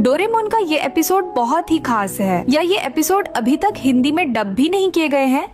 Doraemon का ये episode बहुत ही खास है। या ये एपिसोड अभी तक हिंदी में डब भी नहीं किए गए हैं।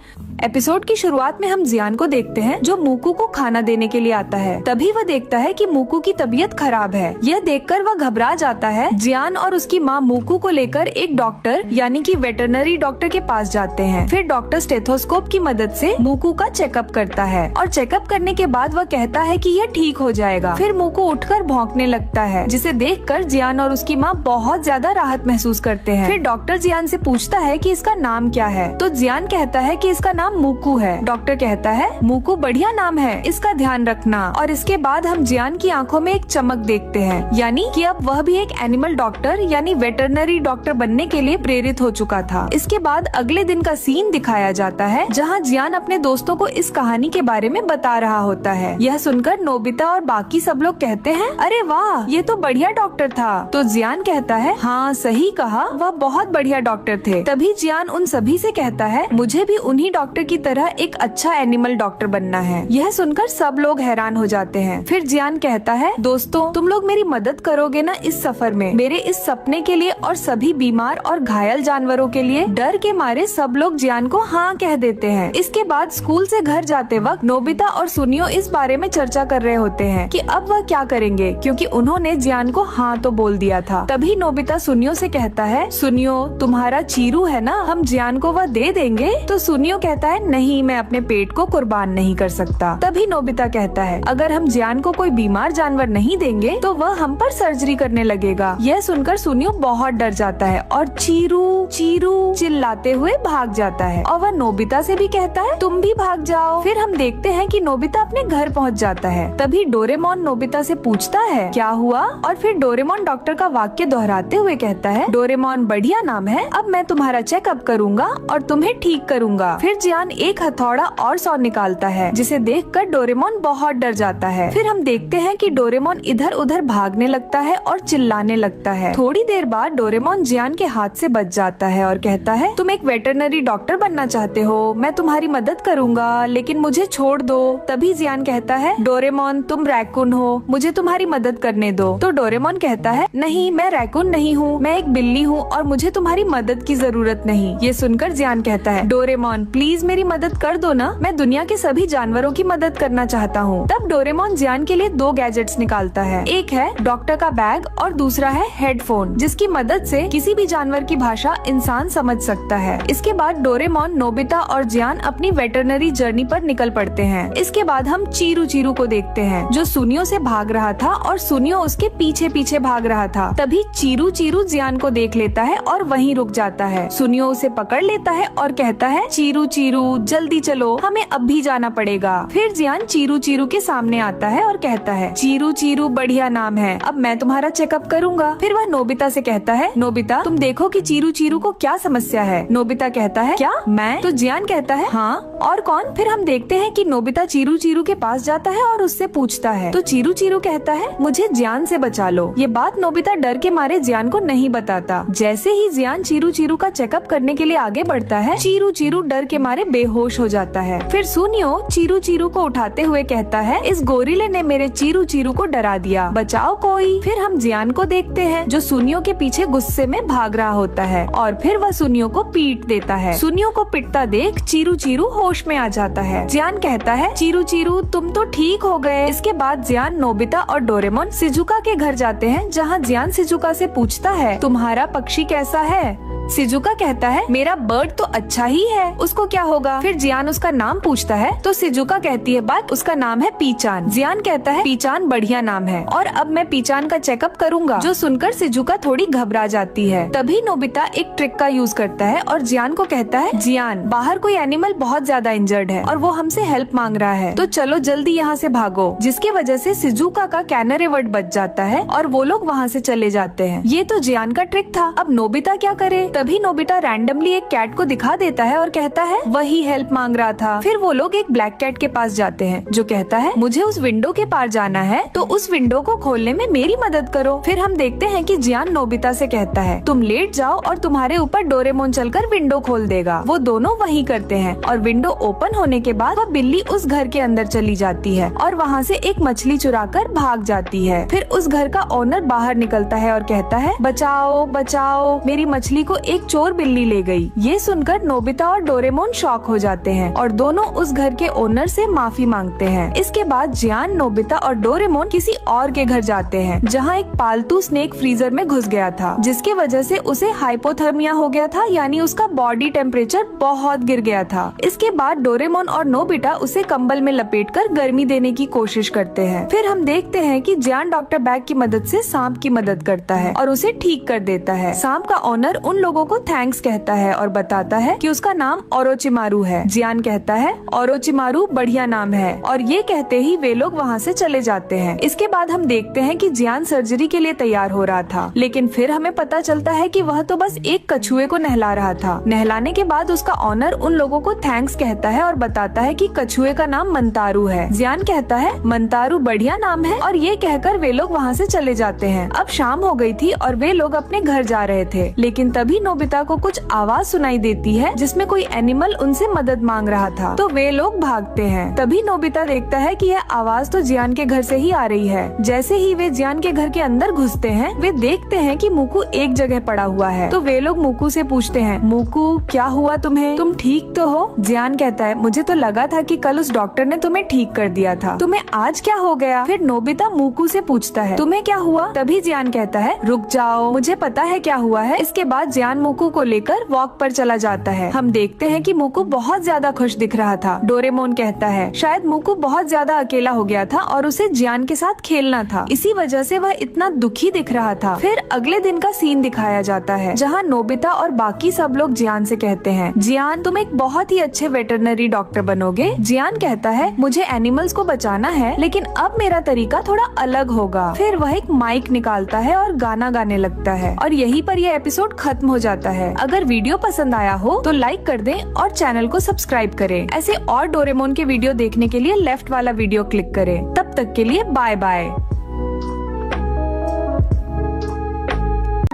एपिसोड की शुरुआत में हम जियान को देखते हैं जो मूकू को खाना देने के लिए आता है। तभी वह देखता है कि मूकू की तबीयत खराब है। यह देखकर वह घबरा जाता है। जियान और उसकी माँ मूकू को लेकर एक डॉक्टर यानी कि वेटरनरी डॉक्टर के पास जाते हैं। फिर डॉक्टर स्टेथोस्कोप की मदद से मूकू का चेकअप करता है और चेकअप करने के बाद वह कहता है कि यह ठीक हो जाएगा। फिर मूकू उठकर भौंकने लगता है, जिसे देखकर जियान और उसकी माँ बहुत ज्यादा राहत महसूस करते हैं। फिर डॉक्टर जियान से पूछता है कि इसका नाम क्या है, तो जियान कहता है कि इसका नाम मूकू है। डॉक्टर कहता है मूकू बढ़िया नाम है, इसका ध्यान रखना। और इसके बाद हम जियान की आंखों में एक चमक देखते हैं, यानी कि अब वह भी एक एनिमल डॉक्टर यानी वेटरनरी डॉक्टर बनने के लिए प्रेरित हो चुका था। इसके बाद अगले दिन का सीन दिखाया जाता है जहाँ जियान अपने दोस्तों को इस कहानी के बारे में बता रहा होता है। यह सुनकर नोबिता और बाकी सब लोग कहते हैं, अरे वाह, ये तो बढ़िया डॉक्टर था। तो जियान कहता है, हाँ सही कहा, वह बहुत बढ़िया डॉक्टर थे। तभी जियान उन सभी से कहता है, मुझे भी उन्हीं डॉक्टर की तरह एक अच्छा एनिमल डॉक्टर बनना है। यह सुनकर सब लोग हैरान हो जाते हैं। फिर जियान कहता है, दोस्तों तुम लोग मेरी मदद करोगे ना इस सफर में, मेरे इस सपने के लिए और सभी बीमार और घायल जानवरों के लिए। डर के मारे सब लोग जियान को हाँ कह देते हैं। इसके बाद स्कूल से घर जाते वक्त नोबिता और सुनियो इस बारे में चर्चा कर रहे होते हैं कि अब वह क्या करेंगे, क्योंकि उन्होंने जियान को हाँ तो बोल दिया था। तभी नोबिता सुनियो से कहता है, सुनियो तुम्हारा चीरू है ना, हम जियान को वह दे देंगे। तो सुनियो कहता है, नहीं, मैं अपने पेट को कुर्बान नहीं कर सकता। तभी नोबिता कहता है, अगर हम जियान को कोई बीमार जानवर नहीं देंगे तो वह हम पर सर्जरी करने लगेगा। यह सुनकर सुनियो बहुत डर जाता है और चीरू चीरू चिल्लाते हुए भाग जाता है। और वह नोबिता से भी कहता है, तुम भी भाग जाओ। फिर हम देखते हैं कि नोबिता अपने घर पहुंच जाता है। तभी डोरेमोन नोबिता से पूछता है, क्या हुआ? और फिर डोरेमोन डॉक्टर का वाक्य दोहराते हुए कहता है, डोरेमोन बढ़िया नाम है, अब मैं तुम्हारा चेकअप करूंगा और तुम्हें ठीक करूंगा। फिर जियान एक हथौड़ा और सौ निकालता है, जिसे देखकर डोरेमोन बहुत डर जाता है। फिर हम देखते हैं कि डोरेमोन इधर उधर भागने लगता है और चिल्लाने लगता है। थोड़ी देर बाद डोरेमोन जियान के हाथ से बच जाता है और कहता है, तुम एक वेटरनरी डॉक्टर बनना चाहते हो, मैं तुम्हारी मदद करूंगा, लेकिन मुझे छोड़ दो। तभी जियान कहता है, डोरेमोन तुम रैकून हो, मुझे तुम्हारी मदद करने दो। तो डोरेमोन कहता है, नहीं, मैं रैकून नहीं हूँ, मैं एक बिल्ली हूँ और मुझे तुम्हारी मदद की जरूरत नहीं। ये सुनकर जियान कहता है, डोरेमोन प्लीज मेरी मदद कर दो ना, मैं दुनिया के सभी जानवरों की मदद करना चाहता हूँ। तब डोरेमोन जियान के लिए दो गैजेट्स निकालता है, एक है डॉक्टर का बैग और दूसरा है हेडफोन, जिसकी मदद से किसी भी जानवर की भाषा इंसान समझ सकता है। इसके बाद डोरेमोन, नोबिता और जियान अपनी वेटरनरी जर्नी पर निकल पड़ते हैं। इसके बाद हम चीरू चीरू को देखते हैं, जो सुनियो से भाग रहा था और सुनियो उसके पीछे पीछे भाग रहा था। तभी चीरू चीरू जियान को देख लेता है और वहीं रुक जाता है। सुनियो उसे पकड़ लेता है और कहता है, चीरू चीरू जल्दी चलो, हमें अब भी जाना पड़ेगा। फिर जियान चीरू चीरू के सामने आता है और कहता है, चीरू चीरू बढ़िया नाम है, अब मैं तुम्हारा चेकअप करूंगा। फिर वह नोबिता से कहता है, नोबिता तुम देखो कि चीरू चीरू को क्या समस्या है। नोबिता कहता है, क्या मैं? तो जियान कहता है, हाँ और कौन? फिर हम देखते हैं कि नोबिता चीरू चीरू के पास जाता है और उससे पूछता है। तो चीरू चीरू कहता है, मुझे जियान से बचा लो। ये बात नोबिता डर के मारे जियान को नहीं बताता। जैसे ही जियान चीरू चीरू का चेकअप करने के लिए आगे बढ़ता है, चीरू चीरू डर के मारे बेहोश हो जाता है। फिर सुनियो चीरू चीरू को उठाते हुए कहता है, इस गोरिल्ले ने मेरे चीरू चीरू को डरा दिया, बचाओ कोई। फिर हम जियान को देखते हैं, जो सुनियो के पीछे गुस्से में भाग रहा होता है और फिर वह सुनियो को पीट देता है। सुनियो को पिटता देख चीरू चीरू होश में आ जाता है। जियान कहता है, चीरू चीरू तुम तो ठीक हो गए। इसके बाद जियान, नोबिता और डोरेमोन शिजुका के घर जाते हैं, जहाँ जियान शिजुका से पूछता है, तुम्हारा पक्षी कैसा है? शिजुका कहता है, मेरा बर्ड तो अच्छा ही है, उसको क्या होगा? फिर जियान उसका नाम पूछता है तो शिजुका कहती है, बात उसका नाम है पीचान। जियान कहता है, पीचान बढ़िया नाम है और अब मैं पीचान का चेकअप करूंगा। जो सुनकर शिजुका थोड़ी घबरा जाती है। तभी नोबिता एक ट्रिक का यूज करता है और जियान को कहता है, जियान बाहर कोई एनिमल बहुत ज्यादा इंजर्ड है और वो हमसे हेल्प मांग रहा है, तो चलो जल्दी यहाँ से भागो। जिसकी वजह से शिजुका का कैनरे वर्ड बच जाता है और वो लोग वहाँ से चले जाते हैं। ये तो जियान का ट्रिक था। अब नोबिता क्या करे? तभी नोबिता रैंडमली एक कैट को दिखा देता है और कहता है वही हेल्प मांग रहा था। फिर वो लोग एक ब्लैक कैट के पास जाते हैं जो कहता है मुझे उस विंडो के पार जाना है, तो उस विंडो को खोलने में मेरी मदद करो। फिर हम देखते हैं कि जियान नोबिता से कहता है तुम लेट जाओ और तुम्हारे ऊपर डोरेमोन चलकर विंडो खोल देगा। वो दोनों वही करते हैं और विंडो ओपन होने के बाद वह बिल्ली उस घर के अंदर चली जाती है और वहाँ से एक मछली चुराकर भाग जाती है। फिर उस घर का ओनर बाहर निकलता है और कहता है बचाओ बचाओ, मेरी मछली को एक चोर बिल्ली ले गई। ये सुनकर नोबिता और डोरेमोन शॉक हो जाते हैं और दोनों उस घर के ओनर से माफी मांगते हैं। इसके बाद जियान, नोबिता और डोरेमोन किसी और के घर जाते हैं जहाँ एक पालतू स्नेक फ्रीजर में घुस गया था, जिसके वजह से उसे हाइपोथर्मिया हो गया था, यानी उसका बॉडी टेम्परेचर बहुत गिर गया था। इसके बाद डोरेमोन और नोबिता उसे कंबल में लपेटकर गर्मी देने की कोशिश करते हैं। फिर हम देखते हैं कि जियान डॉक्टर बैग की मदद से सांप की मदद करता है और उसे ठीक कर देता है। सांप का ओनर उन लोगों को थैंक्स कहता है और बताता है कि उसका नाम ओरोचिमारू है। जियान कहता है ओरोचिमारू बढ़िया नाम है और ये कहते ही वे लोग वहाँ से चले जाते हैं। इसके बाद हम देखते हैं कि जियान सर्जरी के लिए तैयार हो रहा था, लेकिन फिर हमें पता चलता है कि वह तो बस एक कछुए को नहला रहा था। नहलाने के बाद उसका ओनर उन लोगों को थैंक्स कहता है और बताता है कि कछुए का नाम मंतारू है। जियान कहता है मंतारू बढ़िया नाम है और ये कहकर वे लोग वहाँ से चले जाते हैं। अब शाम हो गई थी और वे लोग अपने घर जा रहे थे, लेकिन तभी नोबिता को कुछ आवाज सुनाई देती है जिसमें कोई एनिमल उनसे मदद मांग रहा था, तो वे लोग भागते हैं। तभी नोबिता देखता है कि यह आवाज तो जियान के घर से ही आ रही है। जैसे ही वे जियान के घर के अंदर घुसते हैं, वे देखते हैं कि मुकू एक जगह पड़ा हुआ है, तो वे लोग मुकू से पूछते हैं मुकू क्या हुआ तुम्हें, तुम ठीक तो हो? जियान कहता है मुझे तो लगा था कि कल उस डॉक्टर ने तुम्हें ठीक कर दिया था, तुम्हें आज क्या हो गया? फिर नोबिता मुकू से पूछता है तुम्हें क्या हुआ? तभी जियान कहता है रुक जाओ, मुझे पता है क्या हुआ है। इसके बाद जियान मुकू को लेकर वॉक पर चला जाता है। हम देखते हैं कि मुकू बहुत ज्यादा खुश दिख रहा था। डोरेमोन कहता है शायद मुकू बहुत ज्यादा अकेला हो गया था और उसे जियान के साथ खेलना था, इसी वजह से वह इतना दुखी दिख रहा था। फिर अगले दिन का सीन दिखाया जाता है जहाँ नोबिता और बाकी सब लोग जियान से कहते हैं जियान तुम एक बहुत ही अच्छे वेटरनरी डॉक्टर बनोगे। जियान कहता है मुझे एनिमल्स को बचाना है, लेकिन अब मेरा तरीका थोड़ा अलग होगा। फिर वह एक माइक निकालता है और गाना गाने लगता है और यहीं पर यह एपिसोड खत्म हो जाता है। अगर वीडियो पसंद आया हो तो लाइक कर दें और चैनल को सब्सक्राइब करें। ऐसे और डोरेमोन के वीडियो देखने के लिए लेफ्ट वाला वीडियो क्लिक करें। तब तक के लिए बाय बाय।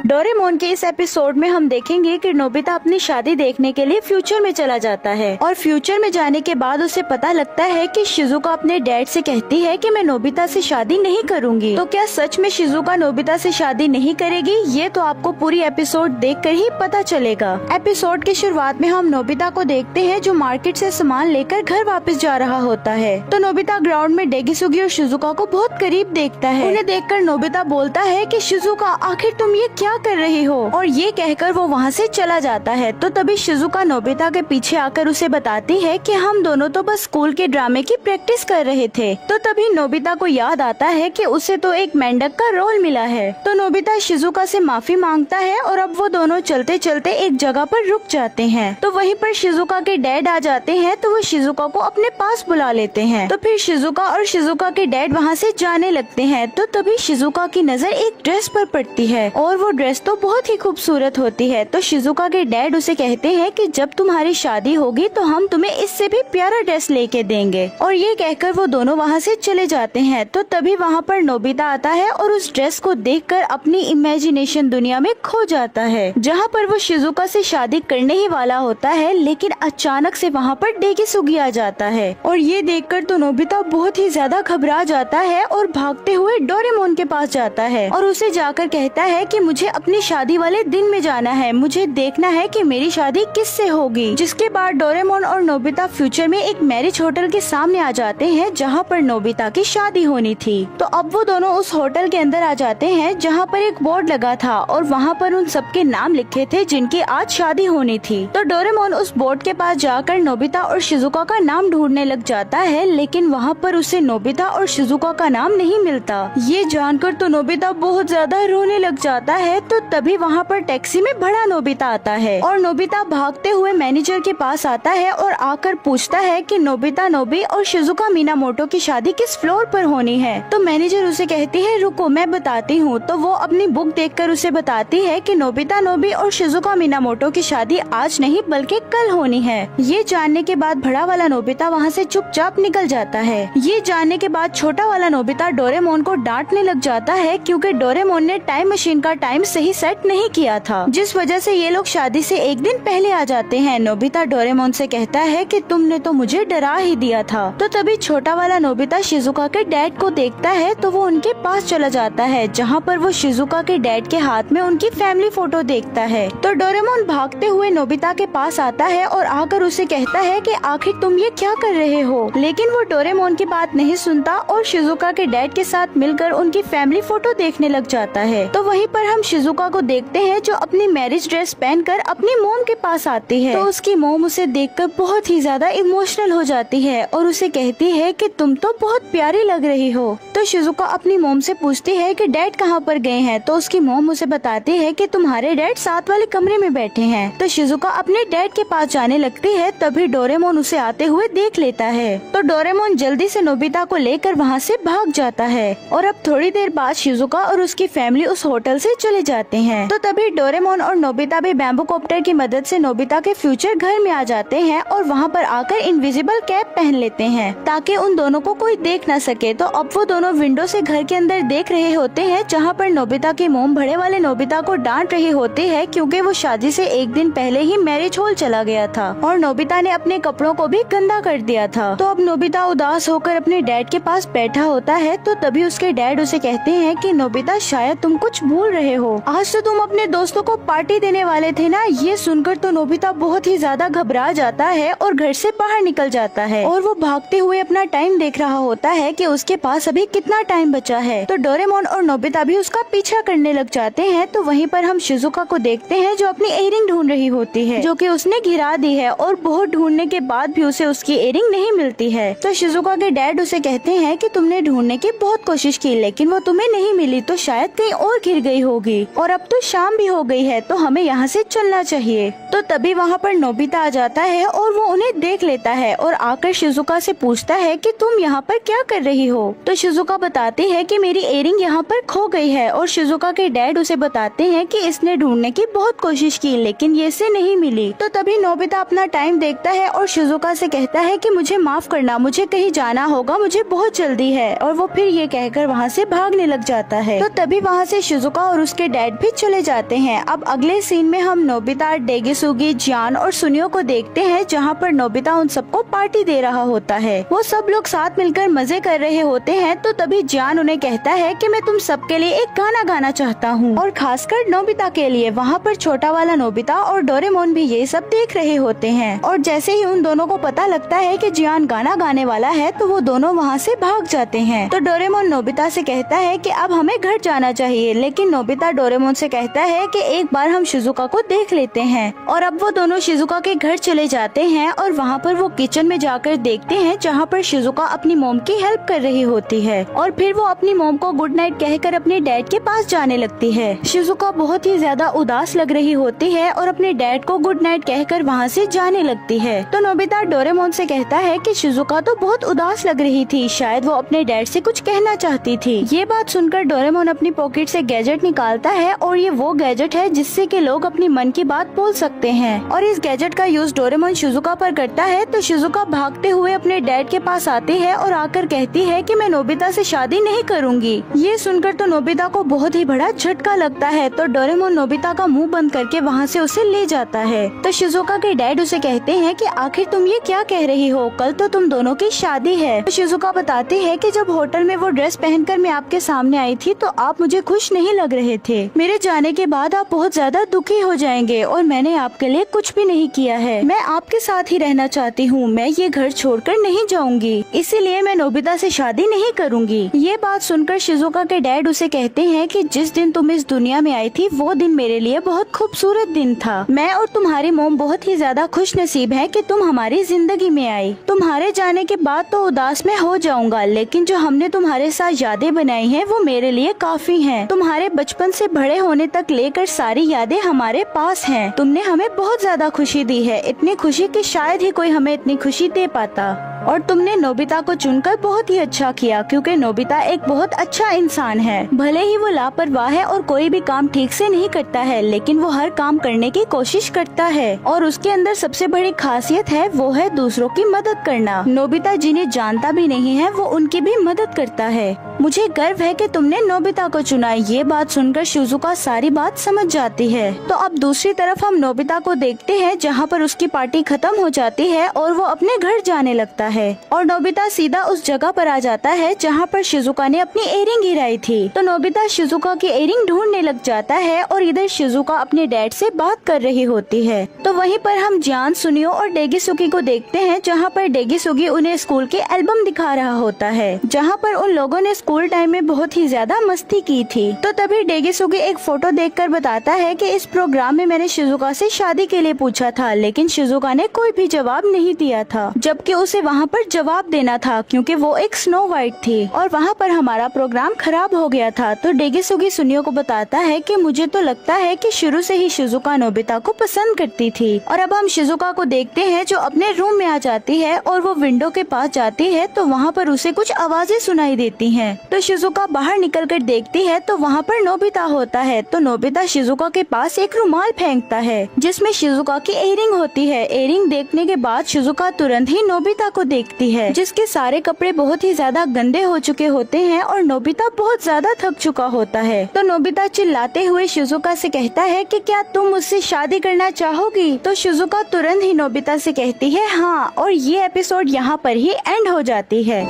डोरेमोन के इस एपिसोड में हम देखेंगे कि नोबिता अपनी शादी देखने के लिए फ्यूचर में चला जाता है और फ्यूचर में जाने के बाद उसे पता लगता है कि शिजुका अपने डैड से कहती है कि मैं नोबिता से शादी नहीं करूंगी। तो क्या सच में शिजुका नोबिता से शादी नहीं करेगी? ये तो आपको पूरी एपिसोड देखकर ही पता चलेगा। एपिसोड की शुरुआत में हम नोबिता को देखते हैं जो मार्केट से सामान लेकर घर वापस जा रहा होता है। तो नोबिता ग्राउंड में डेगिसुगी और शिजुका को बहुत करीब देखता है। उन्हें देखकर नोबिता बोलता है कि शिजुका आखिर तुम ये क्या कर रही हो, और ये कहकर वो वहाँ से चला जाता है। तो तभी शिजुका नोबिता के पीछे आकर उसे बताती है कि हम दोनों तो बस स्कूल के ड्रामे की प्रैक्टिस कर रहे थे। तो तभी नोबिता को याद आता है कि उसे तो एक मेंढक का रोल मिला है। तो नोबिता शिजुका से माफी मांगता है और अब वो दोनों चलते चलते एक जगह पर रुक जाते हैं। तो वहीं पर शिजुका के डैड आ जाते हैं, तो वो शिजुका को अपने पास बुला लेते हैं। तो फिर शिजुका और शिजुका के डैड वहाँ से जाने लगते हैं। तो तभी शिजुका की नजर एक ड्रेस पर पड़ती है और वो ड्रेस तो बहुत ही खूबसूरत होती है। तो शिजुका के डैड उसे कहते हैं कि जब तुम्हारी शादी होगी तो हम तुम्हें इससे भी प्यारा ड्रेस लेके देंगे, और ये कहकर वो दोनों वहाँ से चले जाते हैं। तो तभी वहाँ पर नोबिता आता है और उस ड्रेस को देखकर अपनी इमेजिनेशन दुनिया में खो जाता है, जहाँ पर वो शिजुका से शादी करने ही वाला होता है। लेकिन अचानक से वहाँ पर डेगिसुगी आ जाता है और ये देखकर तो नोबिता बहुत ही ज्यादा घबरा जाता है और भागते हुए डोरेमोन के पास जाता है और उसे जाकर कहता है कि मुझे अपनी शादी वाले दिन में जाना है, मुझे देखना है कि मेरी शादी किससे होगी। जिसके बाद डोरेमोन और नोबिता फ्यूचर में एक मैरिज होटल के सामने आ जाते हैं जहाँ पर नोबिता की शादी होनी थी। तो अब वो दोनों उस होटल के अंदर आ जाते हैं जहाँ पर एक बोर्ड लगा था और वहाँ पर उन सबके नाम लिखे थे जिनकी आज शादी होनी थी। तो डोरेमोन उस बोर्ड के पास जाकर नोबिता और शिजुका का नाम ढूंढने लग जाता है, लेकिन वहाँ पर उसे नोबिता और शिजुका का नाम नहीं मिलता। ये जानकर तो नोबिता बहुत ज्यादा रोने लग जाता है। तो तभी वहाँ पर टैक्सी में बड़ा नोबिता आता है और नोबिता भागते हुए मैनेजर के पास आता है और आकर पूछता है कि नोबिता नोबी और शिजुका मिनामोटो की शादी किस फ्लोर पर होनी है। तो मैनेजर उसे कहती है रुको मैं बताती हूँ। तो वो अपनी बुक देखकर उसे बताती है कि नोबिता नोबी और शिजुका मिनामोटो की शादी आज नहीं बल्कि कल होनी है। ये जानने के बाद बड़ा वाला नोबिता वहाँ से चुपचाप निकल जाता है। ये जानने के बाद छोटा वाला नोबिता डोरेमोन को डांटने लग जाता है क्योंकि डोरेमोन ने टाइम मशीन का टाइम सही सेट नहीं किया था, जिस वजह से ये लोग शादी से एक दिन पहले आ जाते हैं। नोबिता डोरेमोन से कहता है कि तुमने तो मुझे डरा ही दिया था। तो तभी छोटा वाला नोबिता शिजुका के डैड को देखता है तो वो उनके पास चला जाता है, जहाँ पर वो शिजुका के डैड के हाथ में उनकी फैमिली फोटो देखता है। तो डोरेमोन भागते हुए नोबिता के पास आता है और आकर उसे कहता है कि आखिर तुम ये क्या कर रहे हो, लेकिन वो डोरेमोन की बात नहीं सुनता और शिजुका के डैड के साथ मिलकर उनकी फैमिली फोटो देखने लग जाता है। तो वहीं पर हम शिजुका को देखते हैं जो अपनी मैरिज ड्रेस पहनकर अपनी मोम के पास आती है। तो उसकी मोम उसे देखकर बहुत ही ज्यादा इमोशनल हो जाती है और उसे कहती है कि तुम तो बहुत प्यारी लग रही हो। तो शिजुका अपनी मोम से पूछती है कि डैड कहाँ पर गए हैं। तो उसकी मोम उसे बताती है कि तुम्हारे डैड साथ वाले कमरे में बैठे हैं। तो शिजुका अपने डैड के पास जाने लगती है, तभी डोरेमोन उसे आते हुए देख लेता है। तो डोरेमोन जल्दी से नोबिता को लेकर वहाँ से भाग जाता है और अब थोड़ी देर बाद शिजुका और उसकी फैमिली उस होटल से चले जाते हैं। तो तभी डोरेमोन और नोबिता भी बैम्बू कॉप्टर की मदद से नोबिता के फ्यूचर घर में आ जाते हैं और वहाँ पर आकर इनविजिबल कैप पहन लेते हैं ताकि उन दोनों को कोई देख न सके। तो अब वो दोनों विंडो से घर के अंदर देख रहे होते हैं, जहाँ पर नोबिता की मोम बड़े वाले नोबिता को डांट रही होती है क्योंकि वो शादी से एक दिन पहले ही मैरिज हॉल चला गया था और नोबिता ने अपने कपड़ों को भी गंदा कर दिया था। तो अब नोबिता उदास होकर अपने डैड के पास बैठा होता है। तो तभी उसके डैड उसे कहते हैं कि नोबिता शायद तुम कुछ भूल रहे हो, आज तो तुम अपने दोस्तों को पार्टी देने वाले थे ना। ये सुनकर तो नोबिता बहुत ही ज्यादा घबरा जाता है और घर से बाहर निकल जाता है और वो भागते हुए अपना टाइम देख रहा होता है कि उसके पास अभी कितना टाइम बचा है। तो डोरेमोन और नोबिता भी उसका पीछा करने लग जाते हैं। तो वहीं पर हम शिजुका को देखते हैं जो अपनी इयरिंग ढूंढ रही होती है, जो कि उसने गिरा दी है और बहुत ढूंढने के बाद भी उसे उसकी इयरिंग नहीं मिलती है। तो शिजुका के डैड उसे कहते हैं कि तुमने ढूंढने की बहुत कोशिश की लेकिन वो तुम्हें नहीं मिली, तो शायद कहीं और गिर गई होगी और अब तो शाम भी हो गई है, तो हमें यहाँ से चलना चाहिए। तो तभी वहाँ पर नोबिता आ जाता है और वो उन्हें देख लेता है और आकर शिजुका से पूछता है कि तुम यहाँ पर क्या कर रही हो। तो शिजुका बताती है कि मेरी इयरिंग यहाँ पर खो गई है और शिजुका के डैड उसे बताते हैं कि इसने ढूंढने की बहुत कोशिश की लेकिन ये इसे नहीं मिली। तो तभी नोबिता अपना टाइम देखता है और शिजुका से कहता है कि मुझे माफ करना, मुझे कहीं जाना होगा, मुझे बहुत जल्दी है, और वो फिर ये कहकर वहाँ से भागने लग जाता है। तो तभी वहाँ से शिजुका और उसके डैड भी चले जाते हैं। अब अगले सीन में हम नोबिता, डेगेसुगी, जियान और सुनियो को देखते हैं, जहाँ पर नोबिता उन सबको पार्टी दे रहा होता है। वो सब लोग साथ मिलकर मजे कर रहे होते हैं। तो तभी जियान उन्हें कहता है कि मैं तुम सबके लिए एक गाना गाना चाहता हूँ और खासकर नोबिता के लिए। वहाँ पर छोटा वाला नोबिता और डोरेमोन भी ये सब देख रहे होते हैं और जैसे ही उन दोनों को पता लगता है कि जियान गाना गाने वाला है तो वो दोनों वहाँ से भाग जाते हैं। तो डोरेमोन नोबिता से कहता है कि अब हमें घर जाना चाहिए, लेकिन नोबिता डोरेमोन से कहता है कि एक बार हम शिजुका को देख लेते हैं। और अब वो दोनों शिजुका के घर चले जाते हैं और वहाँ पर वो किचन में जाकर देखते हैं, जहाँ पर शिजुका अपनी मोम की हेल्प कर रही होती है और फिर वो अपनी मोम को गुड नाइट कहकर अपने डैड के पास जाने लगती है। शिजुका बहुत ही ज्यादा उदास लग रही होती है और अपने डैड को गुड नाइट कहकर वहाँ से जाने लगती है। तो नोबिता डोरेमोन से कहता है कि शिजुका तो बहुत उदास लग रही थी, शायद वो अपने डैड से कुछ कहना चाहती थी। ये बात सुनकर डोरेमोन अपनी पॉकेट से गैजेट निकालता है और ये वो गैजेट है जिससे कि लोग अपनी मन की बात बोल सकते हैं और इस गैजेट का यूज डोरेमोन शिजुका पर करता है। तो शिजुका भागते हुए अपने डैड के पास आती है और आकर कहती है कि मैं नोबिता से शादी नहीं करूंगी। ये सुनकर तो नोबिता को बहुत ही बड़ा झटका लगता है। तो डोरेमोन नोबिता का मुंह बंद करके वहाँ से उसे ले जाता है। तो शिजुका के डैड उसे कहते हैं कि आखिर तुम ये क्या कह रही हो, कल तो तुम दोनों की शादी है। तो शिजुका बताती है कि जब होटल में वो ड्रेस पहनकर मैं आपके सामने आई थी तो आप मुझे खुश नहीं लग रहे थे। मेरे जाने के बाद आप बहुत ज्यादा दुखी हो जाएंगे और मैंने आपके लिए कुछ भी नहीं किया है। मैं आपके साथ ही रहना चाहती हूँ, मैं ये घर छोड़कर नहीं जाऊंगी, इसीलिए मैं नोबिता से शादी नहीं करूंगी। ये बात सुनकर शिजुका के डैड उसे कहते हैं कि जिस दिन तुम इस दुनिया में आई थी वो दिन मेरे लिए बहुत खूबसूरत दिन था। मैं और तुम्हारी मोम बहुत ही ज्यादा खुश नसीब है कि तुम हमारी जिंदगी में आई। तुम्हारे जाने के बाद तो उदास मैं हो जाऊंगा, लेकिन जो हमने तुम्हारे साथ यादें बनाई हैं वो मेरे लिए काफी हैं। तुम्हारे बचपन से बड़े होने तक लेकर सारी यादें हमारे पास हैं। तुमने हमें बहुत ज्यादा खुशी दी है, इतनी खुशी कि शायद ही कोई हमें इतनी खुशी दे पाता। और तुमने नोबिता को चुनकर बहुत ही अच्छा किया, क्योंकि नोबिता एक बहुत अच्छा इंसान है। भले ही वो लापरवाह है और कोई भी काम ठीक से नहीं करता है, लेकिन वो हर काम करने की कोशिश करता है और उसके अंदर सबसे बड़ी खासियत है वो है दूसरों की मदद करना। नोबिता जिन्हें जानता भी नहीं है वो उनकी भी मदद करता है। मुझे गर्व है कि तुमने नोबिता को चुना। ये बात सुनकर शिजुका सारी बात समझ जाती है। तो अब दूसरी तरफ हम नोबिता को देखते हैं, जहाँ पर उसकी पार्टी खत्म हो जाती है और वो अपने घर जाने लगता है और नोबिता सीधा उस जगह पर आ जाता है जहाँ पर शिजुका ने अपनी इयररिंग गिराई थी। तो नोबिता शिजुका की इयररिंग ढूंढने लग जाता है और इधर शिजुका अपने डैड से बात कर रही होती है। तो वहीं पर हम जियान, सुनियो और डेगिसुगी को देखते हैं, जहाँ पर डेगिसुगी उन्हें स्कूल के एल्बम दिखा रहा होता है, जहाँ पर उन लोगों ने स्कूल टाइम में बहुत ही ज्यादा मस्ती की थी। तो तभी डेगिसुगी एक फोटो देखकर बताता है कि इस प्रोग्राम में मैंने शिजुका से शादी के लिए पूछा था, लेकिन शिजुका ने कोई भी जवाब नहीं दिया था, जबकि उसे वहाँ पर जवाब देना था क्योंकि वो एक स्नो वाइट थी और वहाँ पर हमारा प्रोग्राम खराब हो गया था। तो डेगिसुगी सुनियो को बताता है कि मुझे तो लगता है कि शुरू से ही शिजुका नोबिता को पसंद करती थी। और अब हम शिजुका को देखते हैं जो अपने रूम में आ जाती है और वो विंडो के पास जाती है, तो वहाँ पर उसे कुछ आवाजें सुनाई देती हैं। तो शिजुका बाहर निकल कर देखती है तो वहाँ पर नोबिता होता है। तो नोबिता शिजुका के पास एक रुमाल फेंकता है जिसमें शिजुका की इयररिंग होती है। इयररिंग देखने के बाद शिजुका तुरंत ही नोबिता को देखती है, जिसके सारे कपड़े बहुत ही ज्यादा गंदे हो चुके होते हैं और नोबिता बहुत ज्यादा थक चुका होता है। तो नोबिता चिल्लाते हुए शिजुका से कहता है कि क्या तुम मुझसे शादी करना चाहोगी? तो शिजुका तुरंत ही नोबिता से कहती है हाँ, और ये एपिसोड यहाँ पर ही एंड हो जाती है।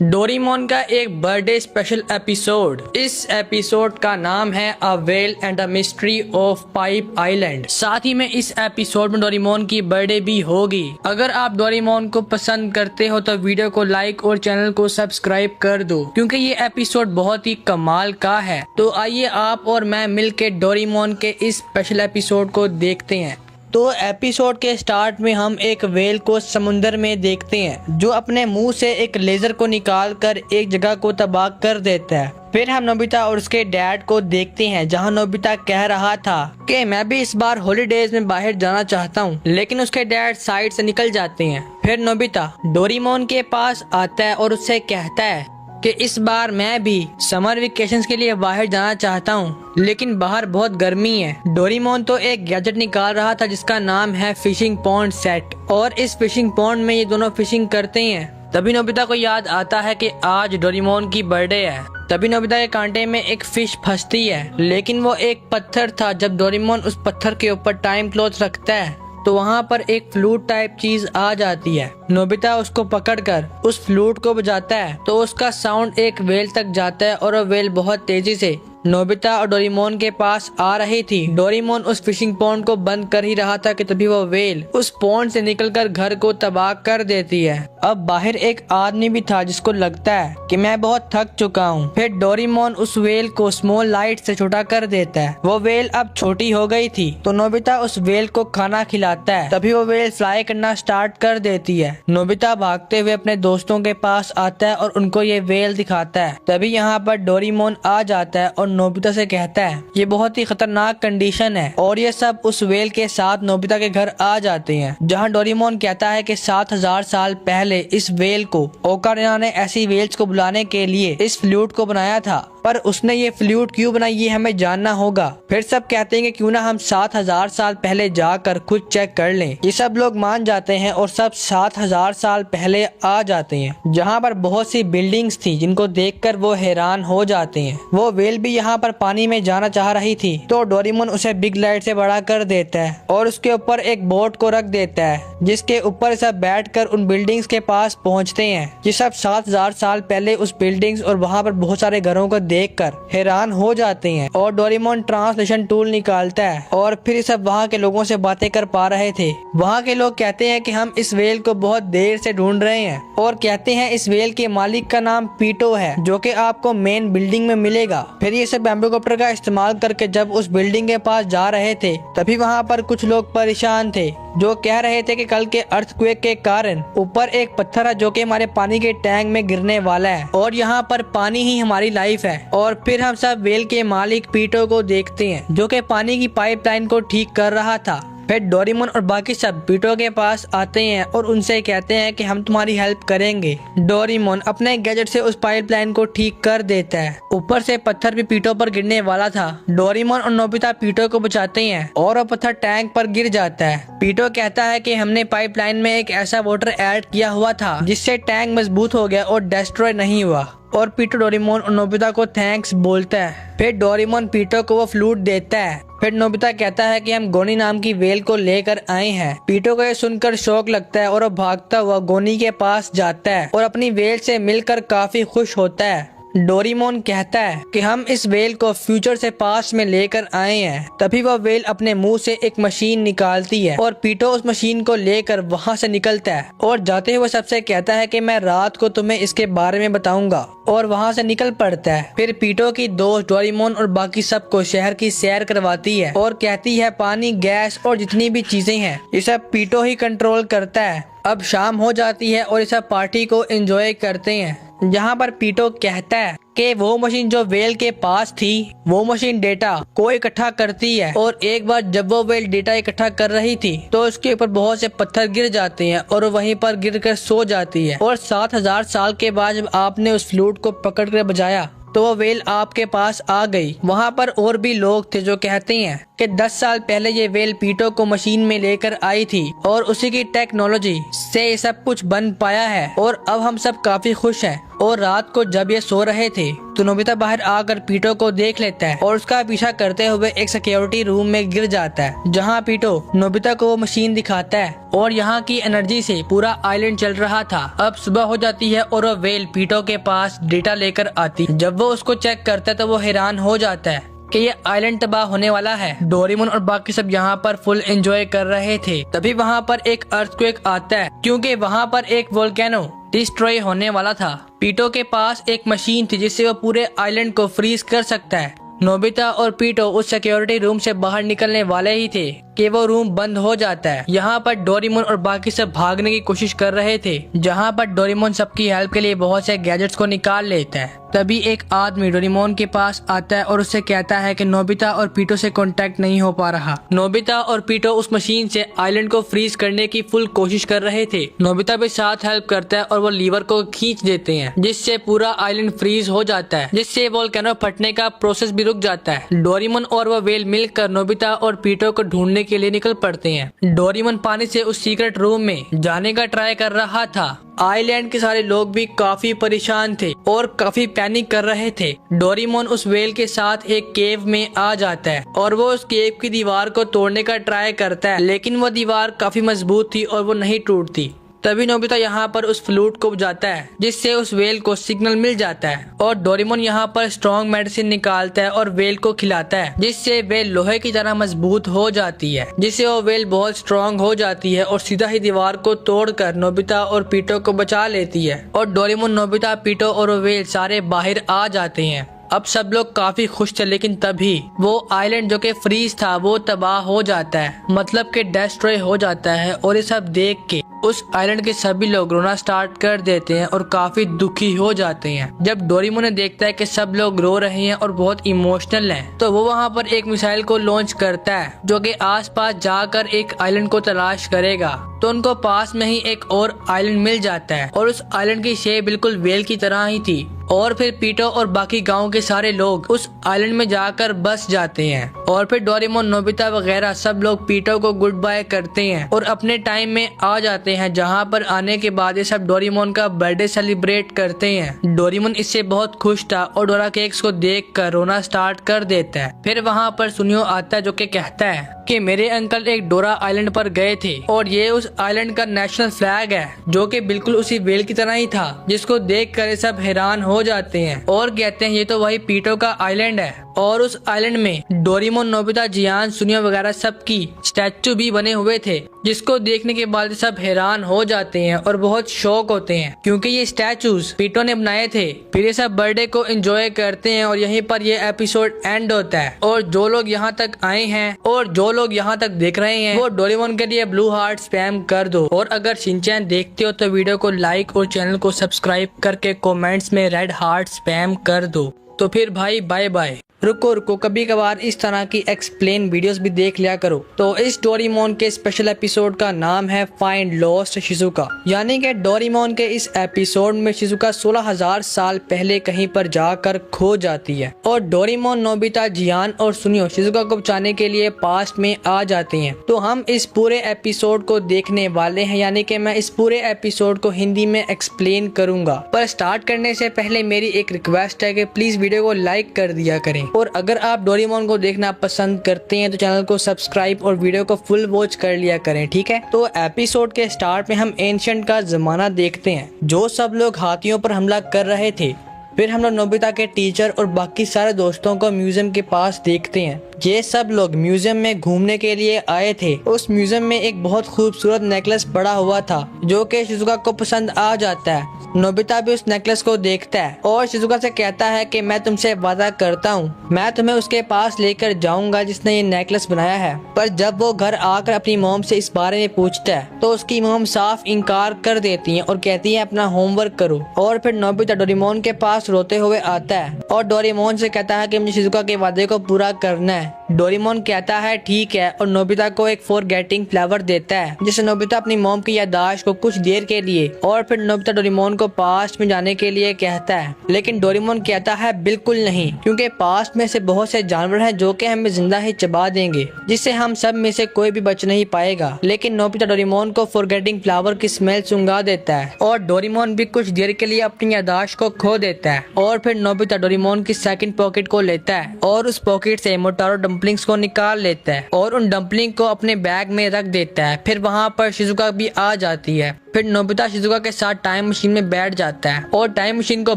डोरेमोन का एक बर्थडे स्पेशल एपिसोड। इस एपिसोड का नाम है a well and a mystery of pipe island. साथ ही में इस एपिसोड में डोरेमोन की बर्थडे भी होगी। अगर आप डोरेमोन को पसंद करते हो तो वीडियो को लाइक और चैनल को सब्सक्राइब कर दो, क्योंकि ये एपिसोड बहुत ही कमाल का है। तो आइए आप और मैं मिलके डोरेमोन के इस स्पेशल एपिसोड को देखते हैं। तो एपिसोड के स्टार्ट में हम एक व्हेल को समुंदर में देखते हैं जो अपने मुंह से एक लेजर को निकाल कर एक जगह को तबाह कर देता है। फिर हम नोबिता और उसके डैड को देखते हैं, जहां नोबिता कह रहा था कि मैं भी इस बार हॉलीडेज में बाहर जाना चाहता हूं, लेकिन उसके डैड साइड से निकल जाते हैं। फिर नोबिता डोरेमोन के पास आता है और उससे कहता है कि इस बार मैं भी समर वेकेशंस के लिए बाहर जाना चाहता हूँ, लेकिन बाहर बहुत गर्मी है। डोरेमोन तो एक गैजेट निकाल रहा था जिसका नाम है फिशिंग पॉन्ड सेट, और इस फिशिंग पॉन्ड में ये दोनों फिशिंग करते हैं। तभी नोबिता को याद आता है कि आज डोरेमोन की बर्थडे है। तभी नोबिता के कांटे में एक फिश फंसती है, लेकिन वो एक पत्थर था। जब डोरेमोन उस पत्थर के ऊपर टाइम क्लॉथ रखता है तो वहाँ पर एक फ्लूट टाइप चीज आ जाती है। नोबिता उसको पकड़कर उस फ्लूट को बजाता है तो उसका साउंड एक वेल तक जाता है और वो वेल बहुत तेजी से नोबिता और डोरेमोन के पास आ रही थी। डोरेमोन उस फिशिंग पॉन्ड को बंद कर ही रहा था कि तभी वो वेल उस पॉन्ड से निकलकर घर को तबाह कर देती है। अब बाहर एक आदमी भी था जिसको लगता है कि मैं बहुत थक चुका हूँ। फिर डोरेमोन उस वेल को स्मॉल लाइट से छोटा कर देता है। वो वेल अब छोटी हो गई थी तो नोबिता उस वेल को खाना खिलाता है। तभी वो वेल फ्लाई करना स्टार्ट कर देती है। नोबिता भागते हुए अपने दोस्तों के पास आता है और उनको ये वेल दिखाता है। तभी यहाँ पर डोरेमोन आ जाता है और नोबिता से कहता है ये बहुत ही खतरनाक कंडीशन है, और ये सब उस वेल के साथ नोबिता के घर आ जाते हैं। जहाँ डोरेमोन कहता है कि 7000 साल पहले इस वेल को ओकारिना ने ऐसी वेल्स को बुलाने के लिए इस फ्लूट को बनाया था, पर उसने ये फ्लूट क्यों बनाई ये हमें जानना होगा। फिर सब कहते हैं कि क्यों ना हम 7000 साल पहले जाकर खुद चेक कर लें। ये सब लोग मान जाते हैं और सब 7000 साल पहले आ जाते हैं, जहाँ पर बहुत सी बिल्डिंग्स थी जिनको देखकर वो हैरान हो जाते हैं। वो वेल भी यहाँ पर पानी में जाना चाह रही थी तो डोरेमोन उसे बिग लाइट से बड़ा कर देता है और उसके ऊपर एक बोट को रख देता है, जिसके ऊपर सब बैठकर उन बिल्डिंग्स के पास पहुँचते हैं। ये सब 7000 साल पहले उस बिल्डिंग्स और वहाँ पर बहुत सारे घरों को देखकर हैरान हो जाते हैं और डोरेमोन ट्रांसलेशन टूल निकालता है और फिर सब वहाँ के लोगों से बातें कर पा रहे थे। वहाँ के लोग कहते हैं कि हम इस व्हेल को बहुत देर से ढूंढ रहे हैं और कहते हैं इस व्हेल के मालिक का नाम पीटो है जो कि आपको मेन बिल्डिंग में मिलेगा। फिर ये सब बैम्बूकॉप्टर का इस्तेमाल करके जब उस बिल्डिंग के पास जा रहे थे तभी वहाँ पर कुछ लोग परेशान थे जो कह रहे थे कि कल के अर्थक्वेक के कारण ऊपर एक पत्थर है जो कि हमारे पानी के टैंक में गिरने वाला है और यहाँ पर पानी ही हमारी लाइफ है। और फिर हम सब व्हेल के मालिक पीटो को देखते हैं जो कि पानी की पाइपलाइन को ठीक कर रहा था। फिर डोरेमोन और बाकी सब पीटो के पास आते हैं और उनसे कहते हैं कि हम तुम्हारी हेल्प करेंगे। डोरेमोन अपने गैजेट से उस पाइपलाइन को ठीक कर देता है। ऊपर से पत्थर भी पीटो पर गिरने वाला था। डोरेमोन और नोबिता पीटो को बचाते हैं और वो पत्थर टैंक पर गिर जाता है। पीटो कहता है कि हमने पाइपलाइन में एक ऐसा वाटर ऐड किया हुआ था जिससे टैंक मजबूत हो गया और डिस्ट्रॉय नहीं हुआ। और पीटो डोरेमोन और नोबिता को थैंक्स बोलता है। फिर डोरेमोन पीटो को वो फ्लूट देता है। फिर नोबिता कहता है कि हम गोनी नाम की व्हेल को लेकर आए हैं। पीटो को ये सुनकर शौक लगता है और वो भागता हुआ गोनी के पास जाता है और अपनी व्हेल से मिलकर काफी खुश होता है। डोरेमोन कहता है कि हम इस व्हेल को फ्यूचर से पास्ट में लेकर आए हैं। तभी वह व्हेल अपने मुंह से एक मशीन निकालती है और पीटो उस मशीन को लेकर वहां से निकलता है और जाते हुए सबसे कहता है कि मैं रात को तुम्हें इसके बारे में बताऊंगा और वहां से निकल पड़ता है। फिर पीटो की दोस्त डोरेमोन और बाकी सबको शहर की सैर करवाती है और कहती है पानी, गैस और जितनी भी चीजें हैं ये सब पीटो ही कंट्रोल करता है। अब शाम हो जाती है और ये सब पार्टी को एंजॉय करते हैं। यहाँ पर पीटो कहता है कि वो मशीन जो व्हेल के पास थी वो मशीन डेटा को इकट्ठा करती है और एक बार जब वो व्हेल डेटा इकट्ठा कर रही थी तो उसके ऊपर बहुत से पत्थर गिर जाते हैं और वहीं पर गिरकर सो जाती है। और 7000 साल के बाद जब आपने उस फ्लूट को पकड़ कर बजाया तो वो व्हेल आपके पास आ गई। वहाँ पर और भी लोग थे जो कहते हैं कि 10 साल पहले ये व्हेल पीटो को मशीन में लेकर आई थी और उसी की टेक्नोलॉजी से ये सब कुछ बन पाया है और अब हम सब काफी खुश हैं। और रात को जब ये सो रहे थे तो नोबिता बाहर आकर पीटो को देख लेता है और उसका पीछा करते हुए एक सिक्योरिटी रूम में गिर जाता है जहाँ पीटो नोबिता को वो मशीन दिखाता है और यहाँ की एनर्जी से पूरा आइलैंड चल रहा था। अब सुबह हो जाती है और वो व्हेल पीटो के पास डेटा लेकर आती। जब वो उसको चेक करता है तो वो हैरान हो जाता है कि ये आइलैंड तबाह होने वाला है। डोरेमोन और बाकी सब यहाँ पर फुल एंजॉय कर रहे थे। तभी वहाँ पर एक अर्थक्वेक आता है क्योंकि वहाँ पर एक वोल्केनो डिस्ट्रॉय होने वाला था। पीटो के पास एक मशीन थी जिससे वो पूरे आइलैंड को फ्रीज कर सकता है। नोबिता और पीटो उस सिक्योरिटी रूम से बाहर निकलने वाले ही थे कि वो रूम बंद हो जाता है। यहाँ पर डोरेमोन और बाकी सब भागने की कोशिश कर रहे थे जहाँ पर डोरेमोन सबकी हेल्प के लिए बहुत से गैजेट्स को निकाल लेता है। तभी एक आदमी डोरेमोन के पास आता है और उससे कहता है कि नोबिता और पीटो से कांटेक्ट नहीं हो पा रहा। नोबिता और पीटो उस मशीन से आइलैंड को फ्रीज करने की फुल कोशिश कर रहे थे। नोबिता भी साथ हेल्प करता है और वो लीवर को खींच देते हैं जिससे पूरा आइलैंड फ्रीज हो जाता है जिससे वोल्केनो फटने का प्रोसेस भी रुक जाता है। डोरेमोन और वो व्हेल मिलकर नोबिता और पीटो को ढूंढने के लिए निकल पड़ते हैं। डोरेमोन पानी से उस सीक्रेट रूम में जाने का ट्राई कर रहा था। आइलैंड के सारे लोग भी काफी परेशान थे और काफी पैनिक कर रहे थे। डोरेमोन उस व्हेल के साथ एक केव में आ जाता है और वो उस केव की दीवार को तोड़ने का ट्राई करता है लेकिन वो दीवार काफी मजबूत थी और वो नहीं टूटती। तभी नोबिता यहाँ पर उस फ्लूट को बजाता है जिससे उस व्हेल को सिग्नल मिल जाता है और डोरेमोन यहाँ पर स्ट्रॉन्ग मेडिसिन निकालता है और व्हेल को खिलाता है जिससे व्हेल लोहे की तरह मजबूत हो जाती है जिससे वो व्हेल बहुत स्ट्रॉन्ग हो जाती है और सीधा ही दीवार को तोड़कर नोबिता और पीटो को बचा लेती है। और डोरेमोन, नोबिता, पीटो और व्हेल सारे बाहर आ जाते हैं। अब सब लोग काफी खुश थे लेकिन तभी वो आइलैंड जो कि फ्रीज था वो तबाह हो जाता है, मतलब कि डिस्ट्रॉय हो जाता है। और ये सब देख के उस आइलैंड के सभी लोग रोना स्टार्ट कर देते हैं और काफी दुखी हो जाते हैं। जब डोरेमोन देखता है कि सब लोग रो रहे हैं और बहुत इमोशनल हैं, तो वो वहाँ पर एक मिसाइल को लॉन्च करता है जो कि आसपास जाकर एक आइलैंड को तलाश करेगा। तो उनको पास में ही एक और आइलैंड मिल जाता है और उस आइलैंड की शेप बिल्कुल व्हेल की तरह ही थी। और फिर पीटो और बाकी गांव के सारे लोग उस आइलैंड में जाकर बस जाते हैं और फिर डोरेमोन, नोबिता वगैरह सब लोग पीटो को गुड बाय करते हैं और अपने टाइम में आ जाते हैं, जहां पर आने के बाद ये सब डोरेमोन का बर्थडे सेलिब्रेट करते हैं। डोरेमोन इससे बहुत खुश था और डोरा केक्स को देखकर रोना स्टार्ट कर देता है। फिर वहां पर सुनियो आता है जो कि कहता है कि मेरे अंकल एक डोरा आइलैंड पर गए थे और ये उस आइलैंड का नेशनल फ्लैग है, जो कि बिल्कुल उसी व्हेल की तरह ही था, जिसको देख कर सब हैरान हो जाते हैं और कहते हैं ये तो वही पीटो का आइलैंड है। और उस आइलैंड में डोरेमोन, नोबिता, जियान, सुनियो वगैरह सबकी स्टैचू भी बने हुए थे, जिसको देखने के बाद सब हैरान हो जाते हैं और बहुत शौक होते हैं, क्योंकि ये स्टैचूज पीटो ने बनाए थे। फिर ये सब बर्थडे को एंजॉय करते हैं और यहीं पर ये एपिसोड एंड होता है। और जो लोग यहाँ तक आए हैं और जो लोग यहाँ तक देख रहे हैं, वो डोरेमोन के लिए ब्लू हार्ट स्पैम कर दो। और अगर शिनचैन देखते हो तो वीडियो को लाइक और चैनल को सब्सक्राइब करके कमेंट्स में रेड हार्ट स्पैम कर दो। तो फिर भाई बाय बाय। रुको, कभी कभार इस तरह की एक्सप्लेन वीडियोस भी देख लिया करो। तो इस डोरेमोन के स्पेशल एपिसोड का नाम है फाइंड लॉस्ट शिजुका, यानी कि डोरेमोन के इस एपिसोड में शिजुका 16,000 साल पहले कहीं पर जाकर खो जाती है और डोरेमोन, नोबिता, जियान और सुनियो शिजुका को बचाने के लिए पास्ट में आ जाते हैं। तो हम इस पूरे एपिसोड को देखने वाले हैं, यानी कि मैं इस पूरे एपिसोड को हिंदी में एक्सप्लेन करूंगा। पर स्टार्ट करने से पहले मेरी एक रिक्वेस्ट है कि प्लीज वीडियो को लाइक कर दिया करें, और अगर आप डोरेमोन को देखना पसंद करते हैं तो चैनल को सब्सक्राइब और वीडियो को फुल वॉच कर लिया करें, ठीक है। तो एपिसोड के स्टार्ट में हम एंशिएंट का जमाना देखते हैं, जो सब लोग हाथियों पर हमला कर रहे थे। फिर हम लोग नोबिता के टीचर और बाकी सारे दोस्तों को म्यूजियम के पास देखते हैं। ये सब लोग म्यूजियम में घूमने के लिए आए थे। उस म्यूजियम में एक बहुत खूबसूरत नेकलेस पड़ा हुआ था, जो कि शिजुका को पसंद आ जाता है। नोबिता भी उस नेकलेस को देखता है और शिजुका से कहता है कि मैं तुमसे वादा करता हूँ, मैं तुम्हें उसके पास लेकर जाऊंगा जिसने ये नेकलेस बनाया है। पर जब वो घर आकर अपनी मॉम से इस बारे में पूछता है तो उसकी मॉम साफ इनकार कर देती है और कहती है अपना होमवर्क करो। और फिर नोबिता डोरेमोन के पास रोते हुए आता है और डोरेमोन से कहता है कि मुझे शिजुका के वादे को पूरा करना है। डोरेमोन कहता है ठीक है और नोबिता को एक फॉरगेटिंग फ्लावर देता है, जिससे नोबिता अपनी मॉम की याददाश्त को कुछ देर के लिए, और फिर नोबिता डोरेमोन को पास्ट में जाने के लिए कहता है। लेकिन डोरेमोन कहता है बिल्कुल नहीं, क्योंकि पास्ट में से बहुत से जानवर हैं जो कि हमें जिंदा ही चबा देंगे, जिससे हम सब में से कोई भी बच नहीं पाएगा। लेकिन नोबिता डोरेमोन को फॉरगेटिंग फ्लावर की स्मेल सुंघा देता है और डोरेमोन भी कुछ देर के लिए अपनी याददाश्त को खो देता है। और फिर नोबिता डोरेमोन की सेकंड पॉकेट को लेता है और उस पॉकेट से मोटारो डम्पलिंग्स को निकाल लेता है और उन डम्पलिंग को अपने बैग में रख देता है। फिर वहाँ पर शिजुका भी आ जाती है। फिर नोबिता शिजुका के साथ टाइम मशीन में बैठ जाता है और टाइम मशीन को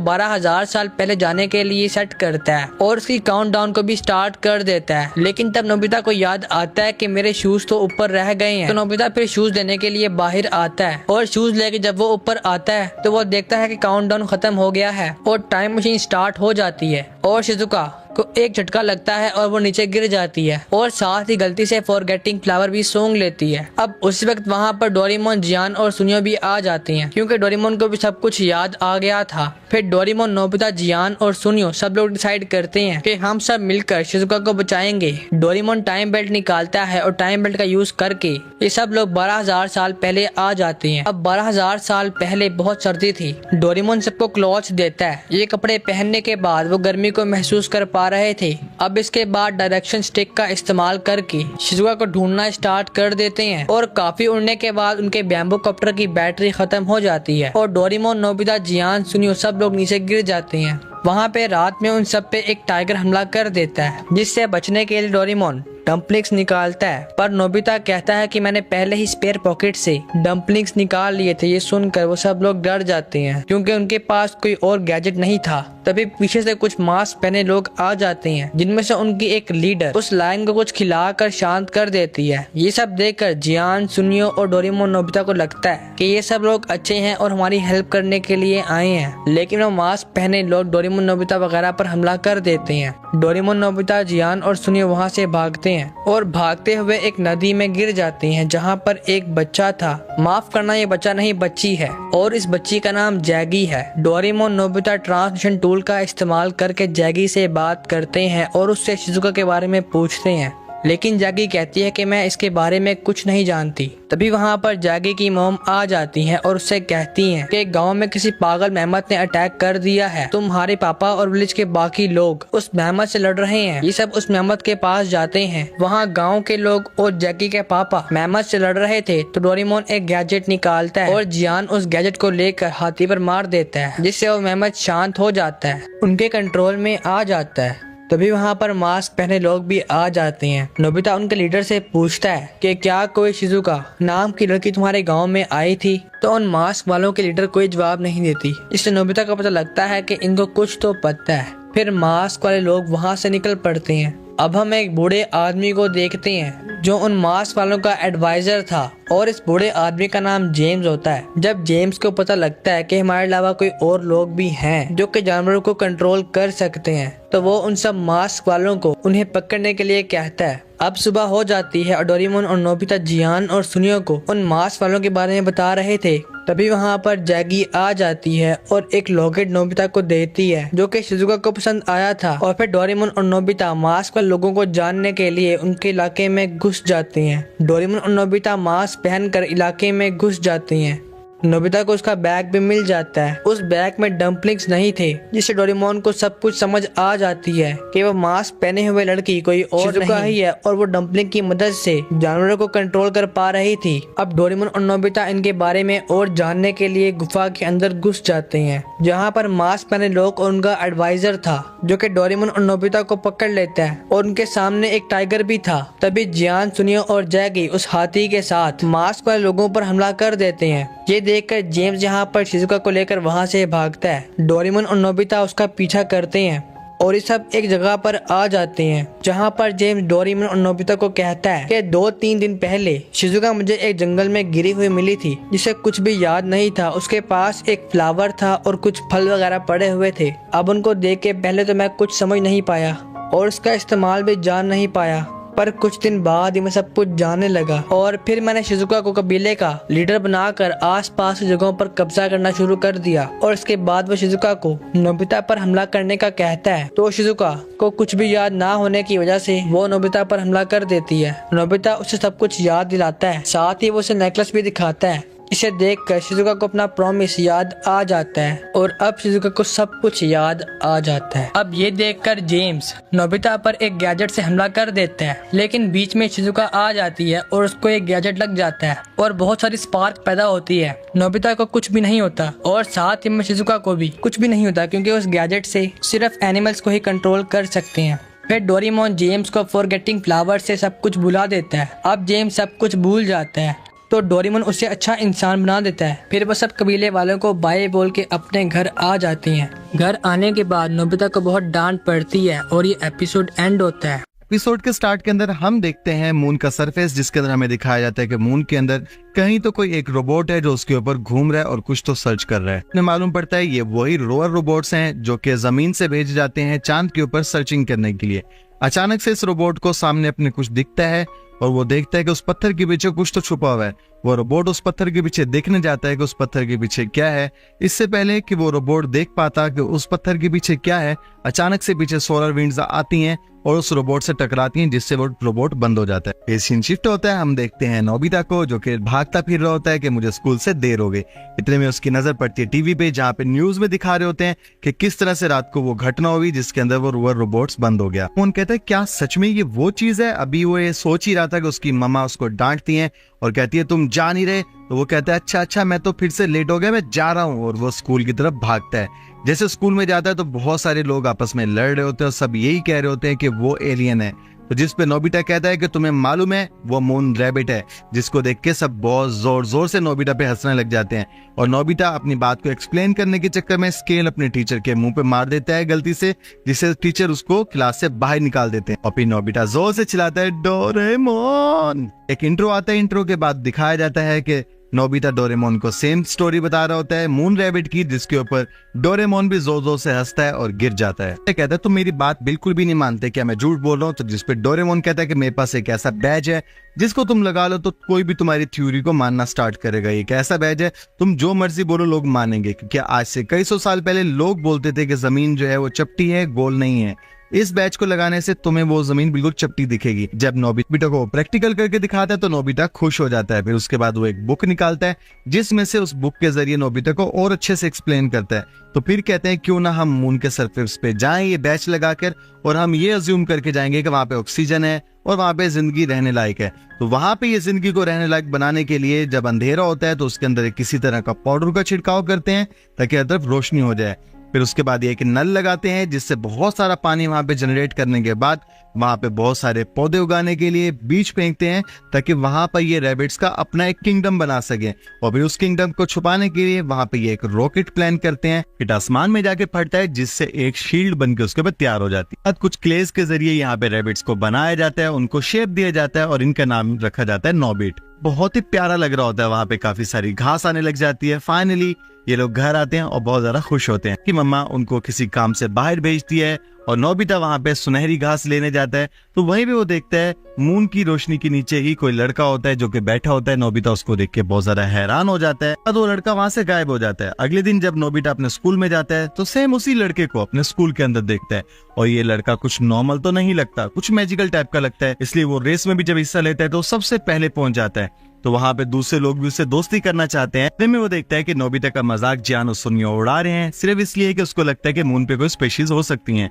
12,000 साल पहले जाने के लिए सेट करता है और उसकी काउंटडाउन को भी स्टार्ट कर देता है। लेकिन तब नोबिता को याद आता है कि मेरे शूज तो ऊपर रह गए हैं। तो नोबिता फिर शूज लेने के लिए बाहर आता है और शूज लेके जब वो ऊपर आता है तो वो देखता है कि काउंटडाउन खत्म हो गया है और टाइम मशीन स्टार्ट हो जाती है और शिजुका को एक झटका लगता है और वो नीचे गिर जाती है और साथ ही गलती से फॉरगेटिंग फ्लावर भी सूंघ लेती है। अब उसी वक्त वहाँ पर डोरेमोन, जियान और सुनियो भी आ जाती हैं, क्योंकि डोरेमोन को भी सब कुछ याद आ गया था। फिर डोरेमोन, नोबिता, जियान और सुनियो सब लोग डिसाइड करते हैं कि हम सब मिलकर शिजुका को बचाएंगे। डोरेमोन टाइम बेल्ट निकालता है और टाइम बेल्ट का यूज करके ये सब लोग 12,000 साल पहले आ जाते हैं। अब 12,000 साल पहले बहुत सर्दी थी। डोरेमोन सबको क्लॉथ्स देता है। ये कपड़े पहनने के बाद वो गर्मी को महसूस कर पा रहे थे। अब इसके बाद डायरेक्शन स्टिक का इस्तेमाल करके शिजुका को ढूंढना स्टार्ट कर देते हैं और काफी उड़ने के बाद उनके बैम्बू कॉप्टर की बैटरी खत्म हो जाती है और डोरेमोन, नोबिता, जियान, सुनियो सब लोग नीचे गिर जाते हैं। वहाँ पे रात में उन सब पे एक टाइगर हमला कर देता है, जिससे बचने के लिए डोरेमोन डम्पलिंग्स निकालता है। पर नोबिता कहता है कि मैंने पहले ही स्पेयर पॉकेट से डम्पलिंग्स निकाल लिए थे। ये सुनकर वो सब लोग डर जाते हैं, क्योंकि उनके पास कोई और गैजेट नहीं था। तभी पीछे से कुछ मास्क पहने लोग आ जाते हैं, जिनमें से उनकी एक लीडर उस लाइन को कुछ खिलाकर शांत कर देती है। ये सब देखकर जियान, सुनियो और डोरेमोन, नोबिता को लगता है कि ये सब लोग अच्छे हैं और हमारी हेल्प करने के लिए आए हैं। लेकिन वो मास्क पहने लोग डोरेमोन, नोबिता वगैरह पर हमला कर देते हैं। डोरेमोन, नोबिता, जियान और सुनियो वहाँ से भागते हैं और भागते हुए एक नदी में गिर जाते हैं, जहाँ पर एक बच्चा था। माफ करना, ये बच्चा नहीं बच्ची है और इस बच्ची का नाम जैगी है। डोरेमोन, नोबिता ट्रांसमिशन टूल का इस्तेमाल करके जैगी से बात करते हैं और उससे शिजुका के बारे में पूछते हैं, लेकिन जैगी कहती है कि मैं इसके बारे में कुछ नहीं जानती। तभी वहाँ पर जैगी की मॉम आ जाती हैं और उससे कहती हैं कि गांव में किसी पागल मेहमत ने अटैक कर दिया है। तुम्हारे पापा और विलेज के बाकी लोग उस मेहमत से लड़ रहे हैं। ये सब उस मेहमत के पास जाते हैं। वहाँ गांव के लोग और जैगी के पापा मेहमत से लड़ रहे थे तो डोरेमोन एक गैजेट निकालता है और जियान उस गैजेट को लेकर हाथी पर मार देता है, जिससे वो मेहमत शांत हो जाता है, उनके कंट्रोल में आ जाता है। तभी वहाँ पर मास्क पहने लोग भी आ जाते हैं। नोबिता उनके लीडर से पूछता है कि क्या कोई शिजुका नाम की लड़की तुम्हारे गांव में आई थी, तो उन मास्क वालों के लीडर कोई जवाब नहीं देती। इससे नोबिता को पता लगता है कि इनको कुछ तो पता है। फिर मास्क वाले लोग वहाँ से निकल पड़ते हैं। अब हम एक बूढ़े आदमी को देखते हैं जो उन मास्क वालों का एडवाइजर था और इस बूढ़े आदमी का नाम जेम्स होता है। जब जेम्स को पता लगता है कि हमारे अलावा कोई और लोग भी हैं जो कि जानवरों को कंट्रोल कर सकते हैं, तो वो उन सब मास्क वालों को उन्हें पकड़ने के लिए कहता है। अब सुबह हो जाती है और डोरेमोन और नोबिता जियान और सुनियो को उन मास्क वालों के बारे में बता रहे थे। तभी वहाँ पर जैगी आ जाती है और एक लॉकेट नोबिता को देती है जो कि शिजुका को पसंद आया था। और फिर डोरेमोन और नोबिता मास्क वाले लोगों को जानने के लिए उनके इलाके में घुस जाते हैं। डोरेमोन और नोबिता मास्क पहनकर इलाके में घुस जाते हैं। नोबिता को उसका बैग भी मिल जाता है। उस बैग में डम्पलिंग्स नहीं थे, जिससे डोरेमोन को सब कुछ समझ आ जाती है कि वो मास्क पहने हुए लड़की कोई और शिजुका ही है और वो डम्पलिंग की मदद से जानवरों को कंट्रोल कर पा रही थी। अब डोरेमोन और नोबिता इनके बारे में और जानने के लिए गुफा के अंदर घुस जाते हैं, जहाँ पर मास्क पहने लोग और उनका एडवाइजर था जो कि डोरेमोन और नोबिता को पकड़ लेता है और उनके सामने एक टाइगर भी था। तभी जियान, सुनियो और जैगी उस हाथी के साथ मास्क वाले लोगों पर हमला कर देते हैं। ये देखकर जेम्स यहाँ पर शिजुका को लेकर वहाँ से भागता है। डोरेमोन और नोबिता उसका पीछा करते हैं और ये सब एक जगह पर आ जाते हैं, जहाँ पर जेम्स डोरेमोन और नोबिता को कहता है कि 2-3 दिन पहले शिजुका मुझे एक जंगल में गिरी हुई मिली थी, जिसे कुछ भी याद नहीं था। उसके पास एक फ्लावर था और कुछ फल वगैरह पड़े हुए थे। अब उनको देख के पहले तो मैं कुछ समझ नहीं पाया और उसका इस्तेमाल भी जान नहीं पाया, पर कुछ दिन बाद ही मैं सब कुछ जानने लगा और फिर मैंने शिजुका को कबीले का लीडर बनाकर आसपास की जगहों पर कब्जा करना शुरू कर दिया। और इसके बाद वो शिजुका को नोबिता पर हमला करने का कहता है, तो शिजुका को कुछ भी याद ना होने की वजह से वो नोबिता पर हमला कर देती है। नोबिता उसे सब कुछ याद दिलाता है, साथ ही वो उसे नेकलेस भी दिखाता है। इसे देखकर शिजुका को अपना प्रॉमिस याद आ जाता है और अब शिजुका को सब कुछ याद आ जाता है। अब ये देखकर जेम्स नोबिता पर एक गैजेट से हमला कर देता है, लेकिन बीच में शिजुका आ जाती है और उसको एक गैजेट लग जाता है और बहुत सारी स्पार्क पैदा होती है। नोबिता को कुछ भी नहीं होता और साथ ही में शिजुका को भी कुछ भी नहीं होता, क्योंकि उस गैजेट से सिर्फ एनिमल्स को ही कंट्रोल कर सकते हैं। फिर डोरेमोन जेम्स को फॉरगेटिंग फ्लावर से सब कुछ भुला देता है। अब जेम्स सब कुछ भूल जाता है तो डोरेमोन उसे अच्छा इंसान बना देता है। फिर वो सब कबीले वालों को बाय बोल के अपने घर आ जाती हैं। घर आने के बाद नोबिता को बहुत डांट पड़ती है और ये एपिसोड एंड होता है। एपिसोड के स्टार्ट के अंदर हम देखते हैं मून का सरफेस, जिसके अंदर हमें दिखाया जाता है कि मून के अंदर कहीं तो कोई एक रोबोट है जो उसके ऊपर घूम रहा है और कुछ तो सर्च कर रहा है। हमें मालूम पड़ता है ये वही रोवर रोबोट्स हैं जो कि जमीन से भेजे जाते हैं चांद के ऊपर सर्चिंग करने के लिए। अचानक से इस रोबोट को सामने अपने कुछ दिखता है और वो देखता है कि उस पत्थर के पीछे कुछ तो छुपा हुआ है। वो रोबोट उस पत्थर के पीछे देखने जाता है कि उस पत्थर के पीछे क्या है। इससे पहले कि वो रोबोट देख पाता कि उस पत्थर के पीछे क्या है, अचानक से पीछे सोलर विंड्स आती हैं और उस रोबोट से टकराती हैं, जिससे वो रोबोट बंद हो जाता है। सीन शिफ्ट होता है, हम देखते हैं नोबिता को जो कि भागता फिर रहा होता है कि मुझे स्कूल से देर हो गई। इतने में उसकी नजर पड़ती है टीवी पे, जहाँ पे न्यूज में दिखा रहे होते हैं कि किस तरह से रात को वो घटना हुई जिसके अंदर वो रोवर रोबोट्स बंद हो गया। उन कहता है क्या सच में ये वो चीज है? अभी वो ये सोच ही रहा था कि उसकी मम्मा उसको डांटती है और कहती है तुम जा नहीं रहे, तो वो कहता है अच्छा मैं तो फिर से लेट हो गया, मैं जा रहा हूँ। और वो स्कूल की तरफ भागता है। जैसे स्कूल में जाता है तो बहुत सारे लोग आपस में लड़ रहे होते हैं और सब यही कह रहे होते हैं कि वो एलियन है। तो जिस पे नोबिता कहता है कि तुम्हें मालूम है वो मून रैबिट है, जिसको देख के सब बहुत जोर जोर से नोबिता पे हंसने लग जाते हैं। और नोबिता अपनी बात को एक्सप्लेन करने के चक्कर में स्केल अपने टीचर के मुंह पे मार देता है गलती से, जिससे टीचर उसको क्लास से बाहर निकाल देते हैं। और फिर नोबिता जोर से चिल्लाता है डोरेमोन। एक इंट्रो आता है, इंट्रो के बाद दिखाया जाता है कि नोबिता डोरेमोन को सेम स्टोरी बता रहा होता है मून रैबिट की, जिसके ऊपर डोरेमोन भी जोर जोर से हंसता है और गिर जाता है। कहता है तुम मेरी बात बिल्कुल भी नहीं मानते, क्या मैं झूठ बोल रहा हूँ? तो जिस पे डोरेमोन कहता है कि मेरे पास एक ऐसा बैज है जिसको तुम लगा लो तो कोई भी तुम्हारी थ्योरी को मानना स्टार्ट करेगा। एक ऐसा बैज है तुम जो मर्जी बोलो लोग मानेंगे, क्योंकि आज से कई सौ साल पहले लोग बोलते थे कि जमीन जो है वो चपटी है, गोल नहीं है। इस बैच को लगाने से तुम्हें वो जमीन बिल्कुल चपटी दिखेगी। जब नोबिता को प्रैक्टिकल करके दिखाता है तो नोबिता खुश हो जाता है। फिर उसके बाद वो एक बुक निकालता है जिसमें से उस बुक के जरिए नोबिता को और अच्छे से एक्सप्लेन करता है। तो फिर कहते हैं क्यों ना हम मून के सरफेस पे जाएं ये बैच लगाकर, और हम ये अज्यूम करके जाएंगे कि वहां पे ऑक्सीजन है और वहां पे जिंदगी रहने लायक है। तो वहां पे ये जिंदगी को रहने लायक बनाने के लिए जब अंधेरा होता है तो उसके अंदर किसी तरह का पाउडर का छिड़काव करते हैं ताकि हर तरफ रोशनी हो जाए। फिर उसके बाद ये एक नल लगाते हैं जिससे बहुत सारा पानी वहां पे जनरेट करने के बाद वहां पे बहुत सारे पौधे उगाने के लिए बीज फेंकते हैं ताकि वहां पर ये रैबिट्स का अपना एक किंगडम बना सके। और फिर उस किंगडम को छुपाने के लिए वहां पे ये एक रॉकेट प्लान करते हैं। फिर आसमान में जाके फटता है जिससे एक शील्ड बनकर उसके ऊपर तैयार हो जाती है। कुछ क्लेस के जरिए यहाँ पे रैबिट्स को बनाया जाता है, उनको शेप दिया जाता है और इनका नाम रखा जाता है नॉबिट। बहुत ही प्यारा लग रहा होता है। वहां पे काफी सारी घास आने लग जाती है। फाइनली ये लोग घर आते हैं और बहुत ज्यादा खुश होते हैं कि मम्मा उनको किसी काम से बाहर भेजती है और नोबिता वहां पे सुनहरी घास लेने जाता है। तो वहीं पे वो देखता है मून की रोशनी के नीचे ही कोई लड़का होता है जो कि बैठा होता है। नोबिता उसको देख के बहुत ज्यादा हैरान हो जाता है। तो वो लड़का वहां से गायब हो जाता है। अगले दिन जब नोबिता अपने स्कूल में जाता है तो सेम उसी लड़के को अपने स्कूल के अंदर देखता है और ये लड़का कुछ नॉर्मल तो नहीं लगता, कुछ मैजिकल टाइप का लगता है। इसलिए वो रेस में भी जब हिस्सा लेता है तो सबसे पहले पहुंच जाता है। तो वहां पे दूसरे लोग भी उससे दोस्ती करना चाहते हैं। फिर में वो देखता है कि नोबिता का मजाक जियान और सुनियो उड़ा रहे हैं सिर्फ इसलिए कि उसको लगता है कि मून पे कोई स्पेशीज हो सकती हैं।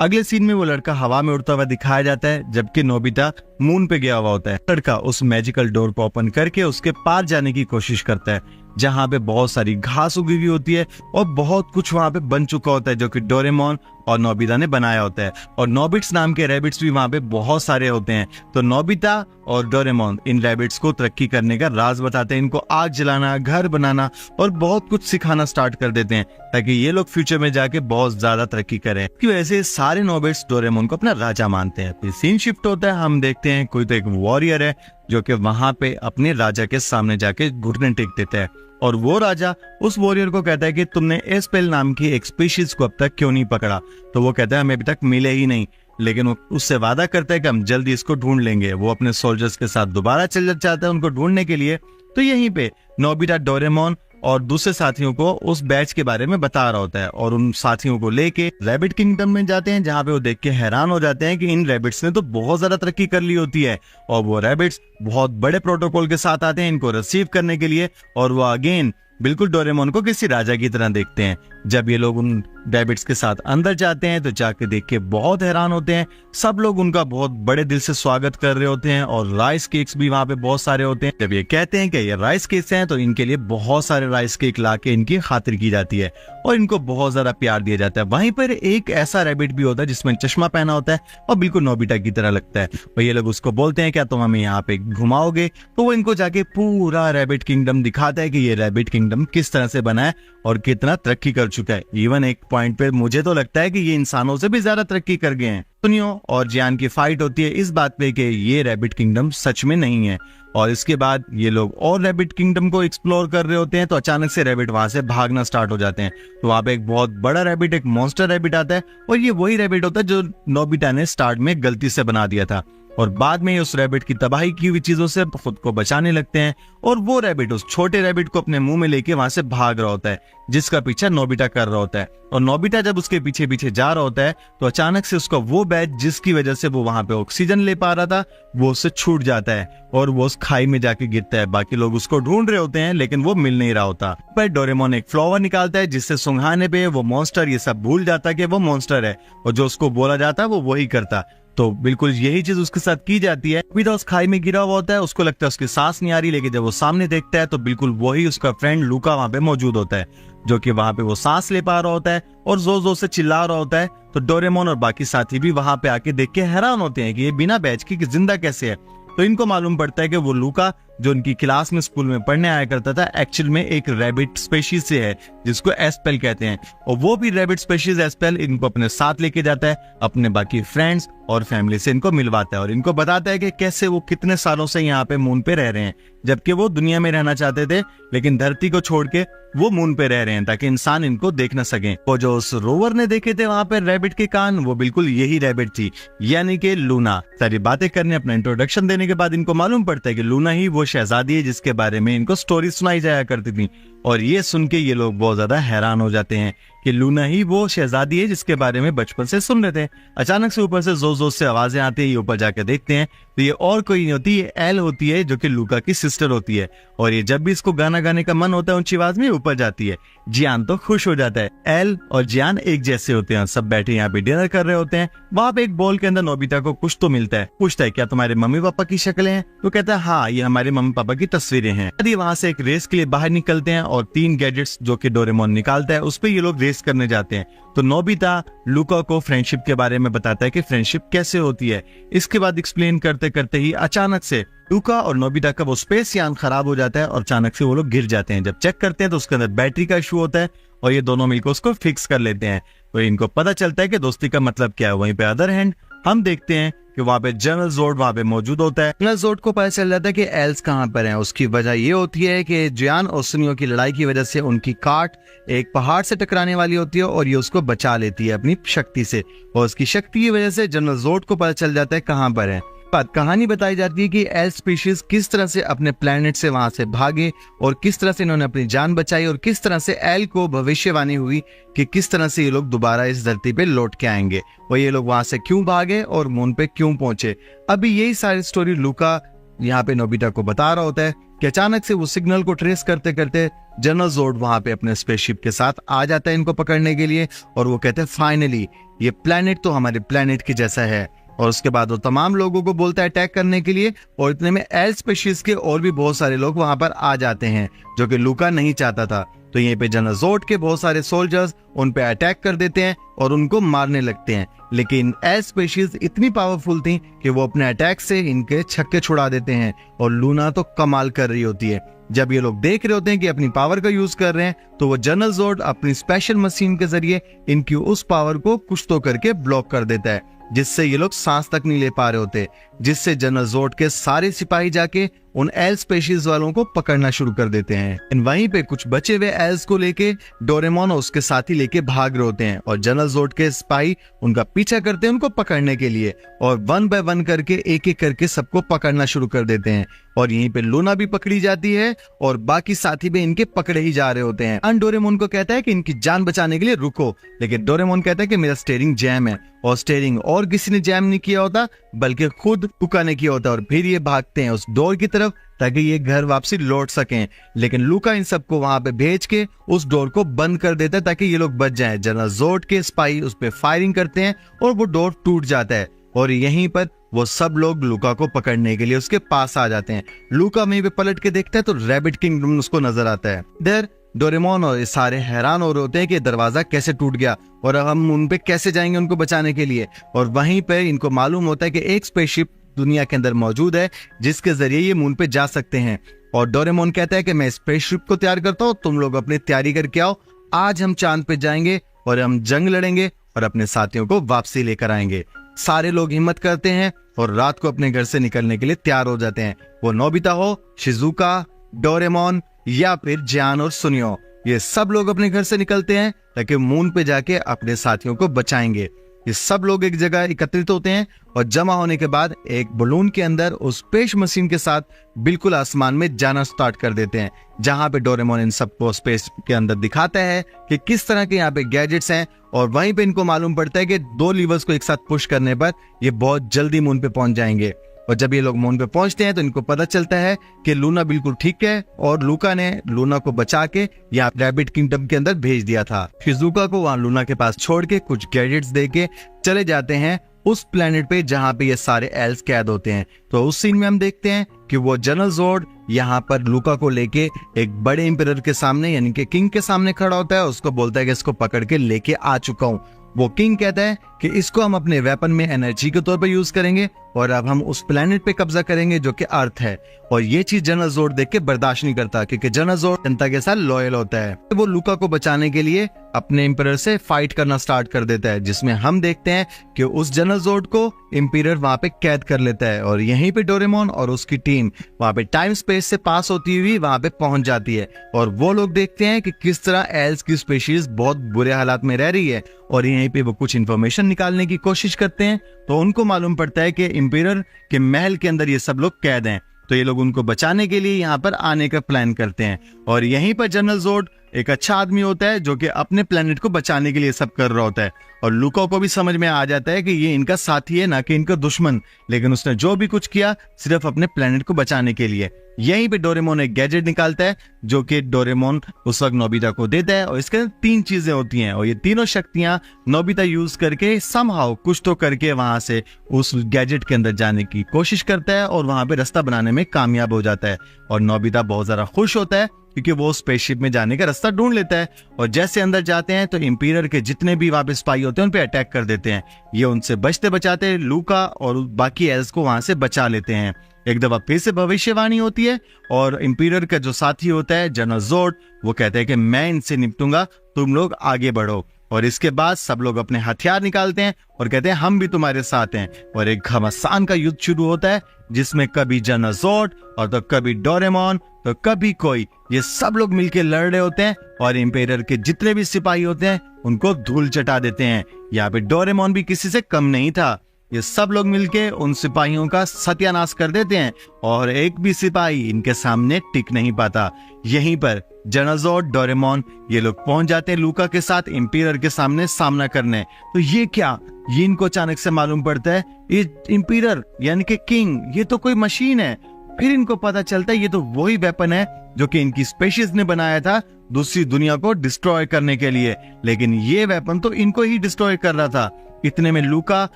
अगले सीन में वो लड़का हवा में उड़ता हुआ दिखाया जाता है जबकि नोबिता मून पे गया हुआ होता है। लड़का उस मैजिकल डोर को ओपन करके उसके पार जाने की कोशिश करता है जहां पे बहुत सारी घास उगी हुई होती है और बहुत कुछ वहां पे बन चुका होता है जो कि डोरेमोन और नोबिता ने बनाया होता है। और नोबिट्स नाम के रैबिट्स भी वहां पे बहुत सारे होते हैं। तो नोबिता और डोरेमोन इन रैबिट्स को तरक्की करने का राज बताते हैं। इनको आग जलाना, घर बनाना और बहुत कुछ सिखाना स्टार्ट कर देते हैं ताकि ये लोग फ्यूचर में जाके बहुत ज्यादा तरक्की करें। कि वैसे सारे नोबिट्स डोरेमोन को अपना राजा मानते हैं। फिर सीन शिफ्ट होता है। हम देखते हैं कोई तो एक वॉरियर है जो कि वहां पे अपने राजा के सामने जाके घुटने टेक देता है और वो राजा उस वॉरियर को कहता है कि तुमने एस्पेल नाम की एक स्पीशीज को अब तक क्यों नहीं पकड़ा। तो वो कहता है हमें अभी तक मिले ही नहीं, लेकिन वो उससे वादा करता है कि हम जल्दी इसको ढूंढ लेंगे। वो अपने सोल्जर्स के साथ दोबारा चल जाता है उनको ढूंढने के लिए। तो यहीं पे नोबिता, डोरेमोन और दूसरे साथियों को उस बैच के बारे में बता रहा होता है और उन साथियों को लेके रैबिट किंगडम में जाते हैं जहां पे वो देख के हैरान हो जाते हैं कि इन रैबिट्स ने तो बहुत ज्यादा तरक्की कर ली होती है। और वो रैबिट्स बहुत बड़े प्रोटोकॉल के साथ आते हैं इनको रिसीव करने के लिए और वो अगेन बिल्कुल डोरेमोन को किसी राजा की तरह देखते हैं। जब ये लोग उन रैबिट्स के साथ अंदर जाते हैं तो जाके देख के बहुत हैरान होते हैं। सब लोग उनका बहुत बड़े दिल से स्वागत कर रहे होते हैं और राइस केक्स भी वहां पे बहुत सारे होते हैं। जब ये कहते हैं कि ये राइस केक्स हैं तो इनके लिए बहुत सारे राइस केक लाके इनकी खातिर की जाती है और इनको बहुत ज्यादा प्यार दिया जाता है। वहीं पर एक ऐसा रैबिट भी होता है जिसमें चश्मा पहना होता है और बिल्कुल नोबिता की तरह लगता है। और ये लोग उसको बोलते हैं क्या तुम हमें यहाँ पे घुमाओगे। तो वो इनको जाके पूरा रैबिट किंगडम दिखाता है कि ये रैबिट किंगडम किस तरह से बना है और कितना तरक्की कर चुका है। इवन एक पॉइंट पे मुझे तो लगता है कि ये इंसानों से भी ज्यादा तरक्की कर गए हैं। सुनियो और जियान की फाइट होती है इस बात पे कि ये रैबिट किंगडम सच में नहीं है। और इसके बाद ये लोग और रैबिट किंगडम को एक्सप्लोर कर रहे होते हैं तो अचानक से रैबिट वहां से भागना स्टार्ट हो जाते हैं। तो वहां पे एक बहुत बड़ा रैबिट, एक मॉन्स्टर रैबिट आता है और ये वही रैबिट होता है जो नोबिता ने स्टार्ट में गलती से बना दिया था। और बाद में उस रैबिट की तबाही की हुई चीजों से खुद को बचाने लगते हैं और वो रैबिट उस छोटे रैबिट को अपने मुंह में लेके वहां से भाग रहा होता है जिसका पीछा नोबिता कर रहा होता है। और नोबिता जब उसके पीछे पीछे जा रहा होता है तो अचानक से उसका वो बैच जिसकी वजह से वो वहां पे ऑक्सीजन ले पा रहा था वो उससे छूट जाता है और वो उस खाई में जाके गिरता है। बाकी लोग उसको ढूंढ रहे होते हैं लेकिन वो मिल नहीं रहा होता। पर डोरेमोन एक फ्लावर निकालता है जिससे सुंघाने पे वो मॉन्स्टर ये सब भूल जाता है कि वो मॉन्स्टर है और जो उसको बोला जाता है वो वही करता। तो बिल्कुल यही चीज उसके साथ की जाती है। नोबिता उस खाई में गिरा हुआ होता है, उसको लगता है उसकी सांस नहीं आ रही, लेकिन जब वो सामने देखता है तो बिल्कुल वही उसका फ्रेंड लूका वहां पे मौजूद होता है जो कि वहां पे वो सांस ले पा रहा होता है और जोर जोर से चिल्ला रहा होता है। तो डोरेमोन और बाकी साथी भी वहां पे आके देख के हैरान होते हैं कि ये बिना बैच के जिंदा कैसे है। तो इनको मालूम पड़ता है कि वो लूका जो उनकी क्लास में स्कूल में पढ़ने आया करता था एक्चुअल में एक रैबिट स्पेशीज से है जिसको एस्पेल कहते हैं। और वो भी रैबिट स्पेशीज एस्पेल इनको अपने साथ लेके जाता है, अपने बाकी फ्रेंड्स और फैमिली से इनको मिलवाता है और इनको बताता है कि कैसे वो कितने सालों से यहाँ पे मून पे रह रहे हैं जबकि वो दुनिया में रहना चाहते थे लेकिन धरती को छोड़ के वो मून पे रह रहे हैं ताकि इंसान इनको देख न सके। वो जो उस रोवर ने देखे थे वहां पे रैबिट के कान वो बिल्कुल यही रैबिट थी यानी कि लूना। सारी बातें करने अपना इंट्रोडक्शन देने के बाद इनको मालूम पड़ता है कि लूना ही वो शहजादी है जिसके बारे में इनको स्टोरी सुनाई जाया करती थी। और ये सुन के ये लोग बहुत ज्यादा हैरान हो जाते हैं कि लूना ही वो शहजादी है जिसके बारे में बचपन से सुन रहे थे। अचानक से ऊपर से जोर जोर से आवाजें आती है। ऊपर जाकर देखते हैं तो ये और कोई नहीं होती, ये एल होती है जो कि लूका की सिस्टर होती है। और ये जब भी इसको गाना गाने का मन होता है ऊंची आवाज में ऊपर जाती है। जियान तो खुश हो जाता है। एल और जियान एक जैसे होते हैं, सब बैठे यहाँ पे डिनर कर रहे होते हैं। वहां पे एक बॉल के अंदर नोबिता को कुछ तो मिलता है। पूछता है क्या तुम्हारे मम्मी पापा की शक्लें हैं? तो कहता है हाँ, ये हमारे मम्मी पापा की तस्वीरें हैं। यदि वहां से एक रेस के लिए बाहर निकलते हैं और 3 गैजेट्स जो कि डोरेमोन निकालता है उस पर ये लोग रेस करने जाते हैं। तो नोबिता लूका को फ्रेंडशिप के बारे में बताता है कि फ्रेंडशिप कैसे होती है। इसके बाद एक्सप्लेन करते करते ही अचानक से लूका और नोबिता का वो स्पेस यान खराब हो जाता है और अचानक से वो लोग गिर जाते हैं। जब चेक करते हैं तो उसके अंदर बैटरी का इशू होता है और ये दोनों मिलकर उसको फिक्स कर लेते हैं। तो इनको पता चलता है कि दोस्ती का मतलब क्या है। वहीं पे अदर हैंड हम देखते हैं कि वहाँ पे जनरल जोड वहाँ पे मौजूद होता है। जनरल जोड को पता चल जाता है कि एल्स कहाँ पर हैं। उसकी वजह ये होती है कि जियान और सुनियो की लड़ाई की वजह से उनकी कार्ट एक पहाड़ से टकराने वाली होती है और ये उसको बचा लेती है अपनी शक्ति से। और उसकी शक्ति की वजह से जनरल जोड को पता चल जाता है कहाँ पर है। कहानी बताई जाती है कि एल स्पीशीज किस तरह से अपने प्लेनेट से वहां से भागे और किस तरह से इन्होंने अपनी जान बचाई और किस तरह से एल को भविष्यवाणी हुई कि किस तरह से ये लोग दोबारा इस धरती पे लौट के आएंगे और ये लोग वहां से क्यों भागे और मून पे क्यों पहुंचे। अभी यही सारी स्टोरी लूका यहाँ पे नोबिता को बता रहा होता है कि अचानक से वो सिग्नल को ट्रेस करते करते जनरल जोड वहां पे अपने स्पेसशिप के साथ आ जाता है इनको पकड़ने के लिए। और वो कहते हैं फाइनली ये प्लेनेट तो हमारे प्लेनेट की जैसा है। और उसके बाद वो तमाम लोगों को बोलता है अटैक करने के लिए और इतने में एल स्पीशीज के और भी बहुत सारे लोग वहां पर आ जाते हैं जो कि लूका नहीं चाहता था। तो यहीं पे जनरल जोड के बहुत सारे सोल्जर्स उन पे अटैक कर देते हैं और उनको मारने लगते हैं। लेकिन एल स्पीशीज इतनी पावरफुल थी कि वो अपने अटैक से इनके छक्के छुड़ा देते हैं और लूना तो कमाल कर रही होती है। जब ये लोग देख रहे होते हैं कि अपनी पावर का यूज कर रहे हैं तो वो जनरल जोड अपनी स्पेशल मशीन के जरिए इनकी उस पावर को कुछ तो करके ब्लॉक कर देता है जिससे ये लोग सांस तक नहीं ले पा रहे होते। जिससे जनरल जोड के सारे सिपाही जाके उन एल स्पेशीज वालों को पकड़ना शुरू कर देते हैं। वहीं पे कुछ बचे हुए एल्स को लेके डोरेमोन और उसके साथी लेके भाग रहे होते हैं और जनरल जोड के सिपाही उनका पीछा करते हैं उनको पकड़ने के लिए और 1 बाय 1 करके एक एक करके सबको पकड़ना शुरू कर देते हैं। और यहीं पे लूना भी पकड़ी जाती है और बाकी साथी भी इनके पकड़े ही जा रहे होते हैं। डोरेमोन को कहता है कि इनकी जान बचाने के लिए रुको, लेकिन डोरेमोन कहता है कि मेरा स्टीयरिंग जैम है और स्टीयरिंग और किसी ने जैम नहीं किया होता बल्कि खुद लूका ने किया होता। और फिर ये भागते हैं उस डोर की तरफ ताकि ये घर वापसी लौट सकें। लेकिन लूका इन सबको वहां पे भेज के उस डोर को बंद कर देता है ताकि ये लोग बच जाएं। जनरल जोड के सिपाही उस पे फायरिंग करते हैं और वो डोर टूट जाता है और यहीं पर वो सब लोग लूका को पकड़ने के लिए उसके पास आ जाते हैं। लूका वहीं पे पलट के देखता है तो रैबिट किंगडम उसको नजर आता है। इधर डोरेमोन और ये सारे हैरान हो रहे होते हैं कि दरवाजा कैसे टूट गया और अब हम उन पे कैसे जाएंगे उनको बचाने के लिए। और वहीं पे इनको मालूम होता है कि एक स्पेसशिप दुनिया के अंदर मौजूद है जिसके जरिए ये मून पे जा सकते हैं। और डोरेमोन कहता है कि मैं स्पेसशिप को तैयार करता हूँ, तुम लोग अपनी तैयारी करके आओ, आज हम चांद पे जाएंगे और हम जंग लड़ेंगे और अपने साथियों को वापसी लेकर आएंगे। सारे लोग हिम्मत करते हैं और रात को अपने घर से निकलने के लिए तैयार हो जाते हैं। वो नोबिता हो, शिजुका, डोरेमोन या फिर जियान और सुनियो, ये सब लोग अपने घर से निकलते हैं ताकि मून पे जाके अपने साथियों को बचाएंगे। ये सब लोग एक जगह एकत्रित होते हैं और जमा होने के बाद एक बलून के अंदर उस स्पेस मशीन के साथ बिल्कुल आसमान में जाना स्टार्ट कर देते हैं, जहां पे डोरेमोन इन सबको स्पेस के अंदर दिखाता है कि किस तरह के यहाँ पे गैजेट्स हैं। और वहीं पे इनको मालूम पड़ता है कि 2 लीवर्स को एक साथ पुश करने पर ये बहुत जल्दी मून पे पहुंच जाएंगे। और जब ये लोग मून पे पहुंचते हैं तो इनको पता चलता है कि लूना बिल्कुल ठीक है और लूका ने लूना को बचा के यहाँ रैबिट किंगडम के अंदर भेज दिया था। शिजुका को वहां लूना के पास छोड़ के कुछ गैजेट्स दे के चले जाते हैं उस प्लेनेट पे जहां पे ये सारे एल्स कैद होते हैं। तो उस सीन में हम देखते हैं कि वो जनरल जोड यहाँ पर लूका को लेके एक बड़े इंपीरियर के सामने यानी कि किंग के सामने खड़ा होता है। उसको बोलता है कि इसको पकड़ के लेके आ चुका हूँ। वो किंग कहता है कि इसको हम अपने वेपन में एनर्जी के तौर पर यूज करेंगे और अब हम उस प्लेनेट पे कब्जा करेंगे जो कि अर्थ है। और ये चीज जनरल जोड देख के बर्दाश्त नहीं करता क्योंकि जनरल जोड जनता के साथ लॉयल होता है। वो लूका को बचाने के लिए अपने इंपीरियर से फाइट करना स्टार्ट कर देता है, जिसमें हम देखते हैं कि उस जनरल जोड को इंपीरियर वहां पे कैद कर लेता है। और यहीं पे डोरेमोन और उसकी टीम वहां पे टाइम स्पेस से पास होती हुई वहां पे पहुंच जाती है और वो लोग देखते हैं कि किस तरह एल्स की स्पीशीज बहुत बुरे हालात में रह रही है। और यहीं पे वो कुछ इन्फॉर्मेशन निकालने की कोशिश करते हैं तो उनको मालूम पड़ता है कि इंपीरियर के महल के अंदर ये सब लोग कैद हैं। तो ये लोग उनको बचाने के लिए यहाँ पर आने का प्लान करते हैं। और यहीं पर जनरल जोड एक अच्छा आदमी होता है जो कि अपने प्लेनेट को बचाने के लिए सब कर रहा होता है, और लूका को भी समझ में आ जाता है कि ये इनका साथी है ना कि इनका दुश्मन, लेकिन उसने जो भी कुछ किया सिर्फ अपने प्लेनेट को बचाने के लिए। यहीं पे डोरेमोन एक गैजेट निकालता है जो कि डोरेमोन उस वक्त नोबिता को देता है, और इसके अंदर 3 चीजें होती हैं, और ये तीनों शक्तियां नोबिता यूज करके समहाउ कुछ तो करके वहां से उस गैजेट के अंदर जाने की कोशिश करता है और वहां पे रास्ता बनाने में कामयाब हो जाता है। और नोबिता बहुत ज्यादा खुश होता है क्योंकि वो स्पेसशिप में जाने का रास्ता ढूंढ लेता है, और जैसे अंदर जाते हैं तो इंपीरियर के जितने भी वहां पे स्पाई होते हैं उन पे अटैक कर देते हैं। ये उनसे बचते बचाते लूका और बाकी एल्स को वहां से बचा लेते हैं। एक दफा फिर से भविष्यवाणी होती है और इंपीरियर का जो साथी होता है जनरल जोड, वो कहते हैं कि मैं इनसे निपटूंगा, तुम लोग आगे बढ़ो। और इसके बाद सब लोग अपने हथियार निकालते हैं और कहते हैं हम भी तुम्हारे साथ हैं, और एक घमासान का युद्ध शुरू होता है जिसमें कभी जनरल जोड और तो कभी डोरेमोन तो कभी कोई, ये सब लोग मिलके लड़ रहे होते हैं और इंपीरियर के जितने भी सिपाही होते हैं उनको धूल चटा देते हैं। यहाँ पे डोरेमोन भी किसी से कम नहीं था, ये सब लोग मिलके उन सिपाहियों का सत्यानाश कर देते हैं और एक भी सिपाही इनके सामने टिक नहीं पाता। यहीं पर जनरल जोड, डोरेमोन ये लोग पहुंच जाते हैं लूका के साथ इंपीरियर के सामने सामना करने। तो ये क्या, ये इनको अचानक से मालूम पड़ता है ये इंपीरियर यानी कि किंग, ये तो कोई मशीन है। फिर इनको पता चलता है ये तो वही वेपन है जो कि इनकी स्पेशीज ने बनाया था दूसरी दुनिया को डिस्ट्रॉय करने के लिए, लेकिन ये वेपन तो इनको ही डिस्ट्रॉय कर रहा था। इतने में लूका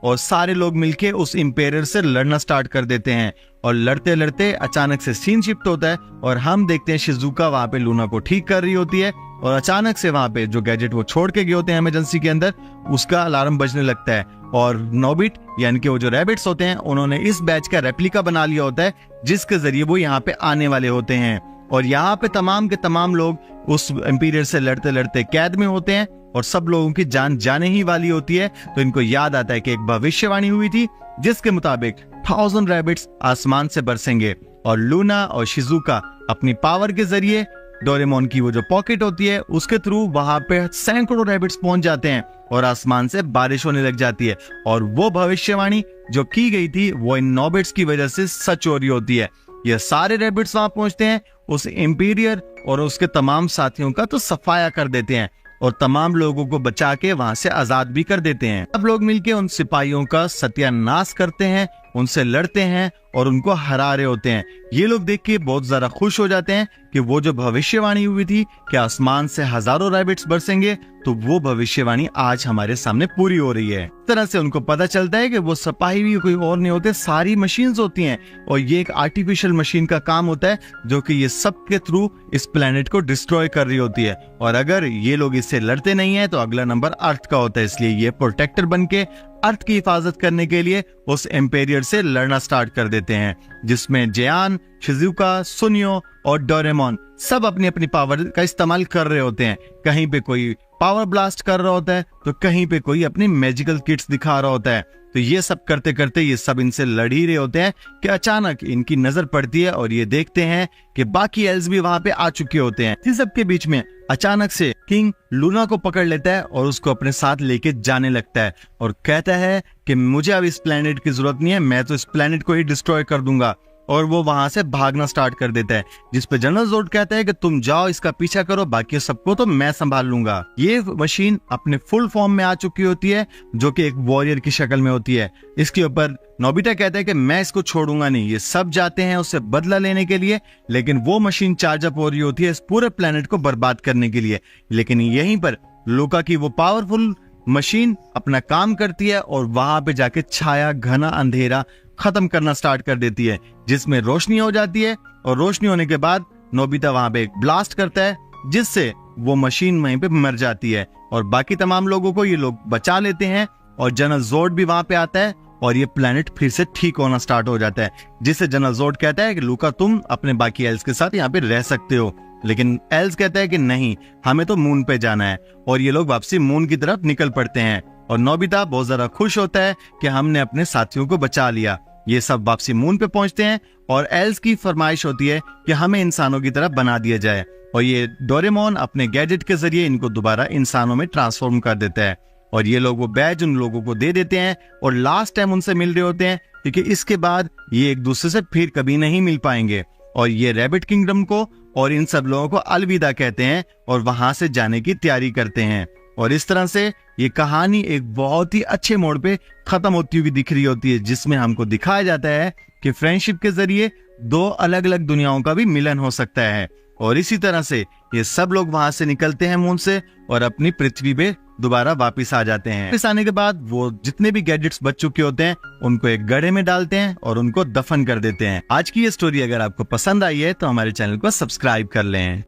और सारे लोग मिलके उस इंपीरियर से लड़ना स्टार्ट कर देते हैं, और लड़ते लड़ते अचानक से सीन शिफ्ट होता है और हम देखते हैं शिजुका वहां पे लूना को ठीक कर रही होती है, और अचानक से वहां पे जो गैजेट वो छोड़ के गए होते हैं इमरजेंसी के अंदर, उसका अलार्म बजने लगता है, और नोबिट यानी कि वो जो रैबिट्स होते हैं उन्होंने इस बैच का रेप्लिका बना लिया होता है जिसके जरिए वो यहाँ पे आने वाले होते हैं। और यहाँ पे तमाम के तमाम लोग उस इंपीरियर से लड़ते लड़ते कैद में होते हैं और सब लोगों की जान जाने ही वाली होती है। तो इनको याद आता है कि एक भविष्यवाणी हुई थी जिसके मुताबिक 1000 रैबिट्स आसमान से बरसेंगे, और लूना और शिजुका अपनी पावर के जरिए डोरेमोन की वो जो पॉकेट होती है उसके थ्रू वहां पे सैकड़ों रैबिट्स पहुंच जाते हैं और आसमान से बारिश होने लग जाती है, और वो भविष्यवाणी जो की गई थी वो इन नोबिट्स की वजह से सच हो रही होती है। ये सारे रैबिट्स वहां पहुंचते हैं, उस इंपीरियर और उसके तमाम साथियों का तो सफाया कर देते हैं और तमाम लोगों को बचा के वहां से आजाद भी कर देते हैं। सब लोग मिलके उन सिपाहियों का सत्यानाश करते हैं, उनसे लड़ते हैं और उनको हरा रहे होते हैं। ये लोग देख के बहुत ज्यादा खुश हो जाते हैं कि वो जो भविष्यवाणी हुई थी कि आसमान से हजारों रैबिट्स बरसेंगे, तो वो भविष्यवाणी आज हमारे सामने पूरी हो रही है। इस तरह से उनको पता चलता है कि वो सिपाही भी कोई और नहीं होते, सारी मशीन्स होती हैं, और ये एक आर्टिफिशियल मशीन का काम होता है जो कि ये सब के थ्रू इस प्लेनेट को डिस्ट्रॉय कर रही होती है। और अगर ये लोग इससे लड़ते नहीं है तो अगला नंबर अर्थ का होता है, इसलिए ये प्रोटेक्टर बन के अर्थ की हिफाजत करने के लिए उस एम्पेरियर से लड़ना स्टार्ट कर देते हैं, जिसमें जियान, शिजुका, सुनियो और डोरेमोन सब अपनी अपनी पावर का इस्तेमाल कर रहे होते हैं। कहीं पे कोई पावर ब्लास्ट कर रहा होता है तो कहीं पे कोई अपनी मैजिकल किट्स दिखा रहा होता है। तो ये सब करते करते ये सब इनसे लड़ ही रहे होते हैं कि अचानक इनकी नजर पड़ती है और ये देखते हैं कि बाकी एल्स भी वहां पे आ चुके होते हैं। इस सब के बीच में अचानक से किंग लूना को पकड़ लेता है और उसको अपने साथ लेके जाने लगता है और कहता है कि मुझे अब इस प्लेनेट की जरूरत नहीं है, मैं तो इस प्लेनेट को ही डिस्ट्रॉय कर दूंगा। और वो वहां से भागना स्टार्ट कर देता है, जिस पे जनरल जोड कहता है कि तुम जाओ, इसका पीछा करो, बाकी सबको तो मैं संभाल लूंगा। ये मशीन अपने फुल फॉर्म में आ चुकी होती है जो कि एक वॉरियर की शक्ल में होती है। इसके ऊपर नोबिता कहता है कि मैं इसको छोड़ूंगा नहीं। ये सब जाते हैं उससे बदला लेने के लिए, लेकिन वो मशीन चार्ज अप हो रही होती है इस पूरे प्लेनेट को बर्बाद करने के लिए। लेकिन यहीं पर लूका की वो पावरफुल मशीन अपना काम करती है और वहां पे जाके छाया, घना अंधेरा खत्म करना स्टार्ट कर देती है, जिसमें रोशनी हो जाती है। और रोशनी होने के बाद नोबिता वहां पे एक ब्लास्ट करता है जिससे वो मशीन वहीं पे मर जाती है और बाकी तमाम लोगों को ये लोग बचा लेते हैं। और जनरल जोड भी वहां पे आता है और ये प्लेनेट फिर से ठीक होना स्टार्ट हो जाता है, जिससे जनरल जोड कहता है कि लूका तुम अपने बाकी एल्स के साथ यहाँ पे रह सकते हो। लेकिन एल्स कहता है कि नहीं, हमें तो मून पे जाना है। और ये लोग वापसी मून की तरफ निकल पड़ते हैं और नोबिता बहुत ज्यादा खुश होता है कि हमने अपने साथियों को बचा लिया। ये सब वापसी मून पे पहुंचते हैं और एल्स की फरमाइश होती है कि हमें इंसानों की तरफ बना दिया जाए, और ये डोरेमोन अपने गैजेट के जरिए इनको दोबारा इंसानों में ट्रांसफॉर्म कर देता है। और ये लोग वो बैज उन लोगों को दे देते हैं और लास्ट टाइम उनसे मिल रहे होते हैं, क्योंकि इसके बाद ये एक दूसरे से फिर कभी नहीं मिल पाएंगे। और ये रैबिट किंगडम को और इन सब लोगों को अलविदा कहते हैं और वहां से जाने की तैयारी करते हैं। और इस तरह से ये कहानी एक बहुत ही अच्छे मोड़ पे खत्म होती हुई दिख रही होती है, जिसमें हमको दिखाया जाता है कि फ्रेंडशिप के जरिए दो अलग अलग दुनियाओं का भी मिलन हो सकता है। और इसी तरह से ये सब लोग वहां से निकलते हैं मून से और अपनी पृथ्वी पे दोबारा वापस आ जाते हैं। वापस आने के बाद वो जितने भी गैजेट्स बच चुके होते हैं उनको एक गड्ढे में डालते हैं और उनको दफन कर देते हैं। आज की ये स्टोरी अगर आपको पसंद आई है तो हमारे चैनल को सब्सक्राइब कर लें।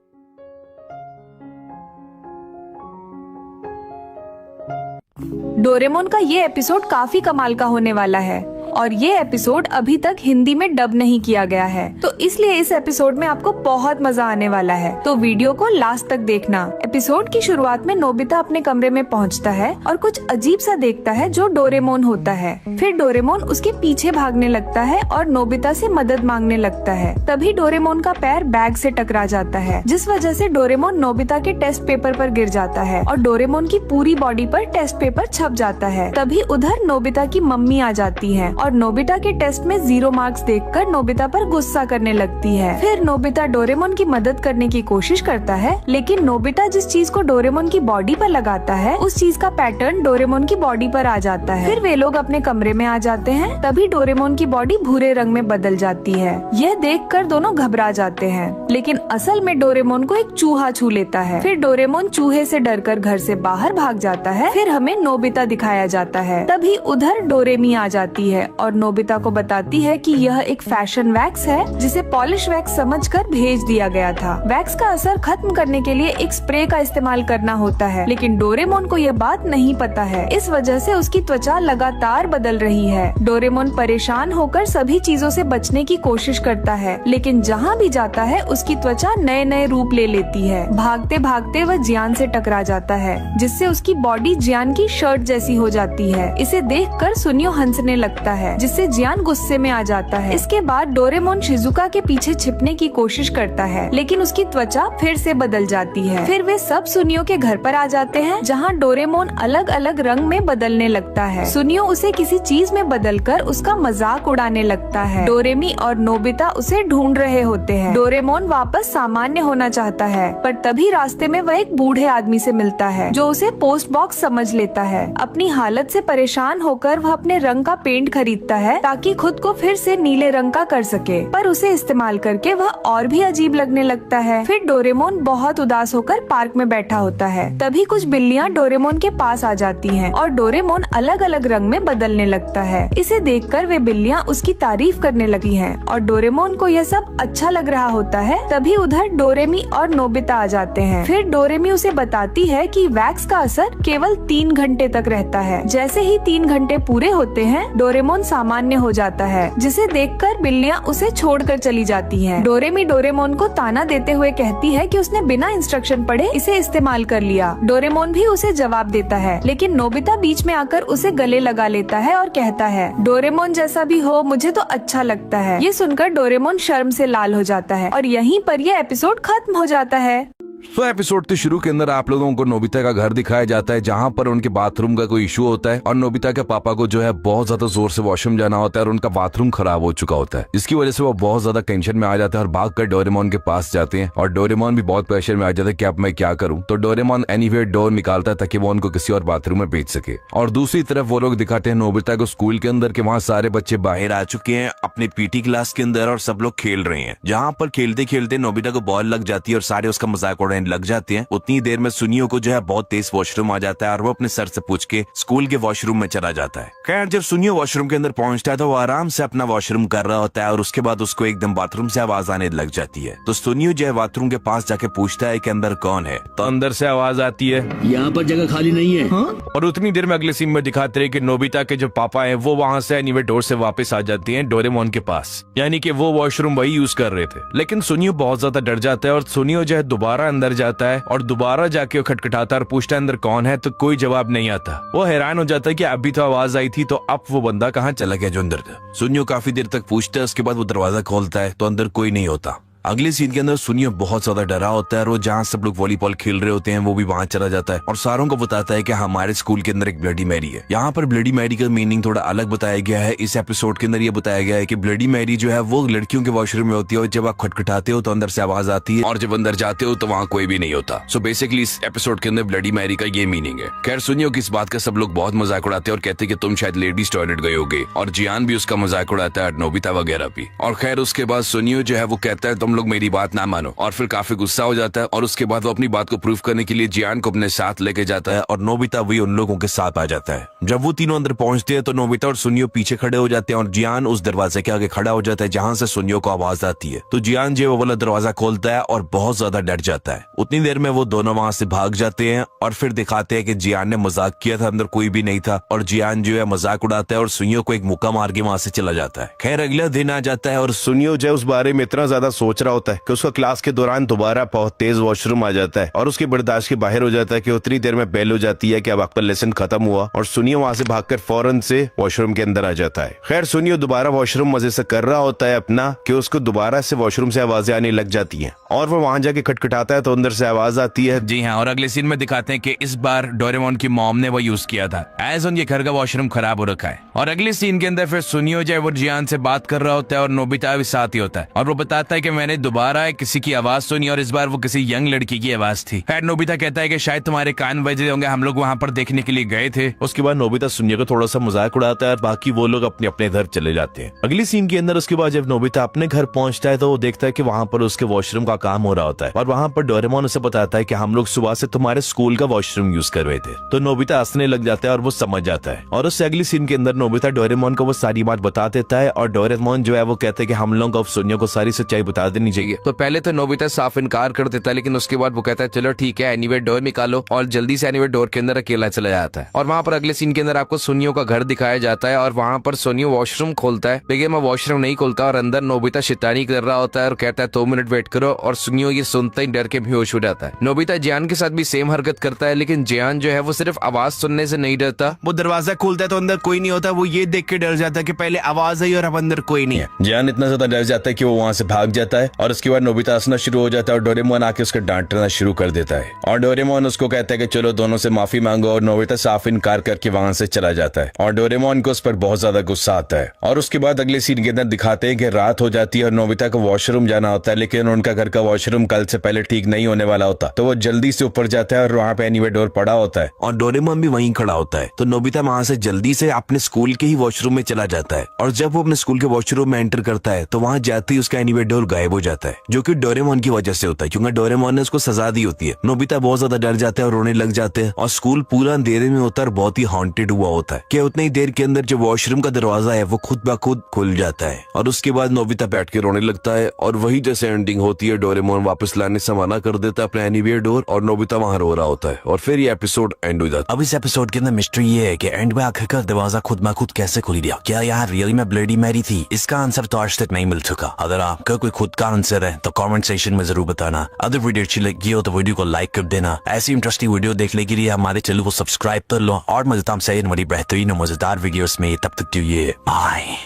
डोरेमोन का ये एपिसोड काफी कमाल का होने वाला है और ये एपिसोड अभी तक हिंदी में डब नहीं किया गया है, तो इसलिए इस एपिसोड में आपको बहुत मजा आने वाला है। तो वीडियो को लास्ट तक देखना। एपिसोड की शुरुआत में नोबिता अपने कमरे में पहुंचता है और कुछ अजीब सा देखता है जो डोरेमोन होता है। फिर डोरेमोन उसके पीछे भागने लगता है और नोबिता से मदद मांगने लगता है। तभी डोरेमोन का पैर बैग से टकरा जाता है, जिस वजह से डोरेमोन नोबिता के टेस्ट पेपर पर गिर जाता है और डोरेमोन की पूरी बॉडी पर टेस्ट पेपर छप जाता है। तभी उधर नोबिता की मम्मी आ जाती है और नोबिता के टेस्ट में 0 मार्क्स देखकर नोबिता पर गुस्सा करने लगती है। फिर नोबिता डोरेमोन की मदद करने की कोशिश करता है, लेकिन नोबिता जिस चीज को डोरेमोन की बॉडी पर लगाता है उस चीज का पैटर्न डोरेमोन की बॉडी पर आ जाता है। फिर वे लोग अपने कमरे में आ जाते हैं। तभी डोरेमोन की बॉडी भूरे रंग में बदल जाती है। यह देखकर दोनों घबरा जाते हैं, लेकिन असल में डोरेमोन को एक चूहा छू लेता है। फिर डोरेमोन चूहे से डरकर घर से बाहर भाग जाता है। फिर हमें नोबिता दिखाया जाता है। तभी उधर डोरेमी आ जाती है और नोबिता को बताती है कि यह एक फैशन वैक्स है जिसे पॉलिश वैक्स समझकर भेज दिया गया था। वैक्स का असर खत्म करने के लिए एक स्प्रे का इस्तेमाल करना होता है, लेकिन डोरेमोन को यह बात नहीं पता है। इस वजह से उसकी त्वचा लगातार बदल रही है। डोरेमोन परेशान होकर सभी चीजों से बचने की कोशिश करता है, लेकिन जहाँ भी जाता है उसकी त्वचा नए नए रूप ले लेती है। भागते भागते वह जियान से टकरा जाता है, जिससे उसकी बॉडी जियान की शर्ट जैसी हो जाती है। इसे देखकर सुनियो हंसने लगता है, जिससे जियान गुस्से में आ जाता है। इसके बाद डोरेमोन शिजुका के पीछे छिपने की कोशिश करता है, लेकिन उसकी त्वचा फिर से बदल जाती है। फिर वे सब सुनियो के घर पर आ जाते हैं, जहाँ डोरेमोन अलग अलग रंग में बदलने लगता है। सुनियो उसे किसी चीज में बदलकर उसका मजाक उड़ाने लगता है। डोरेमी और नोबिता उसे ढूंढ रहे होते हैं। डोरेमोन वापस सामान्य होना चाहता है, पर तभी रास्ते में वह एक बूढ़े आदमी से मिलता है जो उसे पोस्ट बॉक्स समझ लेता है। अपनी हालत से परेशान होकर वह अपने रंग का पेंट खरीदता है ताकि खुद को फिर से नीले रंग का कर सके, पर उसे इस्तेमाल करके वह और भी अजीब लगने लगता है। फिर डोरेमोन बहुत उदास होकर पार्क में बैठा होता है। तभी कुछ बिल्लियां डोरेमोन के पास आ जाती हैं और डोरेमोन अलग अलग रंग में बदलने लगता है। इसे देखकर वे बिल्लियां उसकी तारीफ करने लगी हैं और डोरेमोन को यह सब अच्छा लग रहा होता है। तभी उधर डोरेमी और नोबिता आ जाते हैं। फिर डोरेमी उसे बताती है कि वैक्स का असर केवल 3 घंटे तक रहता है। जैसे ही 3 घंटे पूरे होते हैं डोरेमोन सामान्य हो जाता है, जिसे देखकर बिल्लियां उसे छोड़कर चली जाती हैं। डोरेमी डोरेमोन को ताना देते हुए कहती है कि उसने बिना इंस्ट्रक्शन पढ़े इसे इस्तेमाल कर लिया। डोरेमोन भी उसे जवाब देता है, लेकिन नोबिता बीच में आकर उसे गले लगा लेता है और कहता है, डोरेमोन जैसा भी हो मुझे तो अच्छा लगता है। ये सुनकर डोरेमोन शर्म से लाल हो जाता है और यहीं पर यह एपिसोड खत्म हो जाता है। तो एपिसोड के शुरू के अंदर आप लोगों को नोबिता का घर दिखाया जाता है, जहाँ पर उनके बाथरूम का कोई इशू होता है और नोबिता के पापा को जो है बहुत ज्यादा जोर से वॉशरूम जाना होता है और उनका बाथरूम खराब हो चुका होता है, जिसकी वजह से वो बहुत ज्यादा टेंशन में आ जाते हैं और भाग कर डोरेमोन के पास जाते हैं। और डोरेमोन भी बहुत प्रेशर में आ जाता है कि अब मैं क्या करूं। तो डोरेमोन एनीवेयर डोर निकालता है ताकि वो उनको किसी और बाथरूम में भेज सके। और दूसरी तरफ वो लोग दिखाते हैं नोबिता को स्कूल के अंदर के वहाँ सारे बच्चे बाहर आ चुके हैं अपने पीटी क्लास के अंदर और सब लोग खेल रहे हैं। जहाँ पर खेलते खेलते नोबिता को बॉल लग जाती है और सारे उसका मजाक उड़ाने लग जाते हैं। उतनी देर में सुनियो को जो है बहुत तेज वॉशरूम आ जाता है और वो अपने सर से पूछ के स्कूल के वॉशरूम में चला जाता है। खैर जब सुनियो वॉशरूम के अंदर पहुंचता है तो वो आराम से अपना वॉशरूम कर रहा होता है और उसके बाद उसको एकदम बाथरूम से आवाज आने लग जाती है। तो सुनियो जो है बाथरूम के पास जाके पूछता है कि अंदर कौन है। तो अंदर से आवाज आती है, यहाँ पर जगह खाली नहीं है। और उतनी देर में अगले सीन में दिखाते रहे कि नोबिता के जो पापा हैं वो वहाँ से एनीवेयर डोर से वापस आ जाते हैं डोरेमोन के पास, यानी कि वो वॉशरूम वही यूज कर रहे थे। लेकिन सुनियो बहुत ज्यादा डर जाता है और सुनियो जो है दोबारा अंदर जाता है और दोबारा जाके खटखटाता और पूछता है अंदर कौन है। तो कोई जवाब नहीं आता। वो हैरान हो जाता है कि अभी तो आवाज आई थी, तो अब वो बंदा कहाँ चला गया जो अंदर था। सुनियो काफी देर तक पूछता है, उसके बाद वो दरवाजा खोलता है तो अंदर कोई नहीं होता। अगले सीन के अंदर सुनियो बहुत ज्यादा डरा होता है और वो जहाँ सब लोग वॉलीबॉल खेल रहे होते हैं वो भी वहाँ चला जाता है और सारों को बताता है कि हमारे स्कूल के अंदर एक ब्लडी मैरी है। यहाँ पर ब्लडी मैरी का मीनिंग थोड़ा अलग बताया गया है। इस एपिसोड के अंदर ये बताया गया है कि ब्लडी मैरी जो है वो लड़कियों के वॉशरूम में होती है और जब आप खटखटाते हो तो अंदर से आवाज आती है और जब अंदर जाते हो तो वहाँ कोई भी नहीं होता। सो बेसिकली इस एपिसोड के अंदर ब्लडी मैरी का ये मीनिंग है। खैर सुनियो कि इस बात का सब लोग बहुत मजाक उड़ाते हैं और कहते हैं कि तुम शायद लेडीज टॉयलेट गए होगे और जियान भी उसका मजाक उड़ाता है, नोबिता वगैरह भी। और खैर उसके बाद सुनियो जो है वो कहता है तुम लोग मेरी बात ना मानो और फिर काफी गुस्सा हो जाता है और उसके बाद वो अपनी बात को प्रूव करने के लिए जियान को अपने साथ लेके जाता है और नोबिता भी उन लोगों के साथ आ जाता है। जब वो तीनों अंदर पहुंचते हैं तो नोबिता और सुनियो पीछे खड़े हो जाते हैं और जियान उस दरवाजे के आगे खड़ा हो जाता है जहां से सुनियो को आवाज आती है। तो जियान जो वो वाला दरवाजा खोलता है और बहुत ज्यादा डर जाता है। उतनी देर में वो दोनों वहां से भाग जाते हैं और फिर दिखाते हैं कि जियान ने मजाक किया था, अंदर कोई भी नहीं था और जियान जो है मजाक उड़ाता है और सुनियो को एक मुक्का मार के वहां से चला जाता है। खैर अगला दिन आ जाता है और सुनियो जो उस बारे में इतना ज्यादा सोच रहा होता है कि उसका क्लास के दौरान दोबारा बहुत तेज वॉशरूम आ जाता है और उसके बर्दाश्त के बाहर हो जाता है कि उतनी देर में बेल हो जाती है कि अब आपका लेसन खत्म हुआ और सुनियो वहां से भागकर फौरन से वॉशरूम के अंदर आ जाता है। खैर सुनियो दोबारा वॉशरूम मजे से कर रहा होता है अपना कि उसको दोबारा से वॉशरूम से आवाजें आने लग जाती हैं और वो वहां जाके खटखटाता है तो अंदर से आवाज आती है। जी हाँ, और अगले सीन में दिखाते हैं कि इस बार डोरेमोन की मॉम ने वो यूज किया था एज उनके घर का वॉशरूम खराब हो रखा है। और अगले सीन के अंदर फिर सुनियो जो है वो जियान से बात कर रहा होता है और नोबिता भी साथ ही होता है और वो बताता है कि मैंने दोबारा किसी की आवाज सुनी और इस बार वो किसी यंग लड़की की आवाज थी। खैर नोबिता कहता है कि शायद तुम्हारे कान बजे होंगे, हम लोग वहाँ पर देखने के लिए गए थे। उसके बाद नोबिता सुनियो को थोड़ा सा मजाक उड़ाता है और बाकी वो लोग अपने अपने घर चले जाते हैं। अगली सीन के अंदर उसके बाद जब नोबिता अपने घर पहुंचता है तो वो देखता है कि वहाँ पर उसके वॉशरूम का काम हो रहा होता है और वहाँ पर डोरेमोन उसे बताता है कि हम लोग सुबह से तुम्हारे स्कूल का वॉशरूम यूज कर रहे थे। तो नोबिता हंसने लग जाता है और वो समझ जाता है और उससे अगली सीन के अंदर नोबिता डोरेमोन को वो सारी बात बता देता है और डोरेमोन जो है वो कहते हैं कि हम लोग अब सुनियो को सारी सच्चाई बता देनी चाहिए। तो पहले तो नोबिता साफ इनकार कर देता है लेकिन उसके बाद वो कहता है चलो ठीक है एनीवे डोर निकालो और जल्दी से एनीवे डोर के अंदर अकेला चला जाता है। और वहाँ पर अगले सीन के अंदर आपको सुनियो का घर दिखाया जाता है और वहाँ पर सुनियो वॉशरूम खोलता है लेकिन वो वॉशरूम नहीं खोलता और अंदर नोबिता शैतानी कर रहा होता है और कहता है 2 मिनट वेट करो और सुनियो ये सुनते ही डर के बेहोश हो जाता है। नोबिता जियान के साथ भी सेम हरकत करता है लेकिन जियान जो है वो सिर्फ आवाज सुनने से नहीं डरता। वो दरवाजा खोलता है तो अंदर कोई नहीं होता। वो ये देख के डर जाता है कि पहले आवाज आई और अब अंदर कोई नहीं है। जियान इतना ज्यादा डर जाता है कि वो वहाँ से भाग जाता है और उसके बाद नोबिता हंसना शुरू हो जाता है और डोरेमोन आके उसका डांटना शुरू कर देता है और डोरेमोन उसको कहता है कि चलो दोनों से माफी मांगो और नोबिता साफ इनकार करके वहाँ से चला जाता है और डोरेमोन को उस पर बहुत ज्यादा गुस्सा आता है। और उसके बाद अगले सीन के अंदर दिखाते हैं कि रात हो जाती है और नोबिता को वॉशरूम जाना होता है लेकिन उनका घर का वॉशरूम कल से पहले ठीक नहीं होने वाला होता तो वो जल्दी से ऊपर जाता है और वहाँ पे एनीवे डोर पड़ा होता है और डोरेमोन भी वहीं खड़ा होता है। तो नोबिता वहाँ से जल्दी से अपने स्कूल के ही वॉशरूम में चला जाता है और जब वो अपने स्कूल के वॉशरूम में एंटर करता है तो वहाँ जाते ही उसका एनीवे डोर गायब हो जाता है जो कि डोरेमोन की वजह से होता है क्योंकि डोरेमोन ने उसको सजा दी होती है। नोबिता बहुत ज्यादा डर जाता है और रोने लग जाते हैं और स्कूल पूरा अंधेरे में होता है और बहुत ही हॉन्टेड हुआ होता है कि उतनी देर के अंदर जो वॉशरूम का दरवाजा है वो खुद ब खुद खुल जाता है और उसके बाद नोबिता बैठ के रोने लगता है और वही जैसे एंडिंग होती है डोरेमोन वापस लाने से मना कर देता है अपना एनीवे डोर और नोबिता वहाँ रो रहा होता है और फिर ये एपिसोड एंड हो जाता है। अब इस एपिसोड के अंदर मिस्ट्री ये है कि एंड में आखिरकार दरवाजा खुद ब खुद कैसे खुल गया। क्या यहाँ रियली में ब्लडी मैरी थी? इसका आंसर तो आज तक नहीं मिल चुका। अगर आपका कोई खुद का आंसर है तो कमेंट सेक्शन में जरूर बताना। अगर वीडियो अच्छी लगी हो तो वीडियो को लाइक कर देना। ऐसी इंटरेस्टिंग वीडियो देखने के लिए हमारे चैनल को सब्सक्राइब कर लो और मिलता हूं आपसे हमारी बेहतरीन और मजेदार वीडियोस में। तब तक के लिए बाय।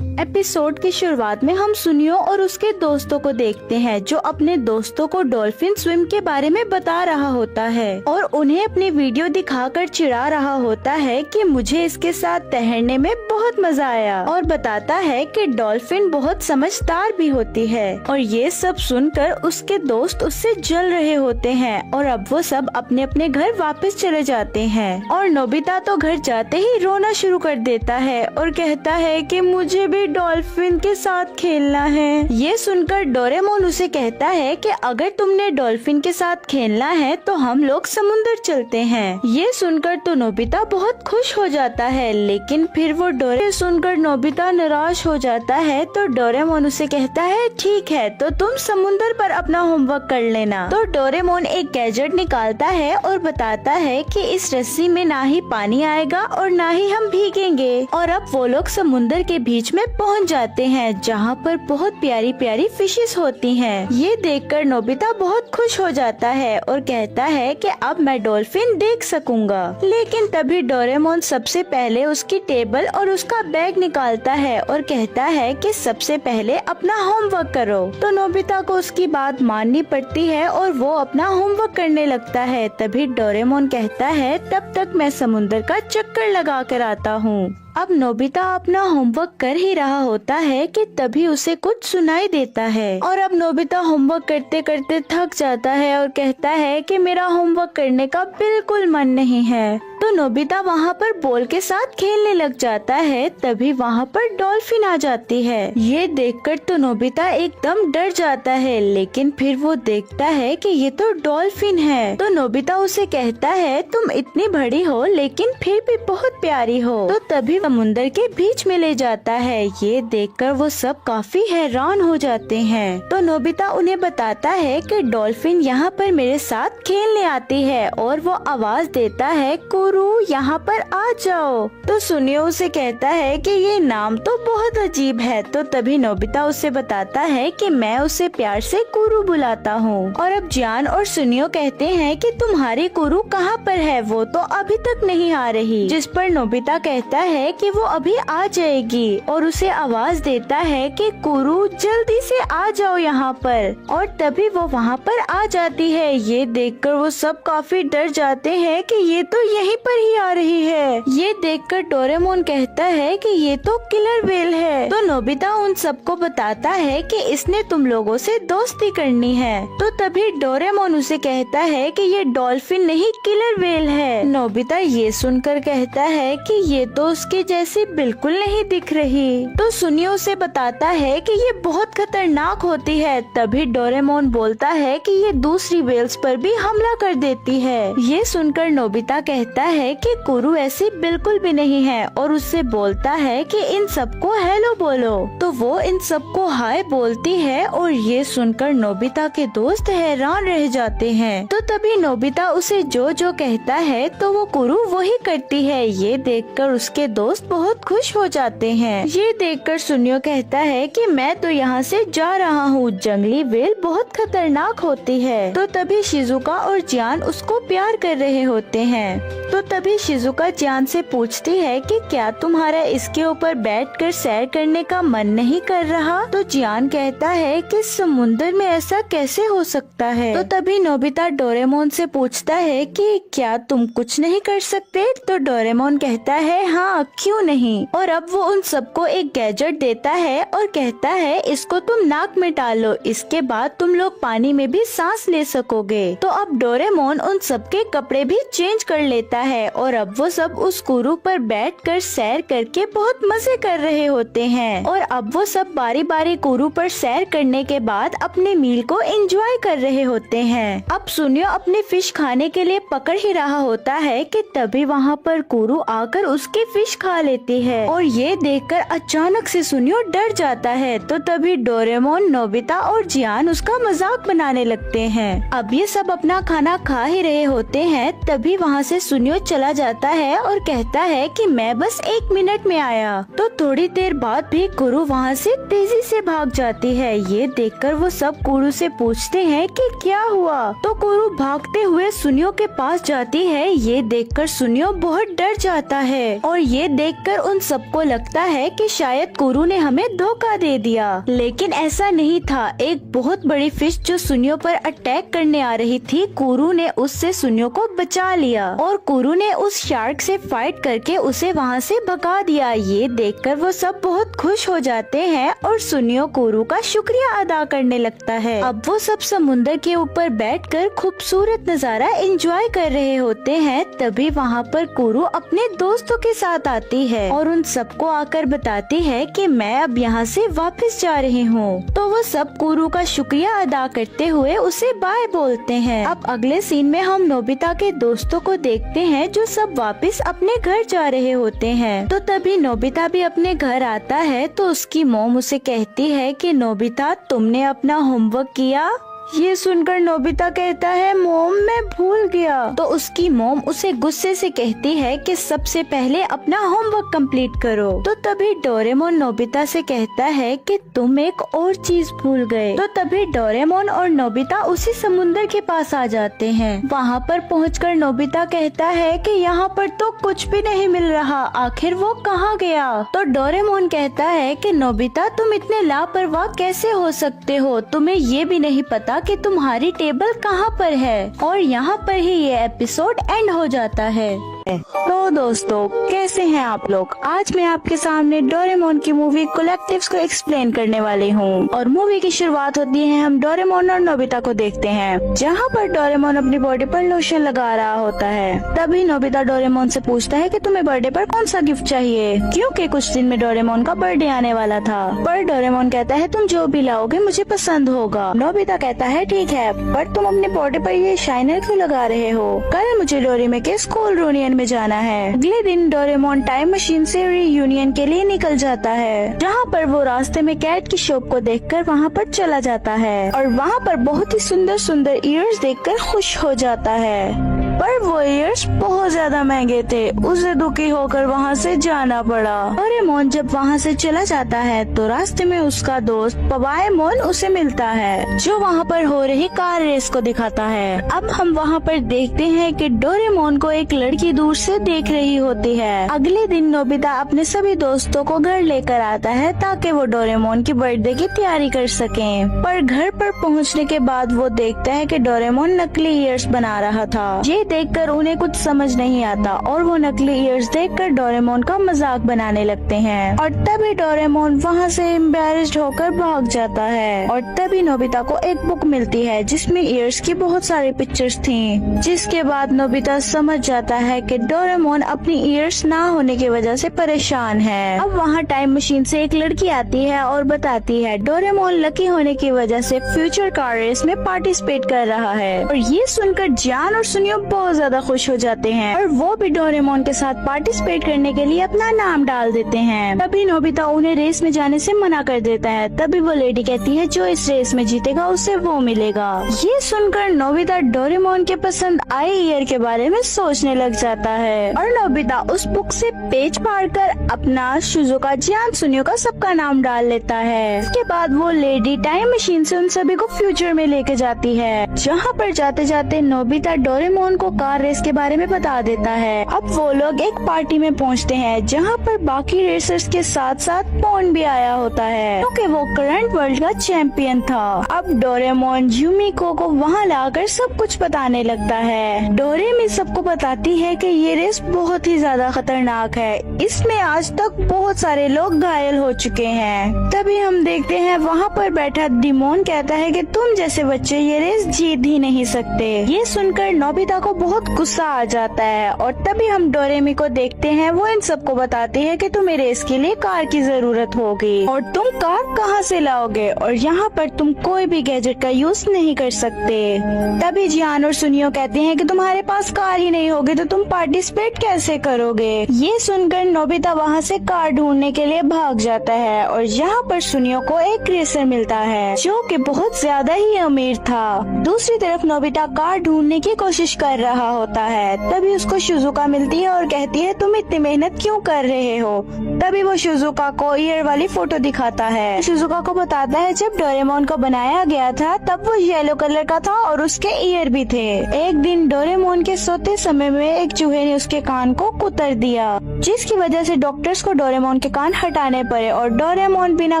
एपिसोड की शुरुआत में हम सुनियो और उसके दोस्तों को देखते हैं जो अपने दोस्तों को डॉल्फिन स्विम के बारे में बता रहा होता है और उन्हें अपनी वीडियो दिखाकर चिढ़ा रहा होता है कि मुझे इसके साथ तैरने में बहुत मजा आया और बताता है कि डॉल्फिन बहुत समझदार भी होती है। और ये सब सुनकर उसके दोस्त उससे जल रहे होते हैं और अब वो सब अपने अपने घर वापस चले जाते हैं और नोबिता तो घर जाते ही रोना शुरू कर देता है और कहता है कि मुझे भी डॉल्फिन के साथ खेलना है। ये सुनकर डोरेमोन उसे कहता है कि अगर तुमने डॉल्फिन के साथ खेलना है तो हम लोग समुंदर चलते हैं। ये सुनकर तो नोबिता बहुत खुश हो जाता है लेकिन फिर वो डोरे सुनकर नोबिता निराश हो जाता है तो डोरेमोन उसे कहता है ठीक है तो तुम समुंदर पर अपना होमवर्क कर लेना। तो डोरेमोन एक गैजेट निकालता है और बताता है कि इस रस्सी में ना ही पानी आएगा और ना ही हम भीगेंगे और अब वो लोग समुंदर के बीच में पहुंच जाते हैं जहां पर बहुत प्यारी प्यारी फिशेस होती हैं। ये देखकर नोबिता बहुत खुश हो जाता है और कहता है कि अब मैं डॉल्फिन देख सकूंगा। लेकिन तभी डोरेमोन सबसे पहले उसकी टेबल और उसका बैग निकालता है और कहता है कि सबसे पहले अपना होमवर्क करो। तो नोबिता को उसकी बात माननी पड़ती है और वो अपना होमवर्क करने लगता है। तभी डोरेमोन कहता है तब तक मैं समुंदर का चक्कर लगा कर आता हूँ। अब नोबिता अपना होमवर्क कर ही रहा होता है कि तभी उसे कुछ सुनाई देता है और अब नोबिता होमवर्क करते करते थक जाता है और कहता है कि मेरा होमवर्क करने का बिल्कुल मन नहीं है। तो नोबिता वहाँ पर बॉल के साथ खेलने लग जाता है। तभी वहाँ पर डॉल्फिन आ जाती है। ये देखकर तो नोबिता एकदम डर जाता है, लेकिन फिर वो देखता है कि ये तो डॉल्फिन है। तो नोबिता उसे कहता है तुम इतनी बड़ी हो लेकिन फिर भी बहुत प्यारी हो। तो तभी समुंदर के बीच में ले जाता है। ये देखकर वो सब काफी हैरान हो जाते हैं। तो नोबिता उन्हें बताता है कि डॉल्फिन यहाँ पर मेरे साथ खेलने आती है और वो आवाज देता है कुरू यहाँ पर आ जाओ। तो सुनियो उसे कहता है कि ये नाम तो बहुत अजीब है। तो तभी नोबिता उसे बताता है कि मैं उसे प्यार से कुरू बुलाता हूँ। और अब जियान और सुनियो कहते हैं कि तुम्हारी कुरू कहाँ पर है, वो तो अभी तक नहीं आ रही। जिस पर नोबिता कहता है कि वो अभी आ जाएगी और उसे आवाज देता है कि कुरू जल्दी से आ जाओ यहाँ पर। और तभी वो वहाँ पर आ जाती है। ये देखकर वो सब काफी डर जाते हैं कि ये तो यहीं पर ही आ रही है। ये देखकर डोरेमोन कहता है कि ये तो किलर व्हेल है। तो नोबिता उन सबको बताता है कि इसने तुम लोगों से दोस्ती करनी है। तो तभी डोरेमोन उसे कहता है कि ये डॉल्फिन नहीं किलर व्हेल है। नोबिता ये सुनकर कहता है कि ये तो उसके जैसी बिल्कुल नहीं दिख रही। तो सुनियो उसे बताता है कि ये बहुत खतरनाक होती है। तभी डोरेमोन बोलता है कि ये दूसरी व्हेल्स पर भी हमला कर देती है। ये सुनकर नोबिता कहता है कि कुरू ऐसी बिल्कुल भी नहीं है और उससे बोलता है कि इन सबको हेलो बोलो। तो वो इन सबको हाय बोलती है और ये सुनकर नोबिता के दोस्त हैरान रह जाते हैं। तो तभी नोबिता उसे जो जो कहता है तो वो कुरू वही करती है। ये देखकर उसके दोस्त बहुत खुश हो जाते हैं। ये देखकर सुनियो कहता है कि मैं तो यहाँ से जा रहा हूँ, जंगली व्हेल बहुत खतरनाक होती है। तो तभी शिजुका और जियान उसको प्यार कर रहे होते हैं। तो तभी शिजुका जियान से पूछती है कि क्या तुम्हारा इसके ऊपर बैठकर सैर करने का मन नहीं कर रहा। तो जियान कहता है कि समुंदर में ऐसा कैसे हो सकता है। तो तभी नोबिता डोरेमोन से पूछता है कि क्या तुम कुछ नहीं कर सकते। तो डोरेमोन कहता है हाँ क्यों नहीं। और अब वो उन सबको एक गैजेट देता है और कहता है इसको तुम नाक में डालो, इसके बाद तुम लोग पानी में भी सांस ले सकोगे। तो अब डोरेमोन उन सबके कपड़े भी चेंज कर लेता है और अब वो सब उस कुरू पर बैठकर सैर करके बहुत मजे कर रहे होते हैं। और अब वो सब बारी बारी कुरू पर सैर करने के बाद अपने मील को एंजॉय कर रहे होते हैं। अब सुनियो अपने फिश खाने के लिए पकड़ ही रहा होता है कि तभी वहाँ पर कुरू आकर उसकी फिश खा लेती है। और ये देखकर अचानक से सुनियो डर जाता है। तो तभी डोरेमोन, नोबिता और जियान उसका मजाक बनाने लगते हैं। अब ये सब अपना खाना खा ही रहे होते हैं। तभी वहाँ से सुनियो चला जाता है और कहता है कि मैं बस 1 मिनट में आया। तो थोड़ी देर बाद भी कुरू वहाँ से तेजी से भाग जाती है। ये देखकर वो सब कुरू से पूछते हैं कि क्या हुआ। तो कुरू भागते हुए सुनियो के पास जाती है। ये देखकर सुनियो बहुत डर जाता है और ये देखकर उन सबको लगता है कि शायद कुरू ने हमें धोखा दे दिया, लेकिन ऐसा नहीं था। एक बहुत बड़ी फिश जो सुनियो पर अटैक करने आ रही थी, कुरू ने उससे सुनियो को बचा लिया और कुरू ने उस शार्क से फाइट करके उसे वहाँ से भगा दिया। ये देखकर वो सब बहुत खुश हो जाते हैं और सुनियो कुरू का शुक्रिया अदा करने लगता है। अब वो सब समुंदर के ऊपर बैठकर खूबसूरत नजारा एंजॉय कर रहे होते हैं। तभी वहाँ पर कुरू अपने दोस्तों के साथ आती है और उन सबको आकर बताती है कि मैं अब यहाँ से वापस जा रही हूँ। तो वो सब कुरू का शुक्रिया अदा करते हुए उसे बाय बोलते हैं। अब अगले सीन में हम नोबिता के दोस्तों को देखते हैं जो सब वापस अपने घर जा रहे होते हैं। तो तभी नोबिता भी अपने घर आता है। तो उसकी मॉम उसे कहती है कि नोबिता तुमने अपना होमवर्क किया। ये सुनकर नोबिता कहता है मोम मैं भूल गया। तो उसकी मोम उसे गुस्से से कहती है कि सबसे पहले अपना होमवर्क कंप्लीट करो। तो तभी डोरेमोन नोबिता से कहता है कि तुम एक और चीज भूल गए। तो तभी डोरेमोन और नोबिता उसी समुंदर के पास आ जाते हैं। वहाँ पर पहुंचकर नोबिता कहता है कि यहाँ पर तो कुछ भी नहीं मिल रहा, आखिर वो कहाँ गया। तो डोरेमोन कहता है कि नोबिता तुम इतने लापरवाह कैसे हो सकते हो, तुम्हें ये भी नहीं पता कि तुम्हारी टेबल कहाँ पर है। और यहाँ पर ही ये एपिसोड एंड हो जाता है। तो दोस्तों कैसे हैं आप लोग। आज मैं आपके सामने डोरेमोन की मूवी कलेक्टिव्स को एक्सप्लेन करने वाली हूँ। और मूवी की शुरुआत होती है, हम डोरेमोन और नोबिता को देखते हैं जहाँ पर डोरेमोन अपनी बॉडी पर लोशन लगा रहा होता है। तभी नोबिता डोरेमोन से पूछता है कि तुम्हें बर्थडे पर कौन सा गिफ्ट चाहिए, क्योंकि कुछ दिन में डोरेमोन का बर्थडे आने वाला था। पर डोरेमोन कहता है तुम जो भी लाओगे मुझे पसंद होगा। नोबिता कहता है ठीक है, पर तुम अपने बॉडी पर ये शाइनर क्यों लगा रहे हो, कल मुझे डोरेमोन के स्कूल रियूनियन में जाना है। अगले दिन डोरेमोन टाइम मशीन से रियूनियन के लिए निकल जाता है, जहाँ पर वो रास्ते में कैट की शॉप को देखकर वहाँ पर चला जाता है और वहाँ पर बहुत ही सुंदर सुंदर ईयर्स देखकर खुश हो जाता है। पर वो ईयर्स बहुत ज्यादा महंगे थे, उसे दुखी होकर वहाँ से जाना पड़ा। डोरेमोन जब वहाँ से चला जाता है तो रास्ते में उसका दोस्त पबाएमोन उसे मिलता है, जो वहाँ पर हो रही कार रेस को दिखाता है। अब हम वहाँ पर देखते हैं कि डोरेमोन को एक लड़की दूर से देख रही होती है। अगले दिन नोबिता अपने सभी दोस्तों को घर लेकर आता है ताकि वो डोरेमोन की बर्थडे की तैयारी कर सकें। पर घर पर पहुँचने के बाद वो देखता है कि डोरेमोन नकली ईयर्स बना रहा था। ये देखकर उन्हें कुछ समझ नहीं आता और वो नकली ईयर्स देखकर डोरेमोन का मजाक बनाने लगते हैं। और तभी डोरेमोन वहाँ से एम्बैरेस्ड होकर भाग जाता है। और तभी नोबिता को एक बुक मिलती है जिसमें ईयर्स की बहुत सारी पिक्चर्स थी, जिसके बाद नोबिता समझ जाता है कि डोरेमोन अपनी ईयर्स ना होने की वजह से परेशान है। अब वहाँ टाइम मशीन से एक लड़की आती है और बताती है डोरेमोन लकी होने की वजह से फ्यूचर कार रेस में पार्टिसिपेट कर रहा है। और ये सुनकर जियान और सुनियो बहुत ज्यादा खुश हो जाते हैं और वो भी डोरेमोन के साथ पार्टिसिपेट करने के लिए अपना नाम डाल देते हैं। तभी नोबिता उन्हें रेस में जाने से मना कर देता है। तभी वो लेडी कहती है जो इस रेस में जीतेगा उसे वो मिलेगा। ये सुनकर नोबिता डोरेमोन के पसंद आए ईयर के बारे में सोचने लग जाता है और नोबिता उस बुक से पेज फाड़कर अपना, शिजुका, जियान, सुनियो का सबका नाम डाल लेता है। इसके बाद वो लेडी टाइम मशीन से उन सभी को फ्यूचर में लेके जाती है, जहाँ पर जाते जाते नोबिता डोरेमोन को कार रेस के बारे में बता देता है। अब वो लोग एक पार्टी में पहुँचते हैं जहाँ पर बाकी रेसर्स के साथ साथ पॉन भी आया होता है, क्योंकि वो करंट वर्ल्ड का चैंपियन था। अब डोरेमोन यूमिको को वहाँ लाकर सब कुछ बताने लगता है। डोरेमी सबको बताती है कि ये रेस बहुत ही ज्यादा खतरनाक है, इसमें आज तक बहुत सारे लोग घायल हो चुके हैं। तभी हम देखते हैं वहाँ पर बैठा डिमोन कहता है कि तुम जैसे बच्चे ये रेस जीत ही नहीं सकते। ये सुनकर नोबिता को बहुत गुस्सा आ जाता है और तभी हम डोरेमी को देखते हैं, वो इन सबको बताती है कि तुम्हें रेस के लिए कार की जरूरत होगी और तुम कार कहाँ से लाओगे और यहाँ पर तुम कोई भी गैजेट का यूज नहीं कर सकते। तभी जियान और सुनियो कहते हैं कि तुम्हारे पास कार ही नहीं होगी तो तुम पार्टिसिपेट कैसे करोगे। ये सुनकर नोबिता वहाँ से कार ढूंढने के लिए भाग जाता है और यहाँ पर सुनियो को एक रेसर मिलता है जो कि बहुत ज्यादा ही अमीर था। दूसरी तरफ नोबिता कार ढूंढने की कोशिश कर रहा होता है। तभी उसको शिजुका मिलती है और कहती है तुम इतनी मेहनत क्यों कर रहे हो। तभी वो शिजुका को ईयर वाली फोटो दिखाता है। शिजुका को बताता है जब डोरेमोन को बनाया गया था तब वो येलो कलर का था और उसके ईयर भी थे। एक दिन डोरेमोन के सोते समय में एक चूहे ने उसके कान को कुतर दिया, जिसकी वजह से डॉक्टर्स को डोरेमोन के कान हटाने पड़े और डोरेमोन बिना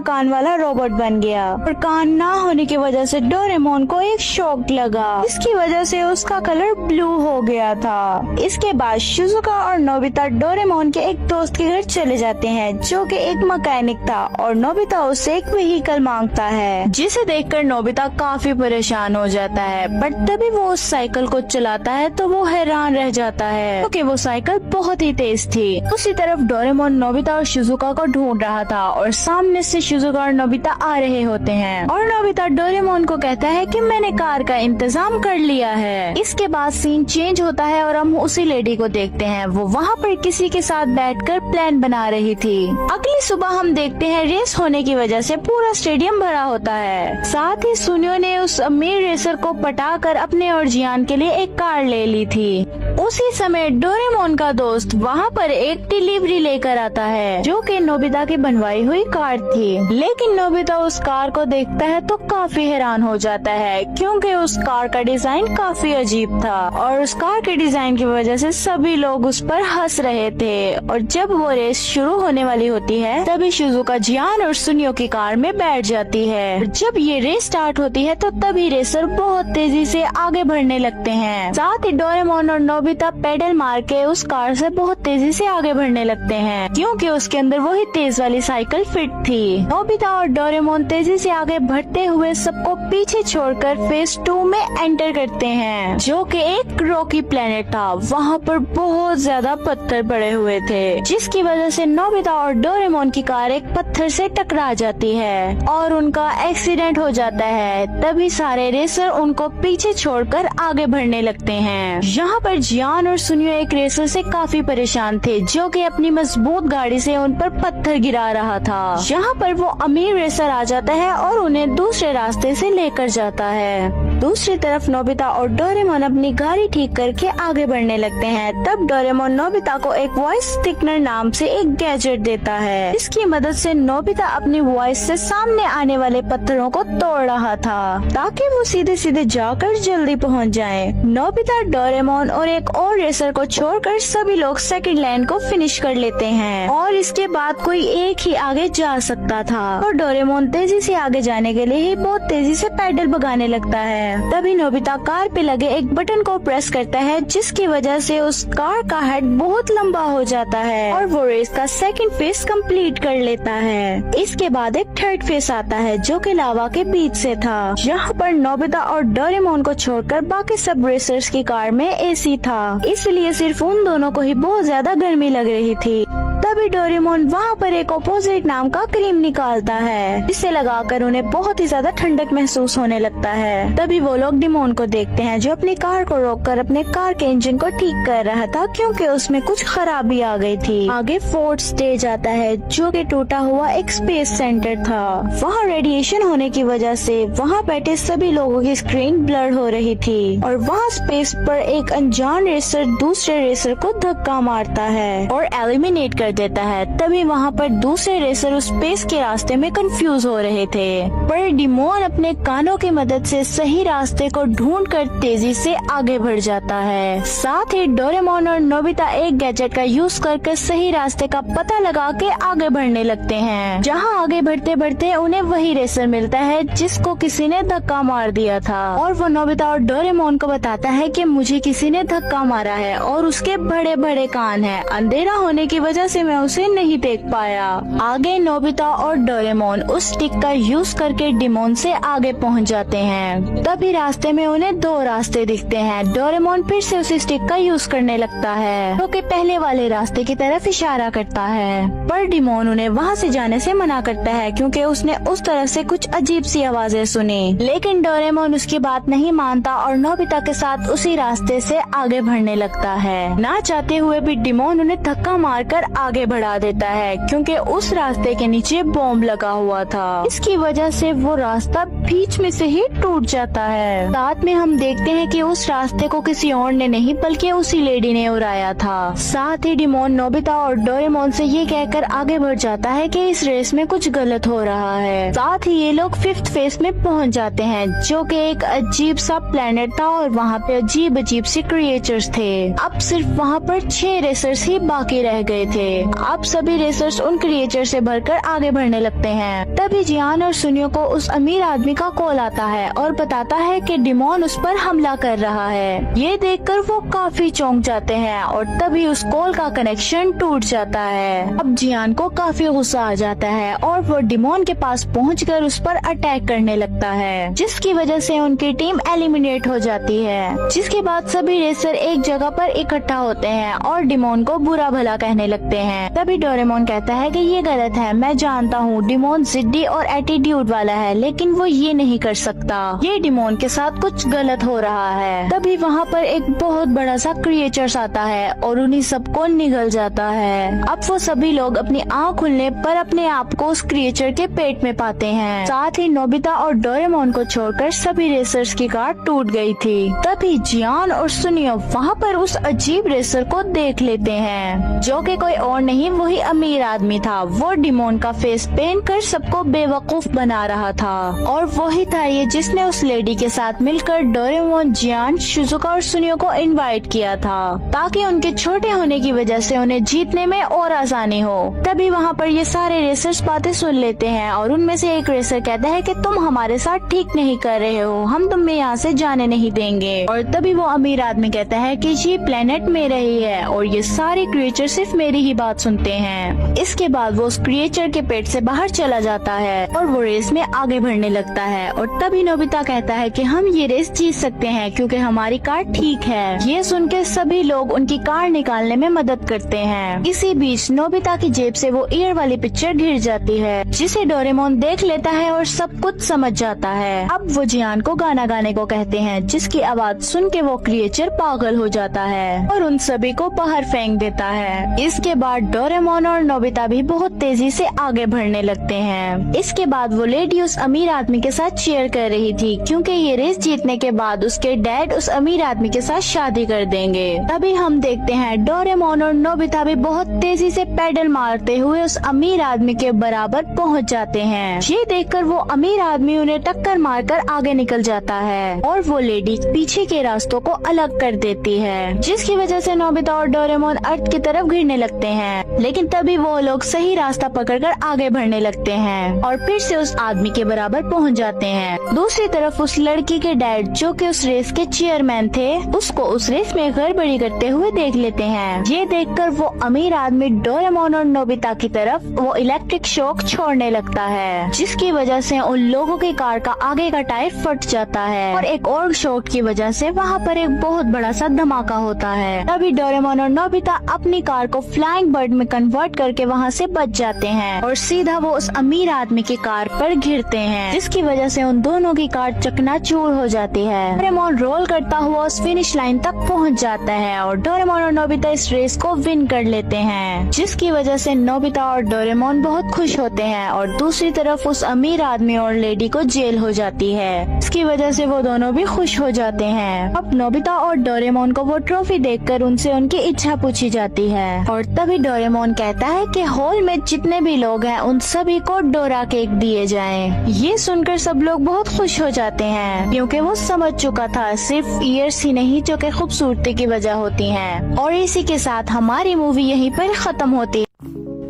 कान वाला रोबोट बन गया। और कान ना होने की वजह से डोरेमोन को एक शॉक लगा, इसकी वजह से उसका कलर ब्लू हो गया था। इसके बाद शिजुका और नोबिता डोरेमोन के एक दोस्त के घर चले जाते हैं जो कि एक मैकेनिक था और नोबिता उससे एक व्हीकल मांगता है, जिसे देखकर नोबिता काफी परेशान हो जाता है। बट तभी वो उस साइकिल को चलाता है तो वो हैरान रह जाता है क्योंकि वो साइकिल बहुत ही तेज थी। उसी तरफ डोरेमोन नोबिता और शिजुका को ढूंढ रहा था और सामने से शिजुका और नोबिता आ रहे होते हैं और नोबिता डोरेमोन को कहता है कि मैंने कार का इंतजाम कर लिया है। इसके बाद सीन चेंज होता है और हम उसी लेडी को देखते हैं। वो वहाँ पर किसी के साथ बैठकर प्लान बना रही थी। अगली सुबह हम देखते हैं रेस होने की वजह से पूरा स्टेडियम भरा होता है। साथ ही सुनियो ने उस अमीर रेसर को पटाकर अपने और जियान के लिए एक कार ले ली थी। उसी समय डोरेमोन का दोस्त वहाँ पर एक डिलीवरी लेकर आता है जो कि नोबिता की बनवाई हुई कार थी। लेकिन नोबिता उस कार को देखता है तो काफी हैरान हो जाता है क्योंकि उस कार का डिजाइन काफी अजीब था और उस कार के डिजाइन की वजह से सभी लोग उस पर हंस रहे थे। और जब वो रेस शुरू होने वाली होती है तभी शिजुका जियान और सुनियो की कार में बैठ जाती है। जब ये रेस स्टार्ट होती है तो तभी रेसर बहुत तेजी से आगे बढ़ने लगते हैं। साथ ही डोरेमोन और नोबिता पेडल मार के उस कार से बहुत तेजी से आगे बढ़ने लगते हैं क्योंकि उसके अंदर वही तेज वाली साइकिल फिट थी। नोबिता और डोरेमोन तेजी से आगे बढ़ते हुए सबको पीछे छोड़कर फेज 2 में एंटर करते हैं जो कि एक रॉकी प्लेनेट था। वहाँ पर बहुत ज्यादा पत्थर पड़े हुए थे जिसकी वजह से नोबिता और डोरेमोन की कार एक पत्थर से टकरा जाती है और उनका एक्सीडेंट हो जाता है। तभी सारे रेसर उनको पीछे छोड़कर आगे बढ़ने लगते हैं। यहाँ पर जियान और सुनियो एक रेसर से काफी परेशान थे जो कि अपनी मजबूत गाड़ी से उन पर पत्थर गिरा रहा था। यहाँ पर वो अमीर रेसर आ जाता है और उन्हें दूसरे रास्ते से लेकर जाता है। दूसरी तरफ नोबिता और डोरेमोन अपनी गाड़ी ठीक करके आगे बढ़ने लगते हैं। तब डोरेमोन नोबिता को एक वॉइस स्टिकनर नाम से एक गैजेट देता है। इसकी मदद से नोबिता अपनी वॉइस से सामने आने वाले पत्थरों को तोड़ रहा था ताकि वो सीधे सीधे जाकर जल्दी पहुंच जाए। नोबिता, डोरेमोन और एक और रेसर को छोड़कर सभी लोग सेकंड लाइन को फिनिश कर लेते हैं और इसके बाद कोई एक ही आगे जा सकता था और डोरेमोन तेजी से आगे जाने के लिए ही बहुत तेजी से पैडल भगाने लगता है। तभी नोबिता कार पे लगे एक बटन को प्रेस करता है जिसकी वजह से उस कार का हेड बहुत लंबा हो जाता है और वो रेस का सेकंड फेस कंप्लीट कर लेता है। इसके बाद एक थर्ड फेस आता है जो कि लावा के बीच से था। यहाँ पर नोबिता और डोरेमोन को छोड़कर बाकी सब रेसर्स की कार में एसी था, इसलिए सिर्फ उन दोनों को ही बहुत ज्यादा गर्मी लग रही थी। तभी डोरेमोन वहाँ पर एक ऑपोजिट नाम का क्रीम निकालता है जिसे लगाकर उन्हें बहुत ही ज्यादा ठंडक महसूस होने लगता है। तभी वो लोग डिमोन को देखते हैं जो अपनी कार को रोककर अपने कार के इंजन को ठीक कर रहा था क्योंकि उसमें कुछ खराबी आ गई थी। आगे फोर्थ स्टेज आता है जो कि टूटा हुआ एक स्पेस सेंटर था। वहाँ रेडिएशन होने की वजह से वहाँ बैठे सभी लोगों की स्क्रीन ब्लर हो रही थी और वहाँ स्पेस पर एक अनजान रेसर दूसरे रेसर को धक्का मारता है और एलिमिनेट कर देता है। तभी वहाँ पर दूसरे रेसर उस स्पेस के रास्ते में कंफ्यूज हो रहे थे पर डिमोन अपने कानों की मदद से सही रास्ते को ढूंढकर तेजी से आगे बढ़ जाता है। साथ ही डोरेमोन और नोबिता एक गैजेट का यूज करके सही रास्ते का पता लगा के आगे बढ़ने लगते हैं। जहाँ आगे बढ़ते बढ़ते उन्हें वही रेसर मिलता है जिसको किसी ने धक्का मार दिया था और वो नोबिता और डोरेमोन को बताता है कि मुझे किसी ने धक्का मारा है और उसके बड़े बड़े कान हैं। अंधेरा होने की वजह से मैं उसे नहीं देख पाया। आगे नोबिता और डोरेमोन उस स्टिक का यूज करके डिमोन से आगे पहुंच जाते हैं। तभी रास्ते में उन्हें दो रास्ते दिखते हैं। डोरेमोन फिर से उसी स्टिक का यूज करने लगता है जो कि पहले वाले रास्ते की तरफ इशारा करता है पर डिमोन उन्हें वहाँ से जाने से मना करता है क्योंकि उसने उस तरफ से कुछ अजीब सी आवाजें सुनी। लेकिन डोरेमोन उसकी बात नहीं मानता और नोबिता के साथ उसी रास्ते से आगे बढ़ने लगता है। ना चाहते हुए भी डिमोन उन्हें धक्का मारकर आगे बढ़ा देता है क्योंकि उस रास्ते के नीचे बॉम्ब लगा हुआ था। इसकी वजह से वो रास्ता बीच में से ही टूट जाता है। साथ में हम देखते हैं कि उस रास्ते को किसी और ने नहीं बल्कि उसी लेडी ने उड़ाया था। साथ ही डिमोन नोबिता और डोरेमोन से ये कहकर आगे बढ़ जाता है कि इस रेस में कुछ गलत हो रहा है। साथ ही ये लोग फिफ्थ फेस में पहुंच जाते हैं जो कि एक अजीब सा प्लेनेट था और वहाँ पे अजीब अजीब से क्रिएचर्स थे। अब सिर्फ वहाँ पर 6 रेसर्स ही बाकी रह गए थे। अब सभी रेसर्स उन क्रिएचर से भरकर आगे बढ़ने लगते हैं। तभी जियान और सुनियो को उस अमीर आदमी का कॉल आता है और बताता है कि डिमोन उस पर हमला कर रहा है। ये देखकर वो काफी चौंक जाते हैं और तभी उस कॉल का कनेक्शन टूट जाता है। अब जियान को काफी गुस्सा आ जाता है और वो डिमोन के पास पहुंचकर उस पर अटैक करने लगता है, जिसकी वजह से उनकी टीम एलिमिनेट हो जाती है। जिसके बाद सभी रेसर एक जगह पर इकट्ठा होते हैं और डिमोन को बुरा भला कहने लगते हैं। तभी डोरेमोन कहता है कि ये गलत है, मैं जानता हूँ डिमोन जिद्दी और एटीट्यूड वाला है, लेकिन वो ये नहीं कर सकता, ये डिमोन के साथ कुछ गलत हो रहा है। तभी वहाँ पर एक बहुत बड़ा सा क्रिएचर आता है और उन्हीं सबको निगल जाता है। अब वो सभी लोग अपनी आँख खुलने पर अपने आप को उस क्रिएचर के पेट में पाते हैं। साथ ही नोबिता और डोरेमोन को छोड़कर सभी रेसर्स की कार टूट गई थी। तभी जियान और सुनियो वहाँ पर उस अजीब रेसर को देख लेते हैं, जो कि कोई और नहीं वही अमीर आदमी था। वो डिमोन का फेस पेंट कर सबको बेवकूफ बना रहा था और वही था ये जिसने उस लेडी के साथ मिलकर डोरेमोन, जियान, शिजुका और सुनियो को इनवाइट किया था, ताकि उनके छोटे होने की वजह से उन्हें जीतने में और आसानी हो। तभी वहाँ पर ये सारे रेसर्स बातें सुन लेते हैं और उनमें से एक रेसर कहता है कि तुम हमारे साथ ठीक नहीं कर रहे हो, हम तुम्हें यहाँ से जाने नहीं देंगे। और तभी वो अमीर आदमी कहता है कि ये प्लेनेट मेरा ही है और ये सारे क्रिएचर सिर्फ मेरी ही बात सुनते हैं। इसके बाद वो उस क्रिएचर के पेट से बाहर चला जाता है और वो रेस में आगे बढ़ने लगता है। और तभी नोबिता कहता है कि हम ये रेस जीत सकते हैं क्योंकि हमारी कार ठीक है। ये सुन के सभी लोग उनकी कार निकालने में मदद करते हैं। इसी बीच नोबिता की जेब से वो ईयर वाली पिक्चर गिर जाती है, जिसे डोरेमोन देख लेता है और सब कुछ समझ जाता है। अब वो जियान को गाना गाने को कहते हैं, जिसकी आवाज सुन के वो क्रिएचर पागल हो जाता है और उन सभी को बाहर फेंक देता है। इसके बाद डोरेमोन और नोबिता भी बहुत तेजी से आगे बढ़ने लगते हैं। इसके बाद वो लेडी उस अमीर आदमी के साथ चीयर कर रही थी, क्योंकि ये रेस जीतने के बाद उसके डैड उस अमीर आदमी के साथ शादी कर देंगे। तभी हम देखते हैं डोरेमोन और नोबिता भी बहुत तेजी से पैडल मारते हुए उस अमीर आदमी के बराबर पहुंच जाते हैं। ये देखकर वो अमीर आदमी उन्हें टक्कर मारकर आगे निकल जाता है और वो लेडी पीछे के रास्तों को अलग कर देती है, जिसकी वजह से नोबिता और डोरेमोन अर्थ की तरफ गिरने लगते हैं। लेकिन तभी वो लोग सही रास्ता पकड़कर आगे बढ़ने लगते हैं और फिर से उस आदमी के बराबर पहुंच जाते हैं। दूसरी तरफ उस लड़की के डैड, जो कि उस रेस के चेयरमैन थे, उसको उस रेस में गड़बड़ी करते हुए देख लेते हैं। ये देखकर वो अमीर आदमी डोरेमोन और नोबिता की तरफ वो इलेक्ट्रिक शॉक छोड़ने लगता है, जिसकी वजह से उन लोगों की कार का आगे का टायर फट जाता है और एक और शॉक की वजह से वहाँ पर एक बहुत बड़ा सा धमाका होता है। तभी डोरेमोन और नोबिता अपनी कार को फ्लाइंग बर्ड में कन्वर्ट करके वहाँ से बच जाते हैं और सीधा वो उस अमीर आदमी की कार पर गिरते हैं, जिसकी वजह से उन दोनों की कार चकनाचूर हो जाती है। डोरेमोन रोल करता हुआ उस फिनिश लाइन तक पहुँच जाता है और डोरेमोन और नोबिता इस रेस को विन कर लेते हैं, जिसकी वजह से नोबिता और डोरेमोन बहुत खुश होते हैं। और दूसरी तरफ उस अमीर आदमी और लेडी को जेल हो जाती है, इसकी वजह से वो दोनों भी खुश हो जाते हैं। अब नोबिता और डोरेमोन को वो ट्रॉफी देखकर उनसे उनकी इच्छा पूछी जाती है और तभी डोरेमोन कहता है कि हॉल में जितने भी लोग हैं उन सभी को डोरा केक दिए जाएं। ये सुनकर सब लोग बहुत खुश हो जाते हैं, क्योंकि वो समझ चुका था सिर्फ ईयर्स ही नहीं जो कि खूबसूरती की वजह होती हैं। और इसी के साथ हमारी मूवी यहीं पर खत्म होती है।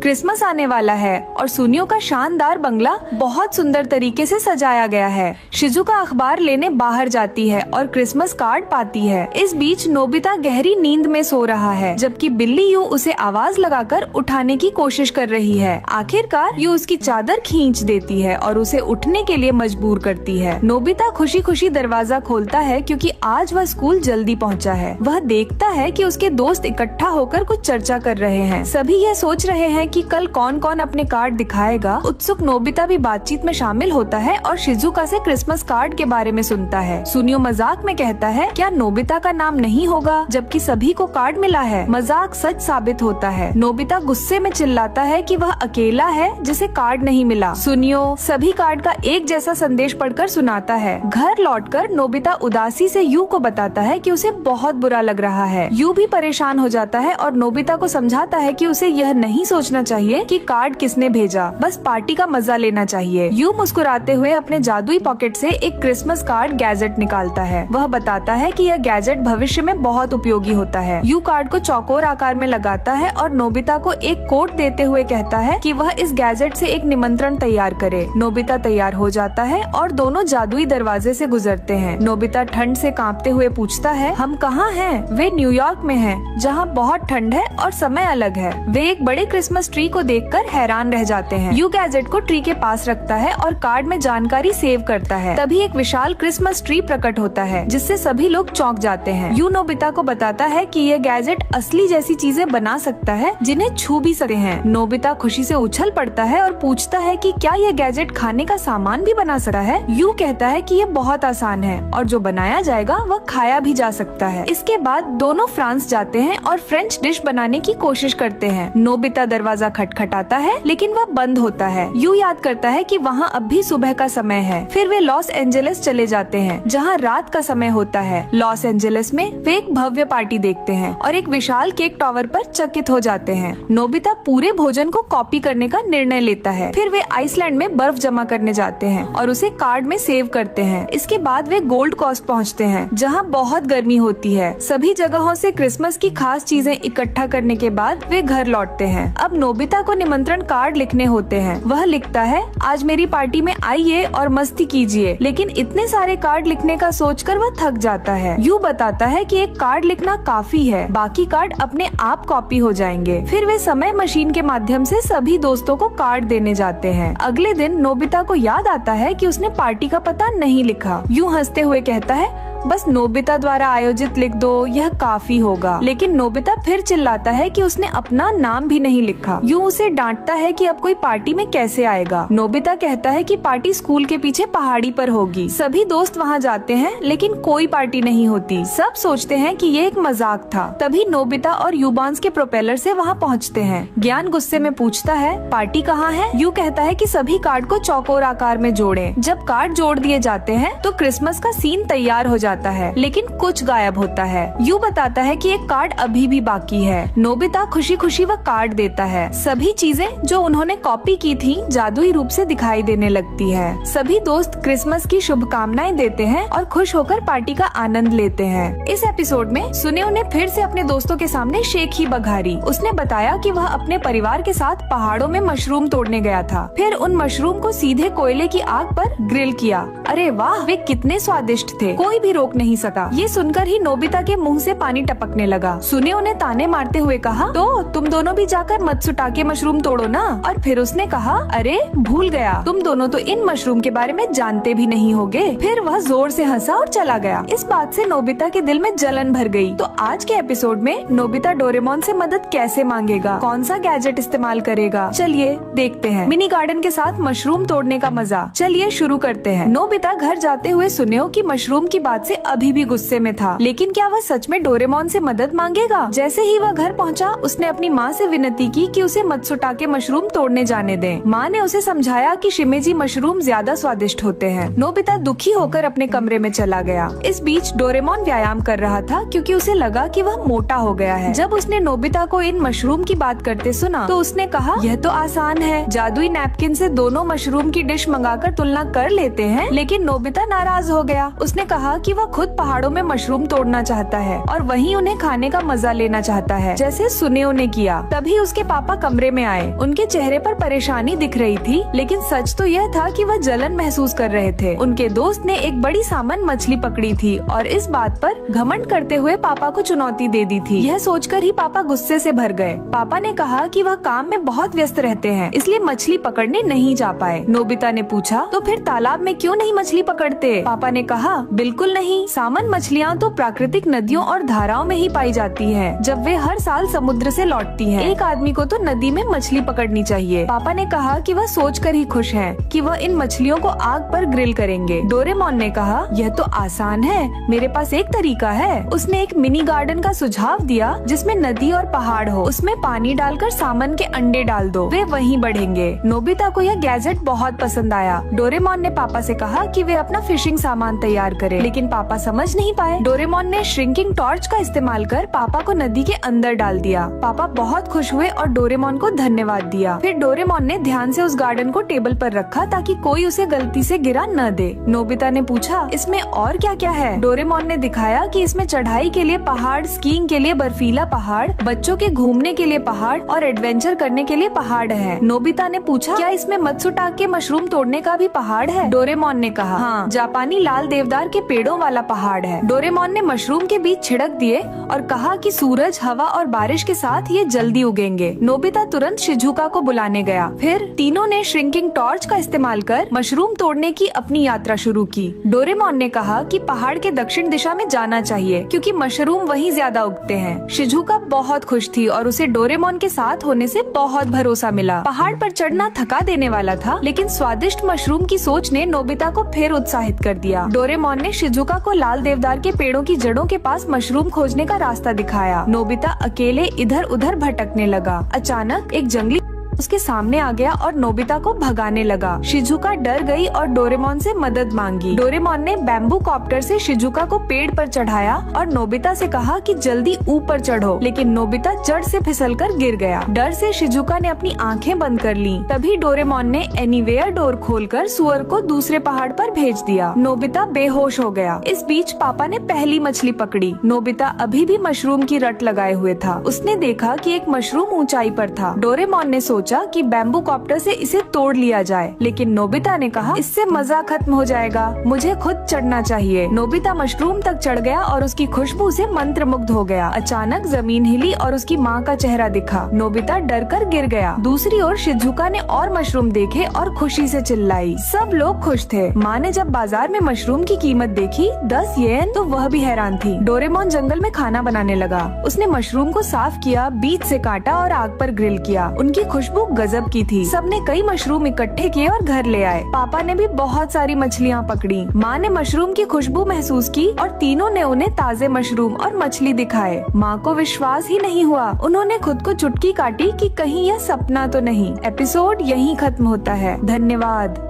क्रिसमस आने वाला है और सुनियो का शानदार बंगला बहुत सुंदर तरीके से सजाया गया है। शिजुका अखबार लेने बाहर जाती है और क्रिसमस कार्ड पाती है। इस बीच नोबिता गहरी नींद में सो रहा है, जबकि बिल्ली यू उसे आवाज लगाकर उठाने की कोशिश कर रही है। आखिरकार यू उसकी चादर खींच देती है और उसे उठने के लिए मजबूर करती है। नोबिता खुशी खुशी दरवाजा खोलता है, क्योंकि आज वह स्कूल जल्दी पहुँचा है। वह देखता है कि उसके दोस्त इकट्ठा होकर कुछ चर्चा कर रहे हैं। सभी यह सोच रहे हैं कि कल कौन कौन अपने कार्ड दिखाएगा। उत्सुक नोबिता भी बातचीत में शामिल होता है और शिजुका से क्रिसमस कार्ड के बारे में सुनता है। सुनियो मजाक में कहता है, क्या नोबिता का नाम नहीं होगा, जबकि सभी को कार्ड मिला है। मजाक सच साबित होता है। नोबिता गुस्से में चिल्लाता है कि वह अकेला है जिसे कार्ड नहीं मिला। सुनियो सभी कार्ड का एक जैसा संदेश पढ़कर सुनाता है। घर लौटकर नोबिता उदासी से यू को बताता है कि उसे बहुत बुरा लग रहा है। यू भी परेशान हो जाता है और नोबिता को समझाता है कि उसे यह नहीं सोचना चाहिए कि कार्ड किसने भेजा, बस पार्टी का मजा लेना चाहिए। यू मुस्कुराते हुए अपने जादुई पॉकेट से एक क्रिसमस कार्ड गैजेट निकालता है। वह बताता है कि यह गैजेट भविष्य में बहुत उपयोगी होता है। यू कार्ड को चौकोर आकार में लगाता है और नोबिता को एक कोड देते हुए कहता है कि वह इस गैजेट से एक निमंत्रण तैयार करे। नोबिता तैयार हो जाता है और दोनों जादुई दरवाजे से गुजरते हैं। नोबिता ठंड से कांपते हुए पूछता है, हम कहाँ हैं? वे न्यूयॉर्क में हैं, जहाँ बहुत ठंड है और समय अलग है। वे एक बड़े क्रिसमस ट्री को देखकर हैरान रह जाते हैं। यू गैजेट को ट्री के पास रखता है और कार्ड में जानकारी सेव करता है। तभी एक विशाल क्रिसमस ट्री प्रकट होता है, जिससे सभी लोग चौंक जाते हैं। यू नोबिता को बताता है कि ये गैजेट असली जैसी चीजें बना सकता है, जिन्हें छू भी सकते हैं। नोबिता खुशी से उछल पड़ता है और पूछता है कि क्या ये गैजेट खाने का सामान भी बना सकता है। यू कहता है कि ये बहुत आसान है और जो बनाया जाएगा वह खाया भी जा सकता है। इसके बाद दोनों फ्रांस जाते हैं और फ्रेंच डिश बनाने की कोशिश करते हैं। नोबिता दरवाजा खटखटाता है, लेकिन वह बंद होता है। यू याद करता है कि वहाँ अब भी सुबह का समय है। फिर वे लॉस एंजलिस चले जाते हैं, जहाँ रात का समय होता है। लॉस एंजलिस में वे एक भव्य पार्टी देखते हैं और एक विशाल केक टावर पर चकित हो जाते हैं। नोबिता पूरे भोजन को कॉपी करने का निर्णय लेता है। फिर वे आइसलैंड में बर्फ जमा करने जाते हैं और उसे कार्ड में सेव करते हैं। इसके बाद वे गोल्ड कोस्ट पहुँचते हैं, जहाँ बहुत गर्मी होती है। सभी जगहों से क्रिसमस की खास चीजें इकट्ठा करने के बाद वे घर लौटते हैं। अब नोबिता को निमंत्रण कार्ड लिखने होते हैं। वह लिखता है, आज मेरी पार्टी में आइए और मस्ती कीजिए। लेकिन इतने सारे कार्ड लिखने का सोचकर वह थक जाता है। यू बताता है कि एक कार्ड लिखना काफी है, बाकी कार्ड अपने आप कॉपी हो जाएंगे। फिर वे समय मशीन के माध्यम से सभी दोस्तों को कार्ड देने जाते हैं। अगले दिन नोबिता को याद आता है कि उसने पार्टी का पता नहीं लिखा। यू हंसते हुए कहता है, बस नोबिता द्वारा आयोजित लिख दो, यह काफी होगा। लेकिन नोबिता फिर चिल्लाता है कि उसने अपना नाम भी नहीं लिखा। यूं उसे डांटता है कि अब कोई पार्टी में कैसे आएगा। नोबिता कहता है कि पार्टी स्कूल के पीछे पहाड़ी पर होगी। सभी दोस्त वहां जाते हैं, लेकिन कोई पार्टी नहीं होती। सब सोचते हैं कि ये एक मजाक था। तभी नोबिता और यूबांस के प्रोपेलर से वहां पहुंचते हैं। ज्ञान गुस्से में पूछता है, पार्टी कहाँ है? यू कहता है कि सभी कार्ड को चौकोर आकार में जोड़ें। जब कार्ड जोड़ दिए जाते हैं तो क्रिसमस का सीन तैयार हो जाता है, लेकिन कुछ गायब होता है। यू बताता है कि एक कार्ड अभी भी बाकी है। नोबिता खुशी खुशी वह कार्ड देता है। सभी चीजें जो उन्होंने कॉपी की थी जादुई रूप से दिखाई देने लगती है। सभी दोस्त क्रिसमस की शुभकामनाएं देते हैं और खुश होकर पार्टी का आनंद लेते हैं। इस एपिसोड में सुनेओ ने फिर से अपने दोस्तों के सामने शेख ही बघारी। उसने बताया कि वह अपने परिवार के साथ पहाड़ों में मशरूम तोड़ने गया था। फिर उन मशरूम को सीधे कोयले की आग पर ग्रिल किया। अरे वाह, वे कितने स्वादिष्ट थे, कोई भी रोक नहीं सका। ये सुनकर ही नोबिता के मुंह से पानी टपकने लगा। सुनेओ ने ताने मारते हुए कहा, तो तुम दोनों भी जाकर मत्सुटा के मशरूम तोड़ो ना। और फिर उसने कहा, अरे भूल गया, तुम दोनों तो इन मशरूम के बारे में जानते भी नहीं होगे। फिर वह जोर से हंसा और चला गया। इस बात से नोबिता के दिल में जलन भर गई। तो आज के एपिसोड में नोबिता डोरेमोन से मदद कैसे मांगेगा, कौन सा गैजेट इस्तेमाल करेगा, चलिए देखते हैं। मिनी गार्डन के साथ मशरूम तोड़ने का मजा, चलिए शुरू करते हैं। नोबिता घर जाते हुए सुनेओ की मशरूम की बात से अभी भी गुस्से में था, लेकिन क्या वह सच में डोरेमोन से मदद मांगेगा? जैसे ही वह घर पहुंचा, उसने अपनी माँ से विनती की कि उसे मत्सुटा के मशरूम तोड़ने जाने दें। माँ ने उसे समझाया कि शिमेजी मशरूम ज्यादा स्वादिष्ट होते हैं। नोबिता दुखी होकर अपने कमरे में चला गया। इस बीच डोरेमोन व्यायाम कर रहा था, क्योंकि उसे लगा कि वह मोटा हो गया है। जब उसने नोबिता को इन मशरूम की बात करते सुना, तो उसने कहा, यह तो आसान है, जादुई नैपकिन से दोनों मशरूम की डिश मंगाकर तुलना कर लेते हैं। लेकिन नोबिता नाराज हो गया। उसने कहा कि वह खुद पहाड़ों में मशरूम तोड़ना चाहता है और वहीं उन्हें खाने का मजा लेना चाहता है, जैसे सुनेओ ने किया। तभी उसके पापा कमरे में आए। उनके चेहरे पर परेशानी दिख रही थी, लेकिन सच तो यह था कि वह जलन महसूस कर रहे थे। उनके दोस्त ने एक बड़ी सामन मछली पकड़ी थी और इस बात पर घमंड करते हुए पापा को चुनौती दे दी थी। यह सोचकर ही पापा गुस्से से भर गए। पापा ने कहा कि वह काम में बहुत व्यस्त रहते हैं, इसलिए मछली पकड़ने नहीं जा पाए। नोबिता ने पूछा, तो फिर तालाब में क्यों नहीं मछली पकड़ते? पापा ने कहा, बिल्कुल नहीं, सामन मछलियाँ तो प्राकृतिक नदियों और धाराओं में ही पाई जाती हैं, जब वे हर साल समुद्र से लौटती हैं। एक आदमी को तो नदी में मछली पकड़नी चाहिए। पापा ने कहा कि वह सोचकर ही खुश हैं कि वह इन मछलियों को आग पर ग्रिल करेंगे। डोरेमोन ने कहा, यह तो आसान है, मेरे पास एक तरीका है। उसने एक मिनी गार्डन का सुझाव दिया, जिसमें नदी और पहाड़ हो। उसमें पानी डालकर सामन के अंडे डाल दो, वे वहीं बढ़ेंगे। नोबिता को यह गैजेट बहुत पसंद आया। डोरेमोन ने पापा से कहा कि वे अपना फिशिंग सामान तैयार करें, लेकिन पापा समझ नहीं पाए। डोरेमोन ने श्रिंकिंग टॉर्च का इस्तेमाल कर पापा को नदी के अंदर डाल दिया। पापा बहुत खुश हुए और डोरेमोन को धन्यवाद दिया। फिर डोरेमोन ने ध्यान से उस गार्डन को टेबल पर रखा ताकि कोई उसे गलती से गिरा न दे। नोबिता ने पूछा, इसमें और क्या क्या है? डोरेमोन ने दिखाया कि इसमें चढ़ाई के लिए पहाड़, स्कीइंग के लिए बर्फीला पहाड़, बच्चों के घूमने के लिए पहाड़ और एडवेंचर करने के लिए पहाड़ है। नोबिता ने पूछा, क्या इसमें मत्सुटाके के मशरूम तोड़ने का भी पहाड़ है? डोरेमोन ने कहा, हाँ, जापानी लाल देवदार के पेड़ों वाला पहाड़ है। डोरेमोन ने मशरूम के बीज छिड़क दिए और कहा कि सूरज, हवा और बारिश के साथ ये जल्दी उगेंगे। नोबिता तुरंत शिजुका को बुलाने गया। फिर तीनों ने श्रिंकिंग टॉर्च का इस्तेमाल कर मशरूम तोड़ने की अपनी यात्रा शुरू की। डोरेमोन ने कहा कि पहाड़ के दक्षिण दिशा में जाना चाहिए क्योंकि मशरूम वहीं ज्यादा उगते हैं। शिजुका बहुत खुश थी और उसे डोरेमोन के साथ होने से बहुत भरोसा मिला। पहाड़ पर चढ़ना थका देने वाला था, लेकिन स्वादिष्ट मशरूम की सोच ने नोबिता को फिर उत्साहित कर दिया। डोरेमोन ने शिजुका को लाल देवदार के पेड़ों की जड़ों के पास मशरूम खोजने का रास्ता दिखाया। नोबिता अकेले इधर उधर भटकने लगा। अचानक एक जंगली उसके सामने आ गया और नोबिता को भगाने लगा। शिजुका डर गई और डोरेमोन से मदद मांगी। डोरेमोन ने बैम्बू कॉप्टर से शिजुका को पेड़ पर चढ़ाया और नोबिता से कहा कि जल्दी ऊपर चढ़ो, लेकिन नोबिता जड़ से फिसलकर गिर गया। डर से शिजुका ने अपनी आंखें बंद कर लीं। तभी डोरेमोन ने एनीवेयर डोर खोलकर सुअर को दूसरे पहाड़ पर भेज दिया। नोबिता बेहोश हो गया। इस बीच पापा ने पहली मछली पकड़ी। नोबिता अभी भी मशरूम की रट लगाए हुए था। उसने देखा कि एक मशरूम ऊंचाई पर था। डोरेमोन ने सोचा कि बैम्बू कॉप्टर से इसे तोड़ लिया जाए, लेकिन नोबिता ने कहा, इससे मजा खत्म हो जाएगा, मुझे खुद चढ़ना चाहिए। नोबिता मशरूम तक चढ़ गया और उसकी खुशबू से मंत्रमुग्ध हो गया। अचानक जमीन हिली और उसकी माँ का चेहरा दिखा। नोबिता डर कर गिर गया। दूसरी ओर शिजुका ने और मशरूम देखे और खुशी से चिल्लाई। सब लोग खुश थे। माँ ने जब बाजार में मशरूम की कीमत देखी 10 येन, तो वह भी हैरान थी। डोरेमोन जंगल में खाना बनाने लगा। उसने मशरूम को साफ किया, बीज से काटा और आग पर ग्रिल किया। उनकी खुशबू गजब की थी। सबने कई मशरूम इकट्ठे किए और घर ले आए। पापा ने भी बहुत सारी मछलियाँ पकड़ी। माँ ने मशरूम की खुशबू महसूस की और तीनों ने उन्हें ताजे मशरूम और मछली दिखाए। माँ को विश्वास ही नहीं हुआ। उन्होंने खुद को चुटकी काटी कि कहीं यह सपना तो नहीं। एपिसोड यहीं खत्म होता है। धन्यवाद।